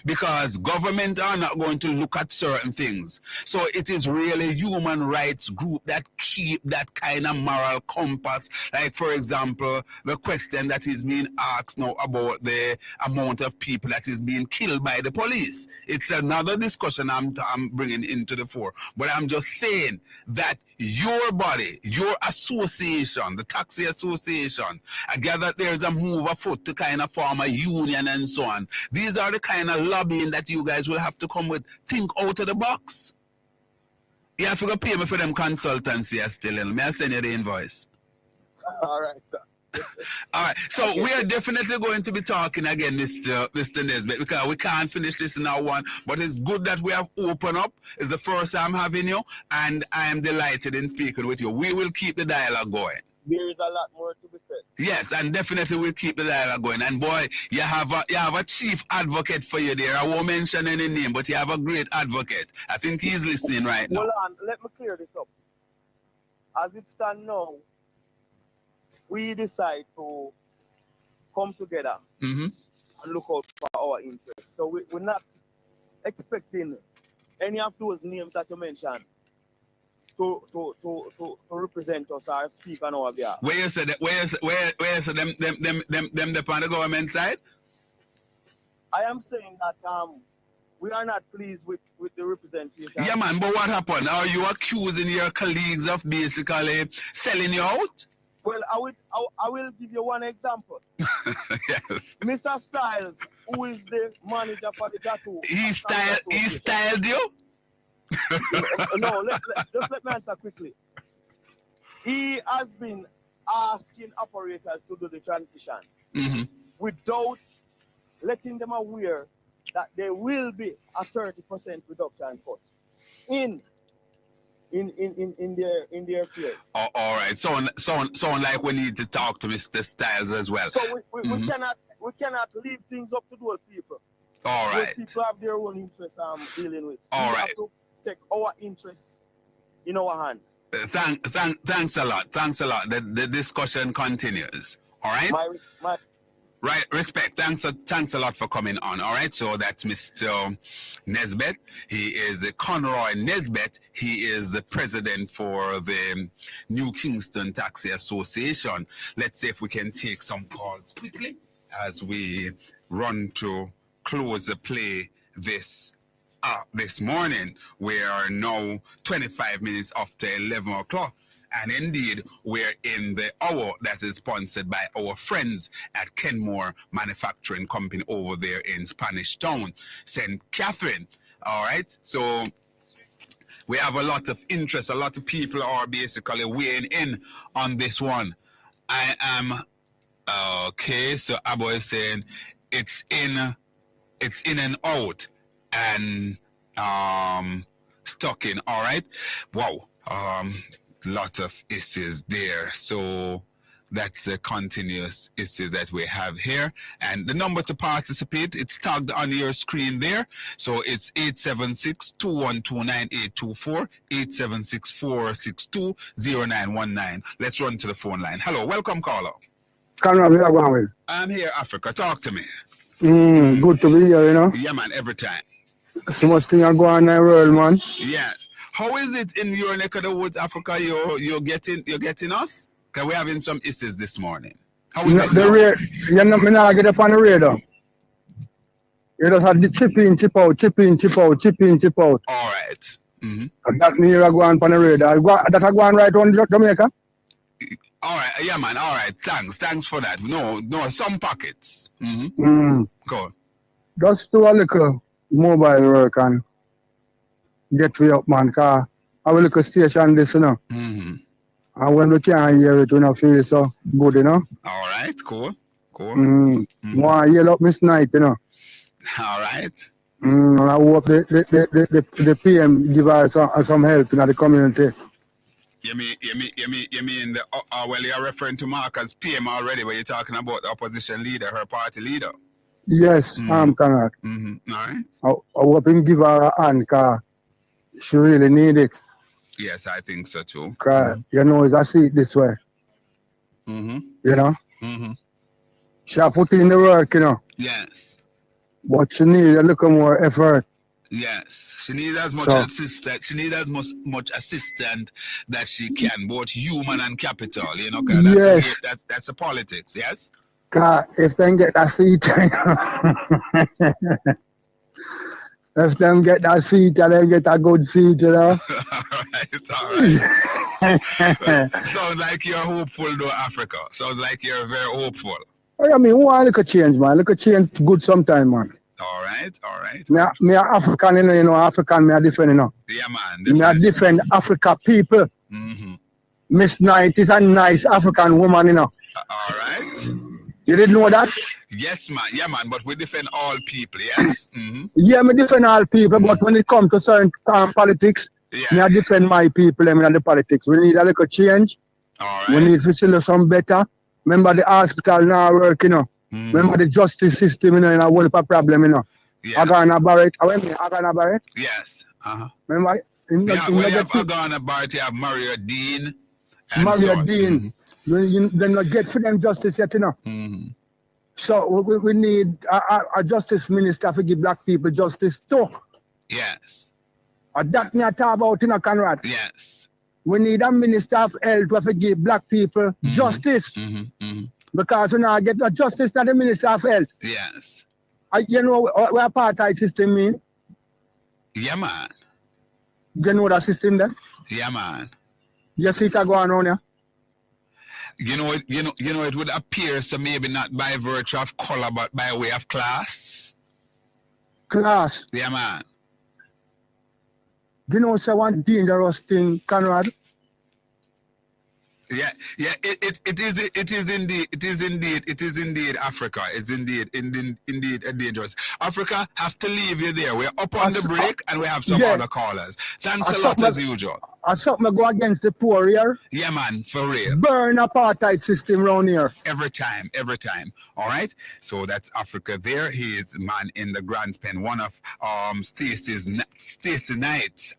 because government are not going to look at certain things. So it is really human rights group that keep that kind of moral compass. Like, for example, the question that is being asked now about the amount of people that is being killed by the police. It's another discussion I'm bringing into the fore. But I'm just saying that your body, your association, the taxi association, I gather there's a move afoot to kind of form a union and so on. These are the kind of lobbying that you guys will have to come with. Think out of the box. You have to go pay me for them consultancy still. May I send you the invoice? All right, sir. All right, so we are definitely going to be talking again, Mr. Nesbitt, because we can't finish this in our one, but it's good that we have opened up. It's the first time having you, and I am delighted in speaking with you. We will keep the dialogue going. There is a lot more to be said. Yes, and definitely we'll keep the dialogue going. And boy, you have a chief advocate for you there. I won't mention any name, but you have a great advocate. I think he's listening right now. Hold on, let me clear this up. As it stands now, we decide to come together and look out for our interests. So we're not expecting any of those names that you mentioned to represent us or speak on our behalf. Where you said that? Where you said them on the government side? I am saying that we are not pleased with the representation. Yeah, man. But what happened? Are you accusing your colleagues of basically selling you out? Well, I will give you one example. Yes. Mr. Styles, who is the manager for the tattoo. He styled you? No, just let me answer quickly. He has been asking operators to do the transition without letting them aware that there will be a 30% reduction cut in their fields. Oh, all right. So like we need to talk to Mr. Styles as well. So we cannot leave things up to those people. All right. Those people have their own interests dealing with. All we right. have to take our interests in our hands. Thanks a lot. Thanks a lot. The discussion continues. All right. Right, respect. Thanks a lot for coming on. All right, so that's Mr. Nesbitt. He is Conrad Nesbitt. He is the president for the New Kingston Taxi Association. Let's see if we can take some calls quickly as we run to close the play this morning. We are now 25 minutes after 11 o'clock. And indeed, we're in the hour that is sponsored by our friends at Kenmore Manufacturing Company over there in Spanish Town, St. Catherine. All right. So we have a lot of interest. A lot of people are basically weighing in on this one. I am okay. So Abo is saying it's in and out and stuck in. All right. Wow. Lot of issues there. So That's a continuous issue that we have here. And the number to participate, it's tagged on your screen there. So it's 876-212-9824, 876-462-0919. Let's run to the phone line. Hello, welcome caller. Conrad, where are you going with? I'm here, Africa. Talk to me. Good to be here, you know. Yeah, man, every time. So much thing are going on in the world, man. Yes. How is it in your neck of the woods, Africa? You're getting us? Because we're having some issues this morning. How is it now? You're not get up on the radar. You just have the chip in, chip out, chip in, chip out, chip in, chip out. All right. And that near go on the radar. That are going right on Jamaica? All right. Yeah, man. All right. Thanks for that. No, some pockets. Go on. Just do a little mobile work and get me up, man. Because I will look a station this, you know. And when we can't hear it, we don't feel so good, you know. All right, cool. More yell up Miss Night, you know. All right. And I hope the PM give us some help in the community. You mean the well, you're referring to Mark as PM already, but you're talking about the opposition leader, her party leader. Yes, I'm Conrad. All right. I hope him give her a hand, because she really need it. Yes, I think so too. Because, you know, I see it this way. You know? She have put in the work, you know. Yes. But she need a little more effort. Yes. She needs as much assistance. She needs as much assistance that she can, both human and capital, you know, because that's the politics, yes? Because if they get that seat, if them get that seat and they get a good seat, you know. All right. Sounds like you're hopeful though, Africa. Sounds like you're very hopeful. I mean, who want to look at change, man? Look at change good sometime, man. All right. Me a African, you know, African, me a different, you know. Yeah, man. Me a different Africa people. Miss Knight is a nice African woman, you know. All right. You didn't know that? Yes, man. Yeah, man. But we defend all people, yes? Yeah, me defend all people, but when it comes to certain politics, me I defend my people in the politics. We need a little change. All right. We need to see some better. Remember the hospital now work, you know. Remember the justice system, you know, and a whole problem, you know. Agana Barrett. Agana Barrett? Yes. Remember? You have Agana Barrett, you have Mario Dean. Mario Dean. You not get for them justice yet, you know. So we need a justice minister to give black people justice too. Yes. That me I talk about, you know, Conrad. Yes. We need a minister of health to give black people justice. Because we not get the justice that the minister of health. Yes. You know what apartheid system mean? Yeah, man. You know that system there? Yeah, man. You see it going on here? You know, it would appear so maybe not by virtue of color, but by way of class. Class? Yeah, man. You know, so one dangerous thing, Conrad? Yeah, it is indeed Africa. It's indeed dangerous. Africa have to leave you there. We're up on the break and we have some other callers. Thanks a lot as usual. I something go against the poor here. Yeah, man, for real. Burn apartheid system around here. Every time. All right. So that's Africa there. He is man in the Grand Pen, one of Stacey Knight's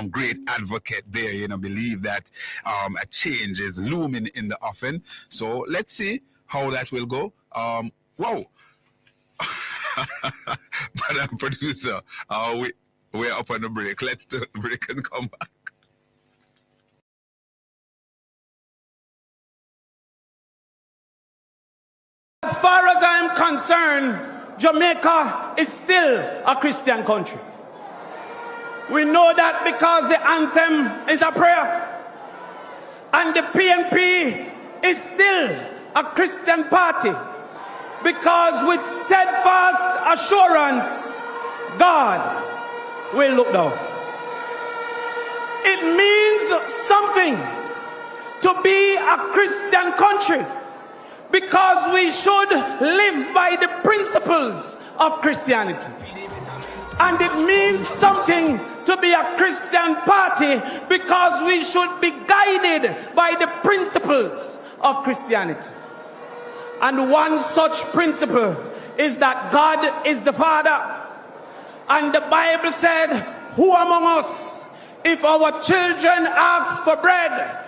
great advocate there. You know, believe that a change is looming in the offing. So let's see how that will go. Whoa. Madam Producer, we're up on the break. Let's do the break and come back. As far as I'm concerned, Jamaica is still a Christian country. We know that because the anthem is a prayer. And the PNP is still a Christian party. Because with steadfast assurance, God will look down. It means something to be a Christian country. Because we should live by the principles of Christianity. And it means something to be a Christian party because we should be guided by the principles of Christianity. And one such principle is that God is the Father. And the Bible said, who among us, if our children ask for bread,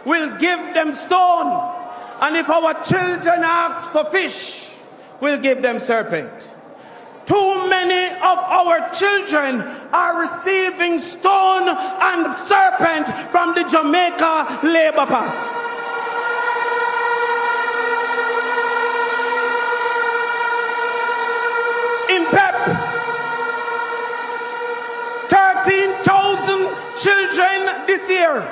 will give them stone? And if our children ask for fish, we'll give them serpent. Too many of our children are receiving stone and serpent from the Jamaica Labour Party. In PEP, 13,000 children this year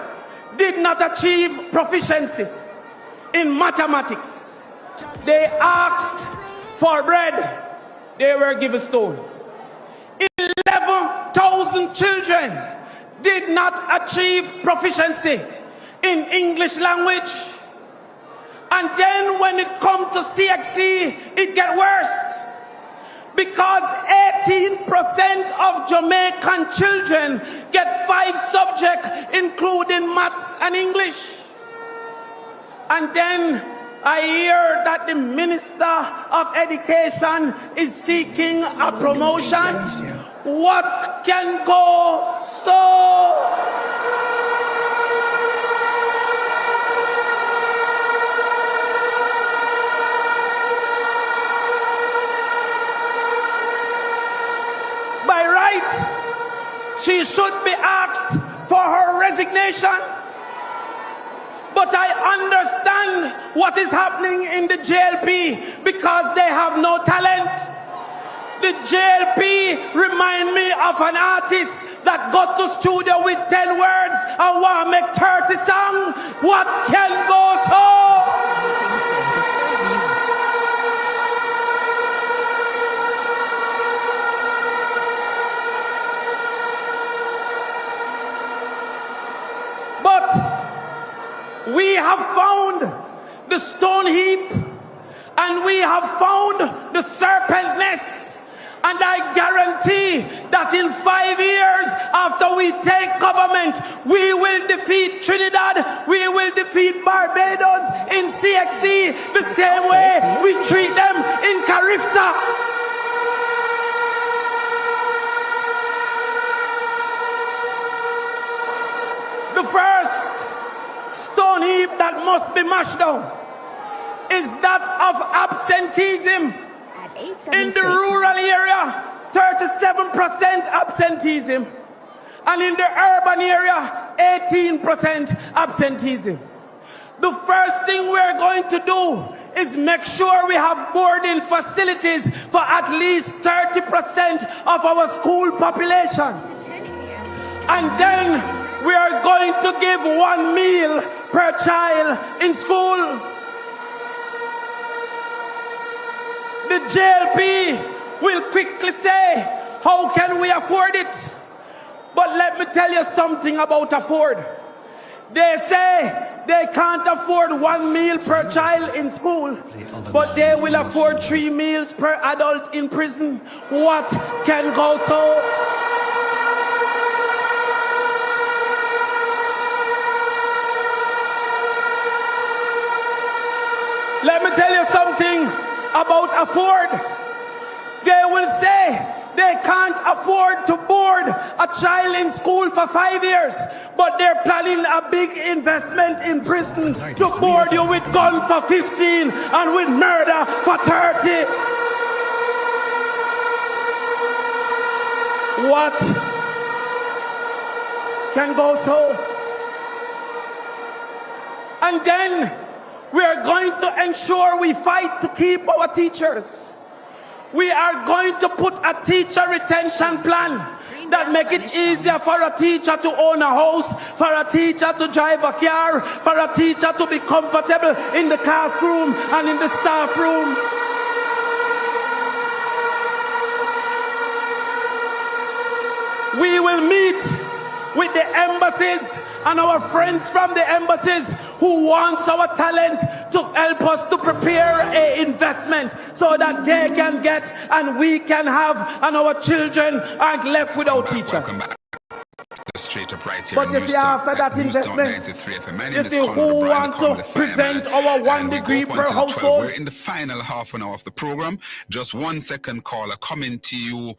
did not achieve proficiency in mathematics. They asked for bread, they were given stone. 11,000 children did not achieve proficiency in English language. And then when it comes to CXC, it gets worse. Because 18% of Jamaican children get 5 subjects, including maths and English. And then I hear that the Minister of Education is seeking a promotion. What can go so? By right, she should be asked for her resignation. But I understand what is happening in the JLP because they have no talent. The JLP remind me of an artist that got to studio with 10 words and want to make 30 songs. What can go so? We have found the stone heap and we have found the serpent nest. And I guarantee that in 5 years after we take government, we will defeat Trinidad, we will defeat Barbados in CXC the same way we treat them in Carita. The first stone heap that must be mashed down is that of absenteeism. In the rural area, 37% absenteeism. And in the urban area, 18% absenteeism. The first thing we're going to do is make sure we have boarding facilities for at least 30% of our school population. And then we are going to give 1 meal per child in school. The JLP will quickly say, how can we afford it? But let me tell you something about afford. They say they can't afford 1 meal per child in school, but they will afford 3 meals per adult in prison. What can go so? Let me tell you something about afford. They will say they can't afford to board a child in school for 5 years, but they're planning a big investment in prison to board you with gun for 15 and with murder for 30. What can go so? And then we are going to ensure we fight to keep our teachers. We are going to put a teacher retention plan that make it easier for a teacher to own a house, for a teacher to drive a car, for a teacher to be comfortable in the classroom and in the staff room. We will meet with the embassies and our friends from the embassies who wants our talent to help us to prepare an investment so that they can get and we can have and our children aren't left without teachers. Straight up right here. But you see, after that investment, you see who want to prevent our 1 degree per household? We're in the final half an hour of the program. Just 1 second caller coming to you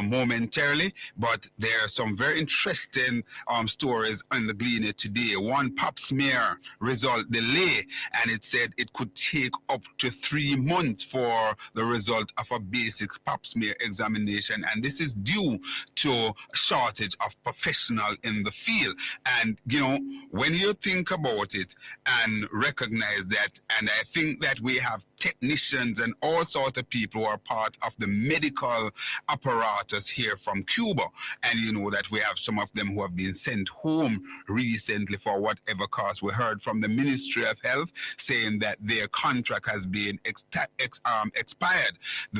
momentarily, but there are some very interesting stories on the Gleaner today. One pap smear result delay, and it said it could take up to 3 months for the result of a basic pap smear examination, and this is due to a shortage of professionals in the field. And you know, when you think about it and recognize that, and I think that we have technicians and all sorts of people who are part of the medical apparatus here from Cuba, and you know that we have some of them who have been sent home recently for whatever cause. We heard from the Ministry of Health saying that their contract has been expired.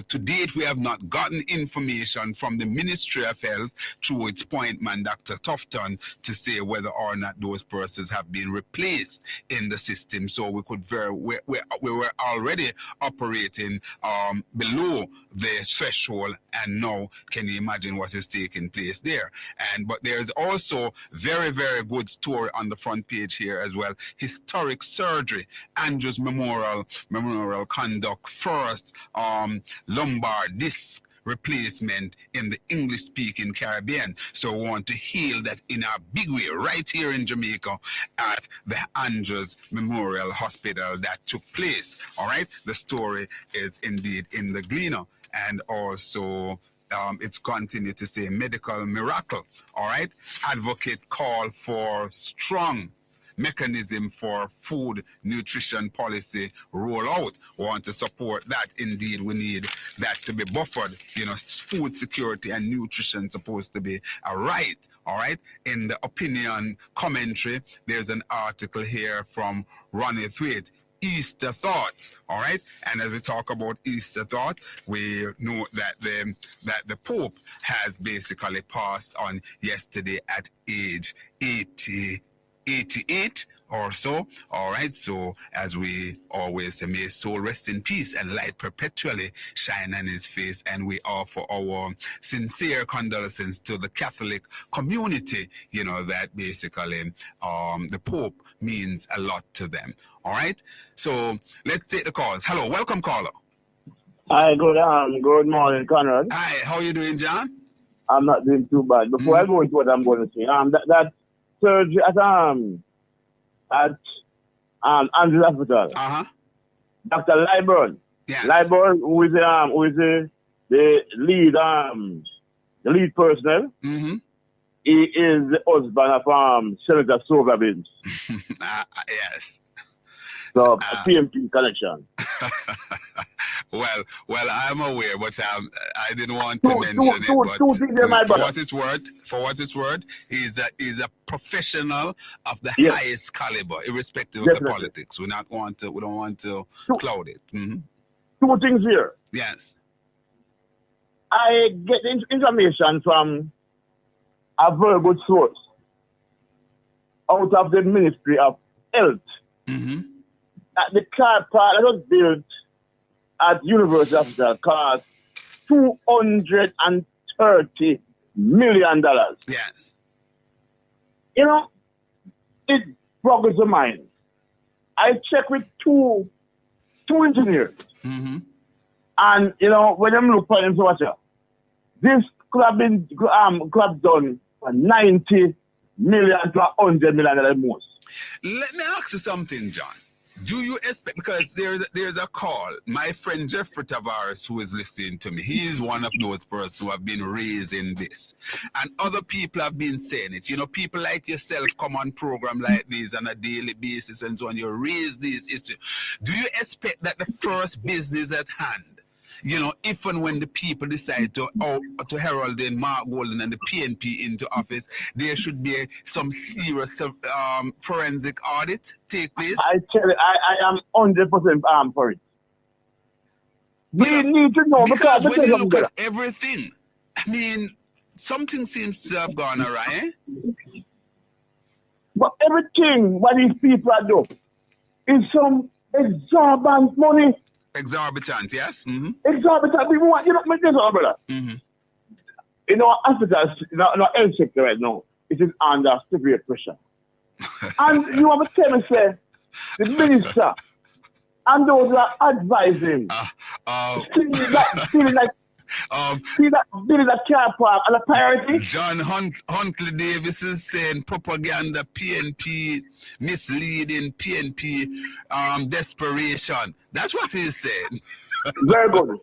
To date, we have not gotten information from the Ministry of Health through its point man, Dr. Tufton, to say whether or not those persons have been replaced in the system. So we could we were already operating below the threshold, and now can you imagine what is taking place there? But there's also very, very good story on the front page here as well. Historic surgery, Andrews Memorial conduct first lumbar disc replacement in the English-speaking Caribbean. So we want to hail that in a big way right here in Jamaica at the Andrews Memorial Hospital that took place. All right, the story is indeed in the Gleaner, and also it's continued to say medical miracle. All right, advocate call for strong mechanism for food nutrition policy rollout. We want to support that. Indeed, we need that to be buffered. You know, food security and nutrition supposed to be a right. All right. In the opinion commentary, there's an article here from Ronnie Thwaite. Easter thoughts. All right. And as we talk about Easter thought, we know that the Pope has basically passed on yesterday at age 88 or so. All right, so as we always say, may his soul rest in peace and light perpetually shine on his face, and we offer our sincere condolences to the Catholic community, you know, that basically the Pope means a lot to them. All right, so let's take the calls. Hello, welcome caller. Hi, good morning, Conrad. Hi, how are you doing, John? I'm not doing too bad. Before I go into what I'm going to say, that surgery at Andrews Hospital. Dr. Liburn. Yes. Liburn, who is the lead personnel. He is the husband of Senator Sobabins. Yes. So PMP connection. Well, I'm aware, but I didn't want to mention it. But for what it's worth, he's a professional of the highest caliber, irrespective of the politics. We don't want to cloud it. Two things here. Yes. I get information from a very good source out of the Ministry of Health. That the car part that was built at University Hospital cost $230 million. Yes. You know, it boggles the mind. I checked with two engineers. And, you know, when them look for them, so what's this could have been done for $90 million to $100 million at most. Let me ask you something, John. Do you expect, because there's a call, my friend Jeffrey Tavarres, who is listening to me, he is one of those persons who have been raising this, and other people have been saying it. You know, people like yourself come on program like this on a daily basis and so on, you raise these issues. Do you expect that the first business at hand, you know, if and when the people decide to herald in Mark Golden and the PNP into office, there should be some serious forensic audit take place? I tell you, I am 100% for it. We need to know because when you look at everything, I mean, something seems to have gone awry. But everything what these people are doing is some exorbitant money. Exorbitant, yes. Exorbitant. You know, my brother. You know, hospitals, no health sector right now. it is under severe pressure. And you have to tell me, say, the minister and those that advise him, feeling like see that building a car park as a priority. John Huntley Davis is saying propaganda, PNP, misleading, PNP, desperation. That's what he's saying. Very good.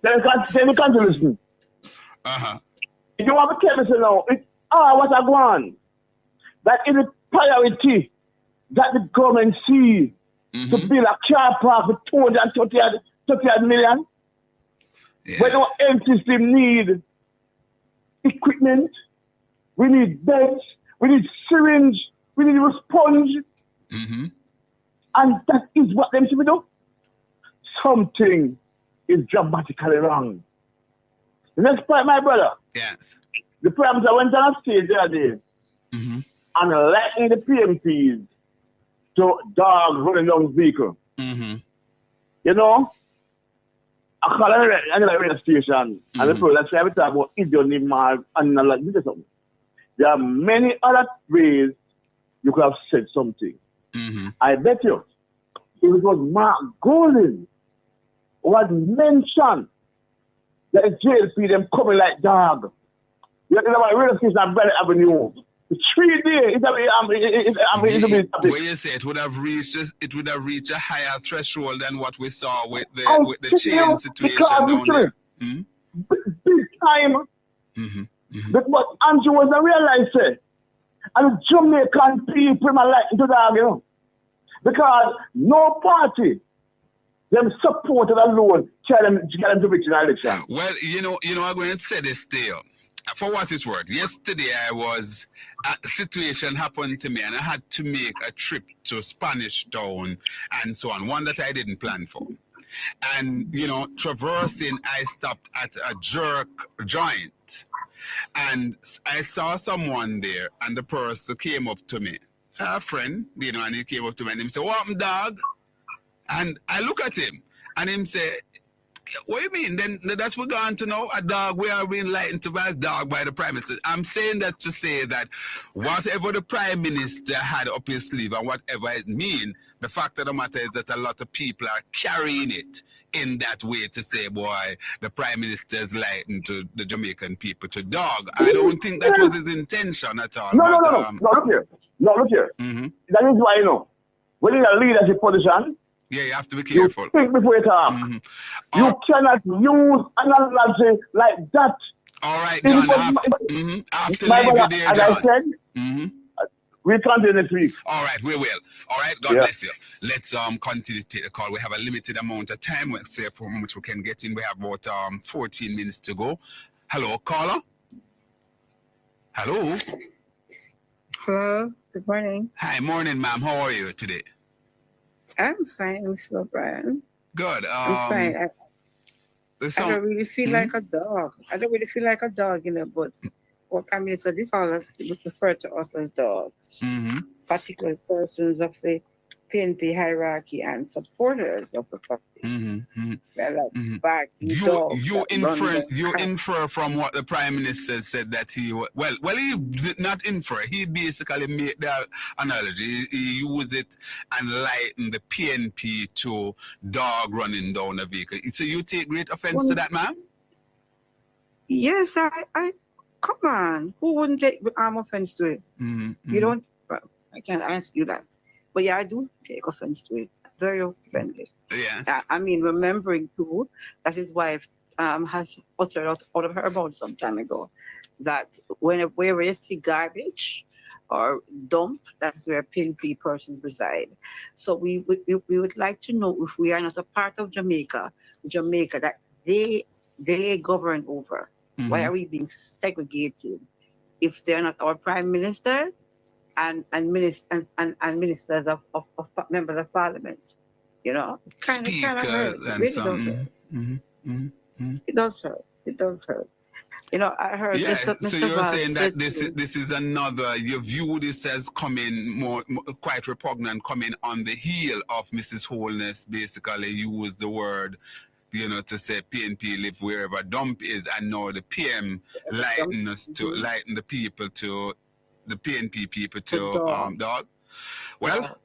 Then you can't listen. You want to tell me, now, what I want. That is a priority that the government sees to build a car park for 230 million. Yeah. When our health system need equipment, we need beds, we need syringe, we need a sponge. And that is what them should do. Something is dramatically wrong. The next point, my brother. Yes. The problems I went on a stage the other day and letting the PMPs to dogs running down the vehicle. You know? I call another radio station and the people that say every time about idiot name and like this something. There are many other ways you could have said something. I bet you if it was Mark Golden who had mentioned that the JLP them coming like dog. You know about radio station and Bell Avenue. 3 days. When you say it would have reached a higher threshold than what we saw with the chain situation down there. Big time. But what Andrew was a realize and the Jamaican people like to dog, you know. Because no party them supported alone tell them to get them to victory in election. Well, you know, I'm going to say this to you. For what it's worth, yesterday a situation happened to me and I had to make a trip to Spanish Town and so on, one that I didn't plan for. And, traversing, I stopped at a jerk joint and I saw someone there and the person came up to me, a friend, and he came up to me and he said, "What, dog?" And I look at him and him say, "What do you mean? Then that's what we're going to know? A dog, we are being lightened to by a dog by the Prime Minister." I'm saying that to say that whatever the Prime Minister had up his sleeve and whatever it means, the fact of the matter is that a lot of people are carrying it in that way to say, boy, the Prime Minister is lightened to the Jamaican people to dog. I don't think that was his intention at all. No, look here. That is why, when you're in a leadership position, yeah, you have to be careful. You think before you talk. You cannot use analogy like that. All right, John. I have to leave you there, as John. I said, we'll continue next week. All right, we will. All right, God bless you. Let's continue to take the call. We have a limited amount of time. We'll see how much we can get in. We have about 14 minutes to go. Hello, caller. Hello. Hello. Good morning. Hi, morning, ma'am. How are you today? I'm fine, Mr. O'Brien. Good. I'm fine. I don't really feel like a dog. I don't really feel like a dog, but what Prime Minister did all us refer to us as dogs. Particular persons of the PNP hierarchy and supporters of the party. You infer from what the Prime Minister said that he he did not infer. He basically made the analogy. He used it and likened the PNP to dog running down a vehicle. So you take great offense to that, ma'am? Yes, I come on. Who wouldn't take offense to it? You don't. I can't ask you that. But yeah, I do take offense to it. Very offended. Yeah. I mean, remembering too that his wife has uttered out of her mouth some time ago that wherever you see garbage or dump, that's where PNP persons reside. So we would like to know if we are not a part of Jamaica that they govern over. Why are we being segregated? If they're not our Prime Minister and ministers of members of Parliament, it kind of hurts. It really does hurt. It does hurt. It does hurt. I heard Mr. So you're Vaz saying that this is another, you view this as coming more quite repugnant, coming on the heel of Mrs. Holness, basically used the word, to say PNP live wherever dump is, and now the PM lighten the people to the PNP people to dog. Well,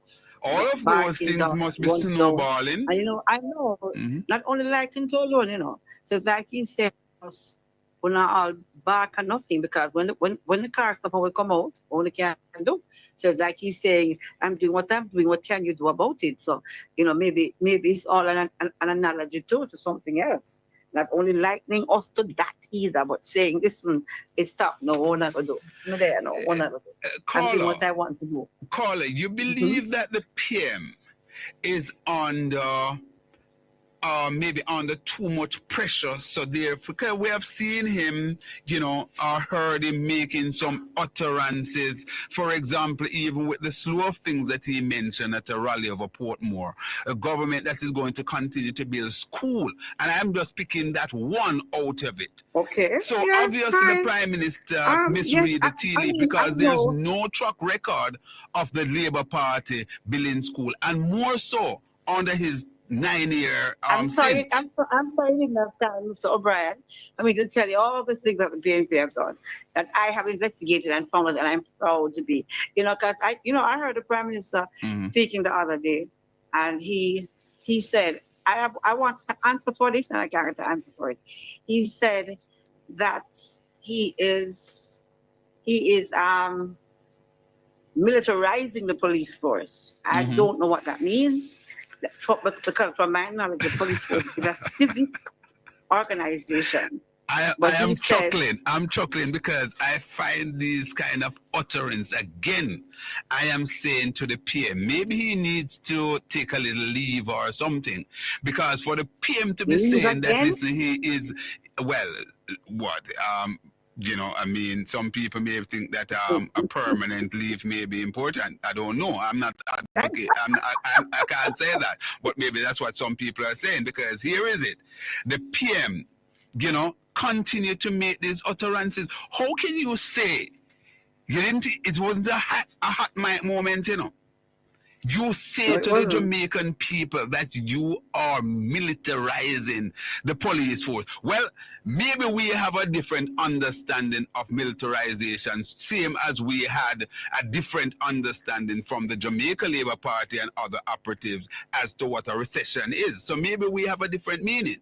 all of those Barking things dog must be runs down. snowballing. And I know, not only liking to alone, So it's like he said, we're not all bark or nothing, because when the car stuff will come out, only can do. So it's like he's saying, I'm doing what I'm doing, what can you do about it? So, maybe it's all an analogy to something else. Not only likening us to that either, but saying, listen, it's stop. No, we're not going to do. It's not there. No, we're not going to do. I'm doing what I want to do. Caller, you believe that the PM is under maybe under too much pressure, so therefore, because we have seen him, or heard him making some utterances, for example, even with the slew of things that he mentioned at a rally over Portmore, a government that is going to continue to build school, and I'm just picking that one out of it. Okay. So yes, obviously fine. the Prime Minister misread the tea leaf, because there's no track record of the Labour Party building school, and more so under his 9-year I'm sorry, I'm sorry enough time, Mr. O'Brien. I mean, to tell you all the things that the PNP have done, that I have investigated and found out, and I'm proud to be. Because I heard the Prime Minister speaking the other day, and he said, I want to answer for this, and I can't answer for it. He said that he is militarizing the police force. I don't know what that means. Because from my knowledge, the police force is a civic organization. I am chuckling. I'm chuckling because I find these kind of utterance again. I am saying to the PM, maybe he needs to take a little leave or something, because for the PM to be saying that, listen, he is, well, what? Some people may think that a permanent leave may be important. I don't know. I'm not advocating. I can't say that. But maybe that's what some people are saying, because here is it. The PM, continue to make these utterances. How can you say it wasn't a hot mic moment, You say to the Jamaican people that you are militarizing the police force. Well, maybe we have a different understanding of militarization, same as we had a different understanding from the Jamaica Labour Party and other operatives as to what a recession is. So maybe we have a different meaning.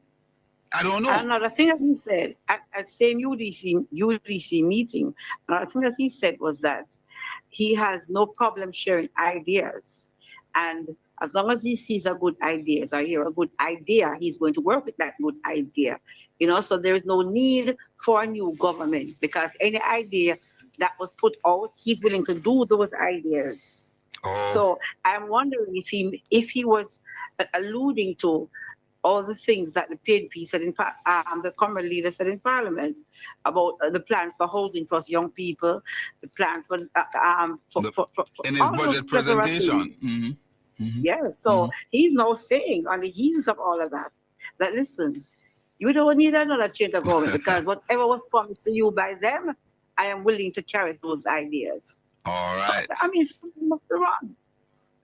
I don't know. Another thing that he said at same UDC meeting, another thing that he said was that he has no problem sharing ideas. And as long as he sees a good idea, or hear a good idea, he's going to work with that good idea. So there is no need for a new government, because any idea that was put out, he's willing to do those ideas. So I'm wondering if he was alluding to all the things that the PNP said the Conrad leader said in Parliament about the plan for housing for young people, the plan for in his budget presentation. Yes, so he's now saying on the heels of all of that, listen, you don't need another change of government, because whatever was promised to you by them, I am willing to carry those ideas. All right. So, something must be wrong.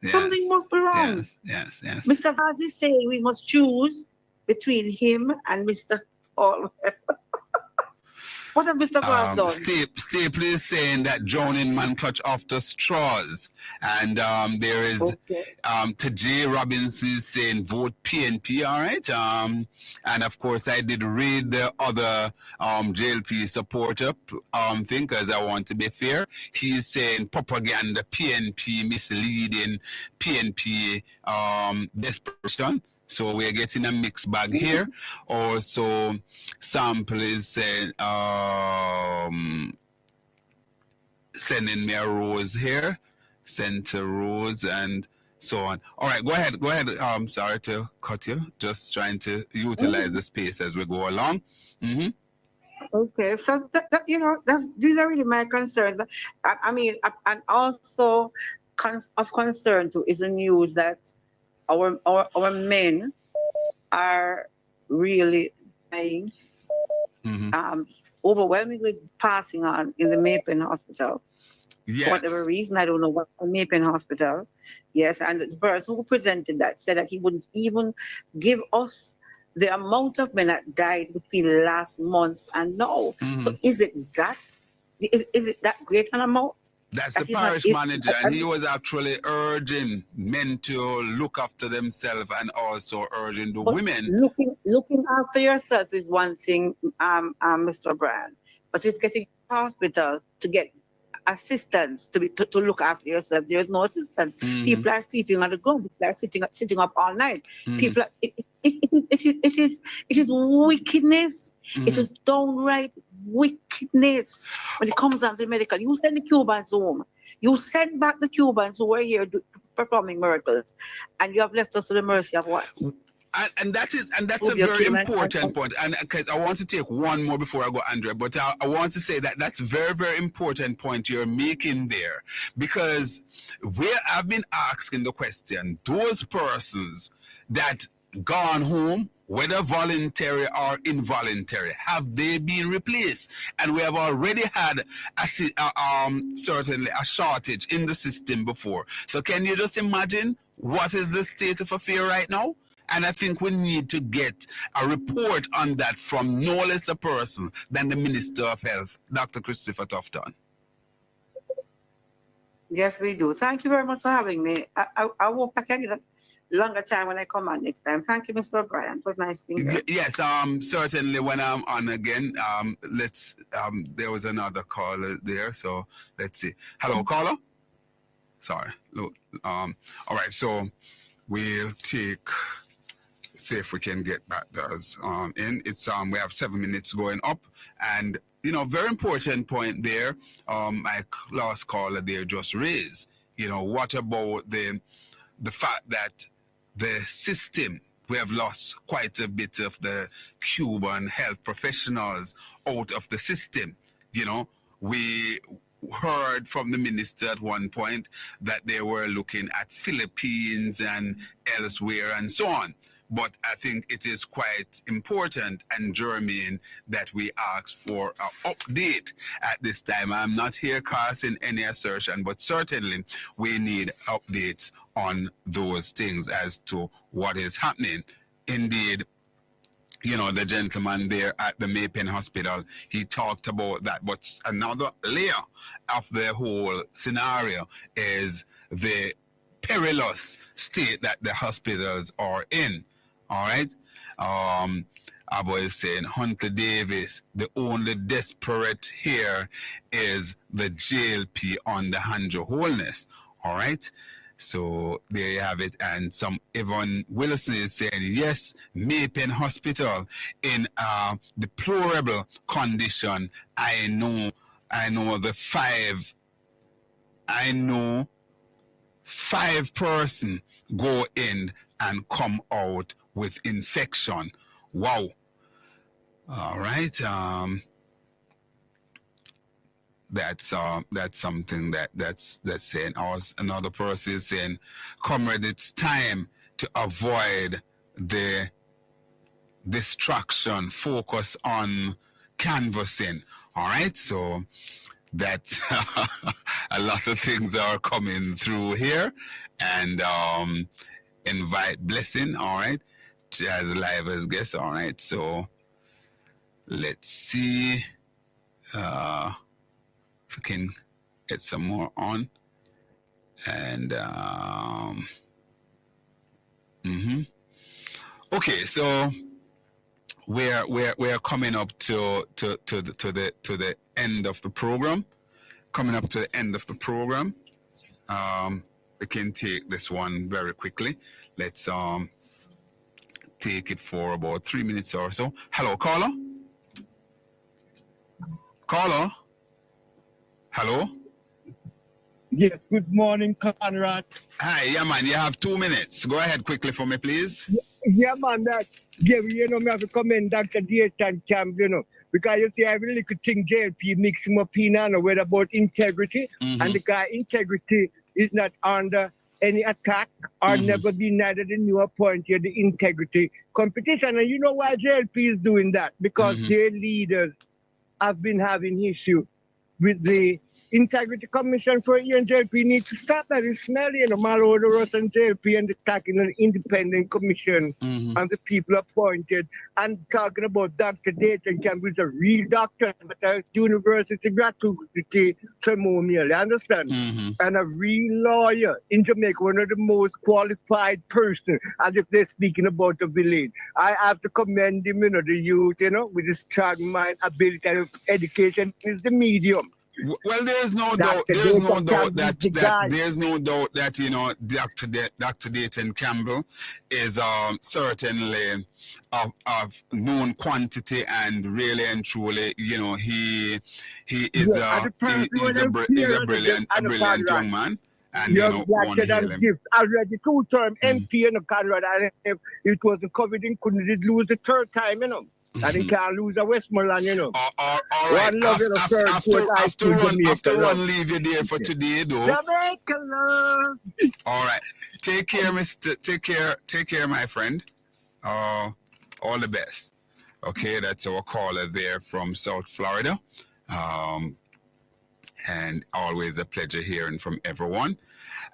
Yes. Something must be wrong. Yes. Mr. Vaz is saying we must choose between him and Mr. Hall. What has Mr. Vaz done? Staple is saying that drowning man clutch after straws. And there is Tajay Robinson saying vote PNP, all right? And of course, I did read the other JLP supporter thing, because I want to be fair. He's saying propaganda, PNP, misleading, PNP desperation. So we're getting a mixed bag here. Also, Sample is saying, sending me a rose here, sent a rose, and so on. All right, go ahead. Sorry to cut you. Just trying to utilize the space as we go along. Okay, so these are really my concerns. And also of concern too is the news that our men are really dying, overwhelmingly passing on in the Mapen Hospital. Yes. For whatever reason, I don't know what Mapen Hospital. Yes, and the person who presented that said that he wouldn't even give us the amount of men that died between last month and now. So is it that great an amount? That's the parish manager, and he was actually urging men to look after themselves and also urging the women. Looking after yourself is one thing, Mr. Brand, but it's getting to the hospital to get assistance to look after yourself. There is no assistance. People are sleeping on the ground. People are sitting up all night. People, it is wickedness. It is downright wickedness when it comes down to medical. You send the Cubans home. You send back the Cubans who were here performing miracles, and you have left us to the mercy of what? And that's a very important point. And because I want to take one more before I go, Andrea, but I want to say that that's a very, very important point you're making there, because I've been asking the question, those persons that gone home, whether voluntary or involuntary, have they been replaced? And we have already had certainly a shortage in the system before. So can you just imagine what is the state of affairs right now? And I think we need to get a report on that from no less a person than the Minister of Health, Dr. Christopher Tufton. Yes, we do. Thank you very much for having me. I hope I can get a longer time when I come on next time. Thank you, Mr. O'Brien. It was nice being here. Yes, certainly when I'm on again, there was another caller there, so let's see. Hello, caller? Sorry. Look, all right, so we'll see if we can get back those in. It's we have 7 minutes going up, and very important point there. My last caller there just raised. What about the fact that the system, we have lost quite a bit of the Cuban health professionals out of the system. We heard from the minister at one point that they were looking at Philippines and elsewhere and so on. But I think it is quite important and germane that we ask for an update at this time. I'm not here casting any assertion, but certainly we need updates on those things as to what is happening. Indeed, the gentleman there at the Maypen Hospital, he talked about that. But another layer of the whole scenario is the perilous state that the hospitals are in. All right. Abba is saying, Hunter Davis, the only desperate here is the JLP on the Handjo Wholeness. All right. So there you have it. And Evan Wilson is saying, yes, Maypen Hospital in a deplorable condition. I know five person go in and come out with infection. Wow. All right. That's something that's saying. Another person is saying, comrade, it's time to avoid the distraction, focus on canvassing. All right. So that a lot of things are coming through here, and invite Blessing, all right, as live as guest. All right, so let's see if we can get some more on. And okay, so we're coming up to the end of the program. We can take this one very quickly. Let's take it for about 3 minutes or so. Hello, caller. Hello. Yes. Good morning, Conrad. Hi, yeah, man. You have 2 minutes. Go ahead quickly for me, please. Yeah, man. Me have to commend Dr. Dayton Camp, because you see, I really could think JLP mix him up in and whether about integrity, and the guy integrity is not under any attack or never been neither the new appointed the integrity competition. And you know why JLP is doing that? Because their leaders have been having issue with the Integrity Commission for JLP needs to stop that. It's smelly, you know, Malorder Ross and JLP and attacking an independent commission and the people appointed and talking about Dr. Dayton Campbell is a real doctor at a university gratuity ceremonial, you understand? And a real lawyer in Jamaica, one of the most qualified person, as if they're speaking about a village. I have to commend him, you know, the youth, you know, with his strong mind, ability, and education is the medium. Well, there's no doubt. There's no doubt that you know Dr. Dayton Campbell is certainly of known quantity and really and truly, you know, he is a brilliant young man. And you know, one already 2-term MP in Conrad, and if it wasn't COVID, he couldn't lose the 3rd time, you know. And he can't lose a Westmoreland, you know. All right. After one leave you there for today, though. Jamaica love. All right. Take care, Take care, my friend. All the best. Okay, that's our caller there from South Florida. And always a pleasure hearing from everyone.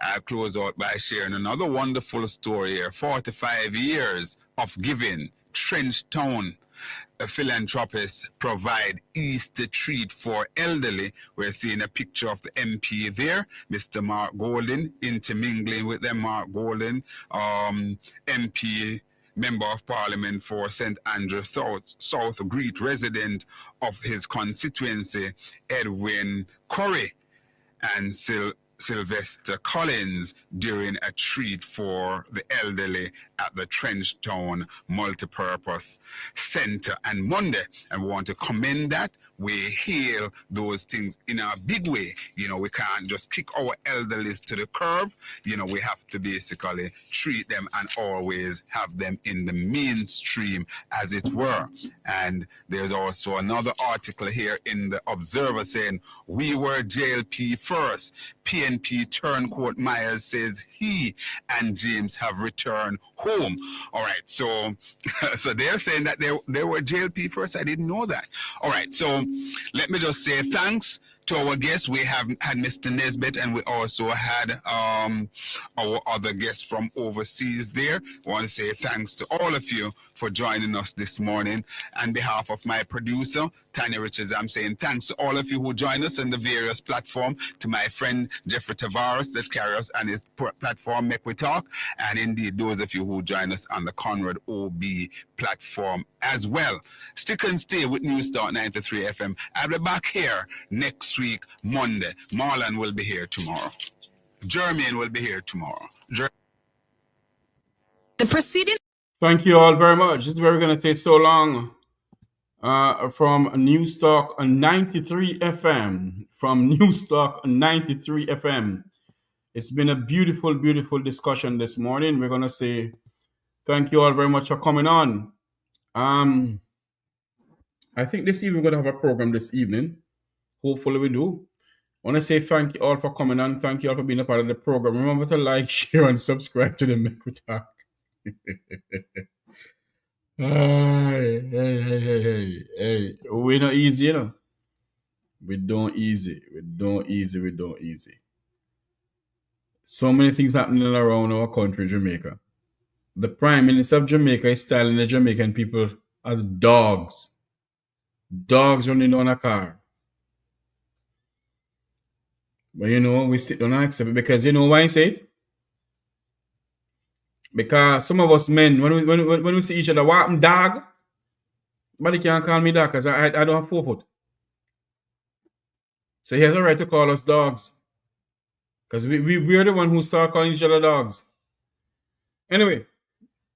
I'll close out by sharing another wonderful story here. 45 years of giving. Trench Town philanthropists provide Easter treat for elderly. We're seeing a picture of the MP there, Mr. Mark Golden, intermingling with them. Mark Golden, MP, Member of Parliament for St. Andrew South, great resident of his constituency, Edwin Corey, and Sylvester Collins during a treat for the elderly at the Trenchtown Multipurpose Center on Monday. And we want to commend that. We hail those things in a big way. You know, we can't just kick our elderlies to the curb. You know, we have to basically treat them and always have them in the mainstream, as it were. And there's also another article here in the Observer saying, we were JLP first. PNP Turncoat Myers says he and James have returned home. All right, so they're saying that they were JLP first. I didn't know that. All right, so let me just say thanks to our guests. We have had Mr. Nesbitt, and we also had our other guests from overseas there. I want to say thanks to all of you for joining us this morning. On behalf of my producer, Tanya Richards, I'm saying thanks to all of you who join us on the various platforms, to my friend Jeffrey Tavarres that carries us on his platform, Make We Talk, and indeed those of you who join us on the Conrad OB platform as well. Stick and stay with News Talk 93 FM. I'll be back here next week, Monday. Marlon will be here tomorrow. Jermaine will be here tomorrow. The proceeding. Thank you all very much. This is where we're going to stay so long. From News Talk 93 FM. From News Talk 93 FM. It's been a beautiful, beautiful discussion this morning. We're going to say thank you all very much for coming on. I think this evening we're going to have a program this evening. Hopefully we do. I want to say thank you all for coming on. Thank you all for being a part of the program. Remember to like, share, and subscribe to the Make We Talk. Hey. We're not easy, you know. We don't easy. So many things happening around our country, Jamaica. The Prime Minister of Jamaica is styling the Jamaican people as dogs. Dogs running down a car. But you know, we sit down and accept it because you know why I say it? Because some of us men, when we see each other, what happened, dog? Nobody can't call me dog because I don't have 4 foot. So he has a right to call us dogs. Because we're the one who start calling each other dogs. Anyway,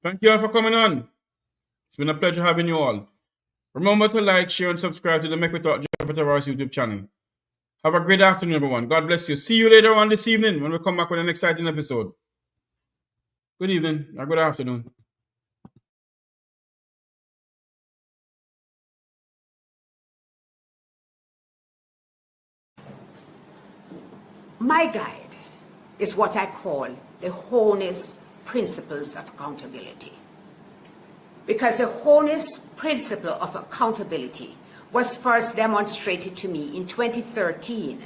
thank you all for coming on. It's been a pleasure having you all. Remember to like, share, and subscribe to the Make We Talk Tavarres YouTube channel. Have a great afternoon, everyone. God bless you. See you later on this evening when we come back with an exciting episode. Good evening or good afternoon. My guide is what I call the wholeness principles of accountability. Because the wholeness principle of accountability was first demonstrated to me in 2013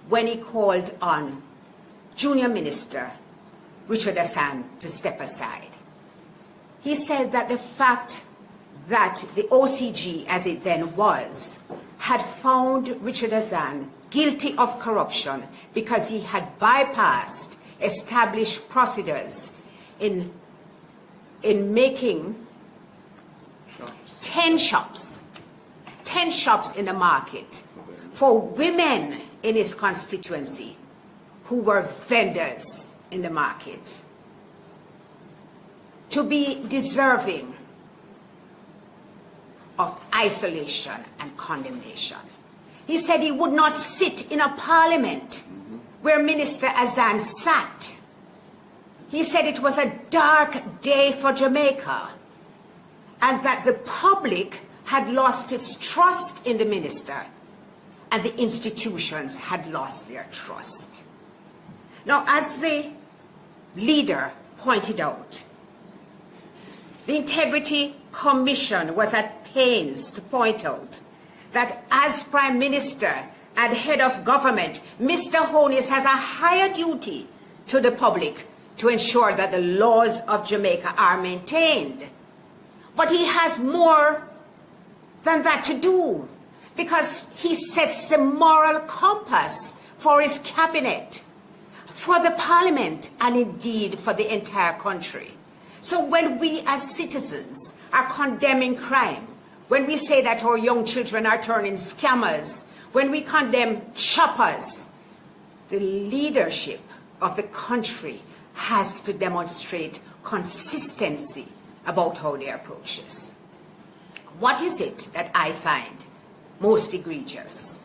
when he called on Junior Minister Richard Hassan to step aside. He said that the fact that the OCG, as it then was, had found Richard Hassan guilty of corruption because he had bypassed established procedures in making 10 shops in the market for women in his constituency who were vendors in the market to be deserving of isolation and condemnation. He said he would not sit in a parliament where Minister Hassan sat. He said it was a dark day for Jamaica and that the public had lost its trust in the minister and the institutions had lost their trust. Now, as the leader pointed out, the Integrity Commission was at pains to point out that as Prime Minister and head of government, Mr. Holness has a higher duty to the public to ensure that the laws of Jamaica are maintained. But he has more than that to do because he sets the moral compass for his cabinet, for the parliament, and indeed for the entire country. So when we as citizens are condemning crime, when we say that our young children are turning scammers, when we condemn choppers, the leadership of the country has to demonstrate consistency about how they approach this. What is it that I find most egregious?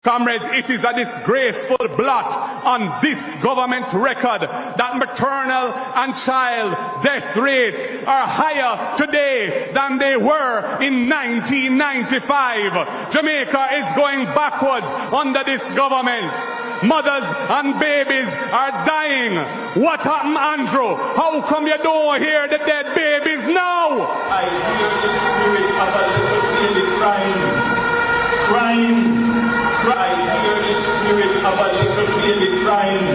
Comrades, it is a disgraceful blot on this government's record that maternal and child death rates are higher today than they were in 1995. Jamaica is going backwards under this government. Mothers and babies are dying. What happened, Andrew? How come you don't hear the dead babies now? I hear the spirit of a little baby crying. I hear the spirit of a little baby crying.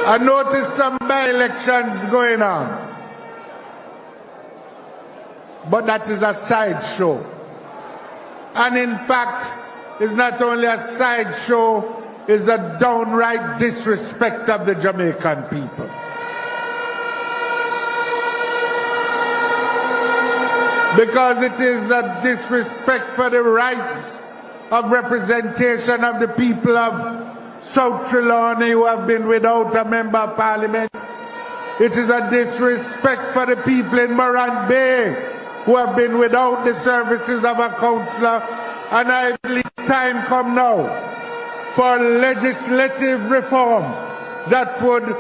I noticed some by-elections going on. But that is a sideshow. And in fact, it's not only a sideshow, it's a downright disrespect of the Jamaican people. Because it is a disrespect for the rights of representation of the people of South Trelawney who have been without a member of parliament. It is a disrespect for the people in Morant Bay who have been without the services of a councillor. And I believe time come now for legislative reform that would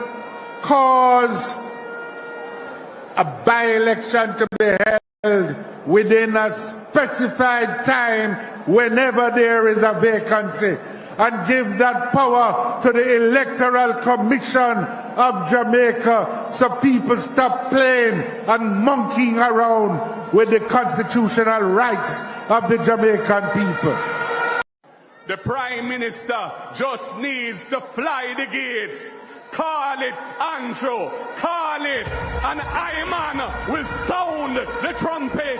cause a by-election to be held within a specified time whenever there is a vacancy, and give that power to the Electoral Commission of Jamaica so people stop playing and monkeying around with the constitutional rights of the Jamaican people. The Prime Minister just needs to fly the gate. Call it Andrew, call it, and Iman will sound the trumpet.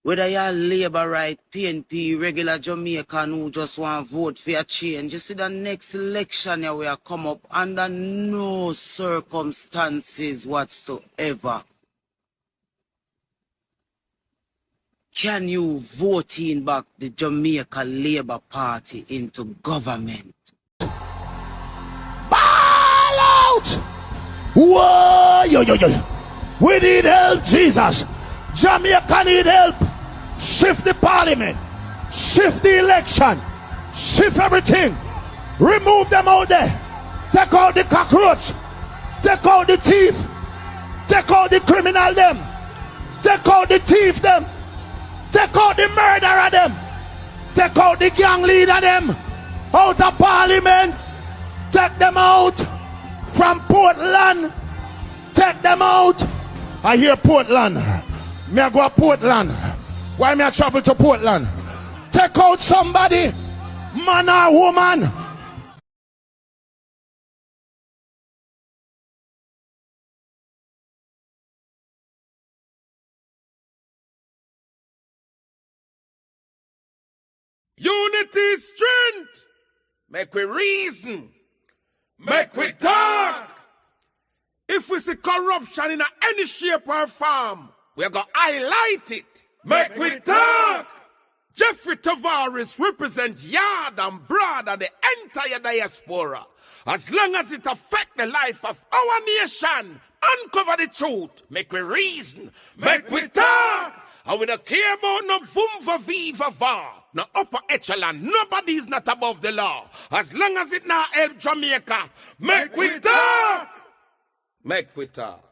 Whether you're Labour, right, PNP, regular Jamaican who just want to vote for a change, you see the next election here will come up under no circumstances whatsoever can you vote in back the Jamaica Labour Party into government. Ball out! Whoa, yo. We need help, Jesus. Jamaica need help. Shift the parliament. Shift the election. Shift everything. Remove them out there. Take out the cockroach. Take out the thief. Take out the criminal them. Take out the thief them. Take out the murderer them. Take out the gang leader them. Out of parliament. Take them out from Portland. Take them out. I hear Portland. Me I go to Portland. Why me I travel to Portland? Take out somebody, man or woman. Unity is strength. Make we reason. Make we talk. If we see corruption in any shape or form, we're going to highlight it. Make we talk. Jeffrey Tavarres represents Yard and Broad and the entire diaspora. As long as it affects the life of our nation, uncover the truth. Make we reason. Make we talk. And we don't care about no vumva viva va. No upper echelon. Nobody is not above the law. As long as it not help Jamaica. Make we talk. Make we talk.